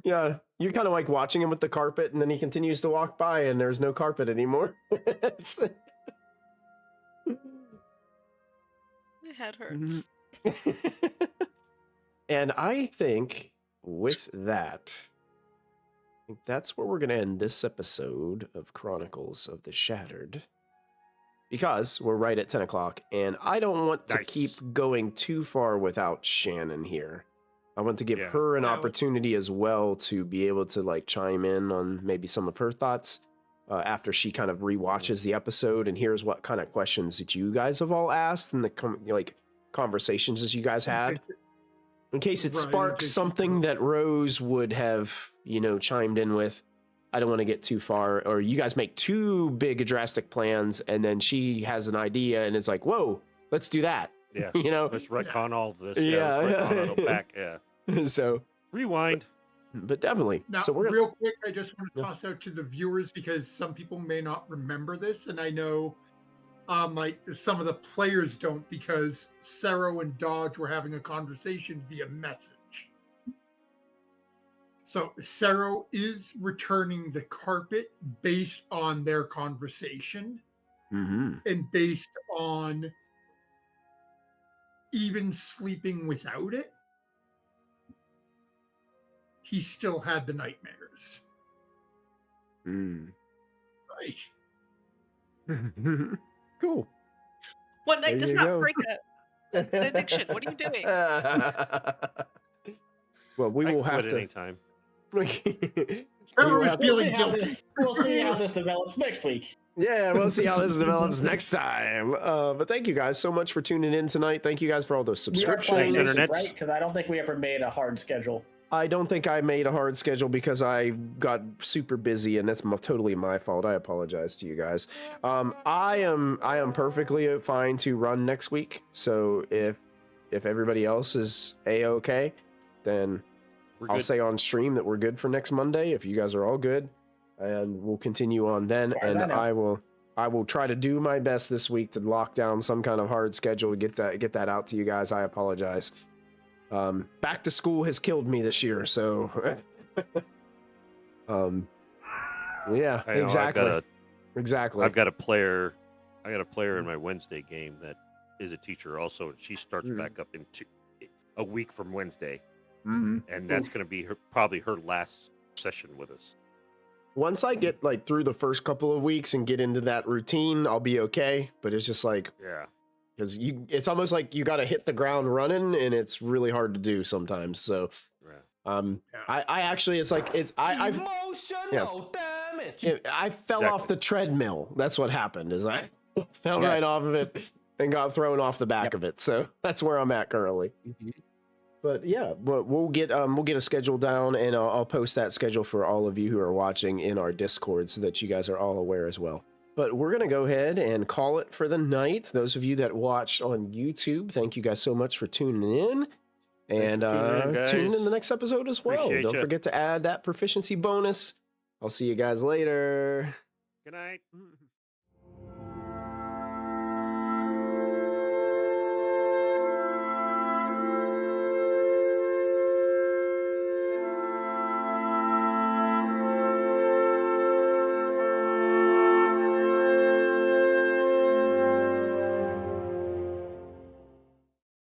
Yeah, you're kind of like watching him with the carpet, and then he continues to walk by, and there's no carpet anymore. My head hurts. And I think with that, I think that's where we're going to end this episode of Chronicles of the Shattered. Because we're right at 10 o'clock, and I don't want to keep going too far without Shannon here. I want to give her an opportunity as well to be able to like chime in on maybe some of her thoughts after she kind of rewatches the episode and hears what kind of questions that you guys have all asked and the conversations that you guys had. In case it sparks something that Rose would have, chimed in with. I don't want to get too far, or you guys make too big a drastic plans, and then she has an idea and it's like, whoa, let's do that. Yeah. Let's retcon all of this. Let's retcon it back. Yeah. So rewind. But definitely. Now, so real quick, I just want to toss out to the viewers because some people may not remember this, and I know some of the players don't because Sero and Dodge were having a conversation via message. So Sero is returning the carpet based on their conversation and based on even sleeping without it. He still had the nightmares. Right. Cool. One night There does you not go. break an addiction. What are you doing? Well, we will have to. Anytime. I was feeling We'll guilty. see how this develops next week. Yeah, we'll see how this develops next time. But thank you guys so much for tuning in tonight. Thank you guys for all those subscriptions. Internet. Right? Because I don't think we ever made a hard schedule. I don't think I made a hard schedule because I got super busy, and that's totally my fault. I apologize to you guys. I am perfectly fine to run next week. So if everybody else is a-okay, then I'll say on stream that we're good for next Monday. If you guys are all good, and we'll continue on then. And I will try to do my best this week to lock down some kind of hard schedule to get that out to you guys. I apologize. Back to school has killed me this year, so yeah, exactly. I've got a player in my Wednesday game that is a teacher also, and she starts back up in a week from Wednesday. And that's going to be probably her last session with us. Once I get through the first couple of weeks and get into that routine, I'll be okay. But it's just because it's almost like you got to hit the ground running, and it's really hard to do sometimes. So, I actually, I've emotional damage. I fell off the treadmill. That's what happened. Is I fell right off of it and got thrown off the back of it. So that's where I'm at currently. But yeah, we'll get a schedule down, and I'll post that schedule for all of you who are watching in our Discord so that you guys are all aware as well. But we're going to go ahead and call it for the night. Those of you that watched on YouTube, thank you guys so much for tuning in. And tune in the next episode as well. Don't forget to add that proficiency bonus. I'll see you guys later. Good night.